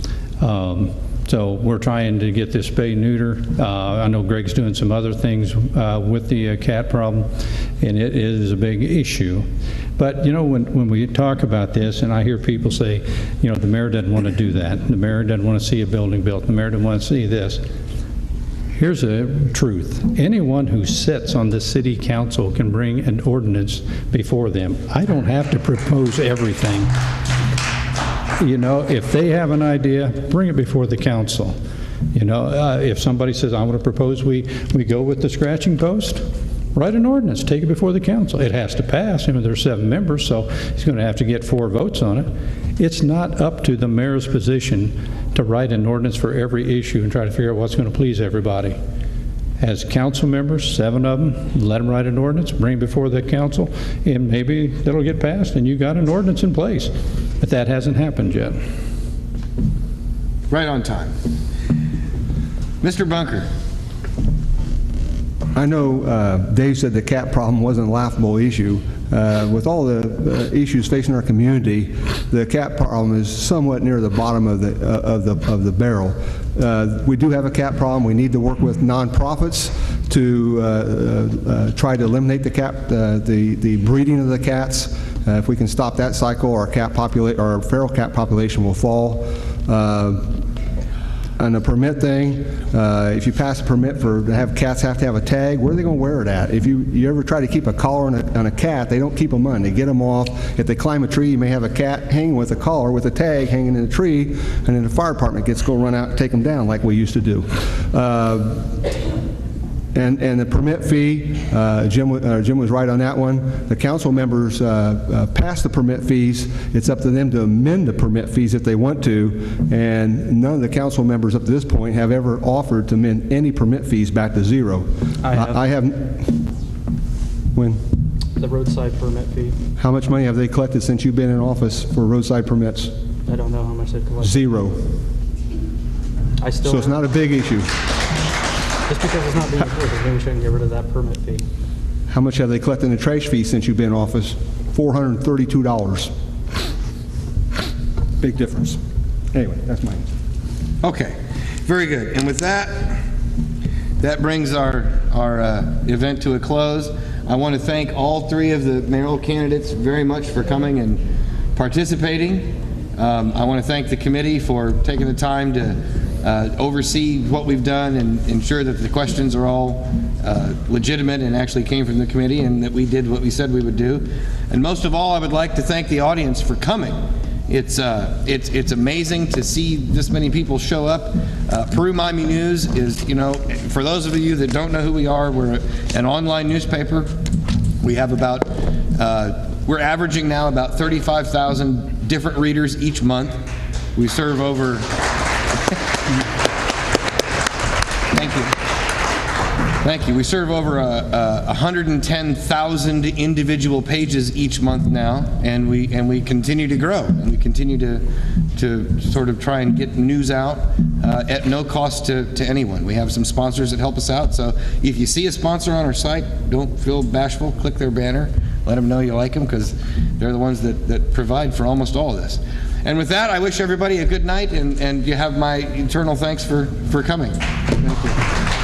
So we're trying to get this spay neuter. I know Greg's doing some other things with the cat problem, and it is a big issue. But, you know, when we talk about this, and I hear people say, you know, the mayor doesn't want to do that. The mayor doesn't want to see a building built. The mayor doesn't want to see this. Here's the truth. Anyone who sits on the city council can bring an ordinance before them. I don't have to propose everything. You know, if they have an idea, bring it before the council. You know, if somebody says, I want to propose we go with the scratching post, write an ordinance, take it before the council. It has to pass. I mean, there's 7 members, so he's going to have to get 4 votes on it. It's not up to the mayor's position to write an ordinance for every issue and try to figure out what's going to please everybody. As council members, 7 of them, let them write an ordinance, bring it before the council, and maybe that'll get passed and you got an ordinance in place. But that hasn't happened yet. Right on time. Mr. Bunker. I know Dave said the cat problem wasn't a laughable issue. With all the issues facing our community, the cat problem is somewhat near the bottom of the barrel. We do have a cat problem. We need to work with nonprofits to try to eliminate the breeding of the cats. If we can stop that cycle, our feral cat population will fall. On the permit thing, if you pass a permit to have cats have to have a tag, where are they going to wear it at? If you ever try to keep a collar on a cat, they don't keep them on. They get them off. If they climb a tree, you may have a cat hanging with a collar with a tag hanging in a tree, and then the fire department gets to go run out and take them down like we used to do. And the permit fee, Jim was right on that one. The council members pass the permit fees. It's up to them to amend the permit fees if they want to, and none of the council members up to this point have ever offered to amend any permit fees back to 0. I haven't. When? The roadside permit fee. How much money have they collected since you've been in office for roadside permits? I don't know how much they've collected. 0. So it's not a big issue. Just because it's not being enforced doesn't mean we shouldn't get rid of that permit fee. How much have they collected in the trash fee since you've been in office? $432. Big difference. Anyway, that's mine. Okay, very good. And with that brings our event to a close. I want to thank all 3 of the mayoral candidates very much for coming and participating. I want to thank the committee for taking the time to oversee what we've done and ensure that the questions are all legitimate and actually came from the committee, and that we did what we said we would do. And most of all, I would like to thank the audience for coming. It's amazing to see this many people show up. Peru Miami News is, you know, for those of you that don't know who we are, we're an online newspaper. We have about, we're averaging now about 35,000 different readers each month. We serve over Thank you. We serve over 110,000 individual pages each month now, and we continue to grow, and we continue to sort of try and get news out at no cost to anyone. We have some sponsors that help us out, so if you see a sponsor on our site, don't feel bashful. Click their banner. Let them know you like them, because they're the ones that provide for almost all of this. And with that, I wish everybody a good night, and you have my eternal thanks for coming. Thank you.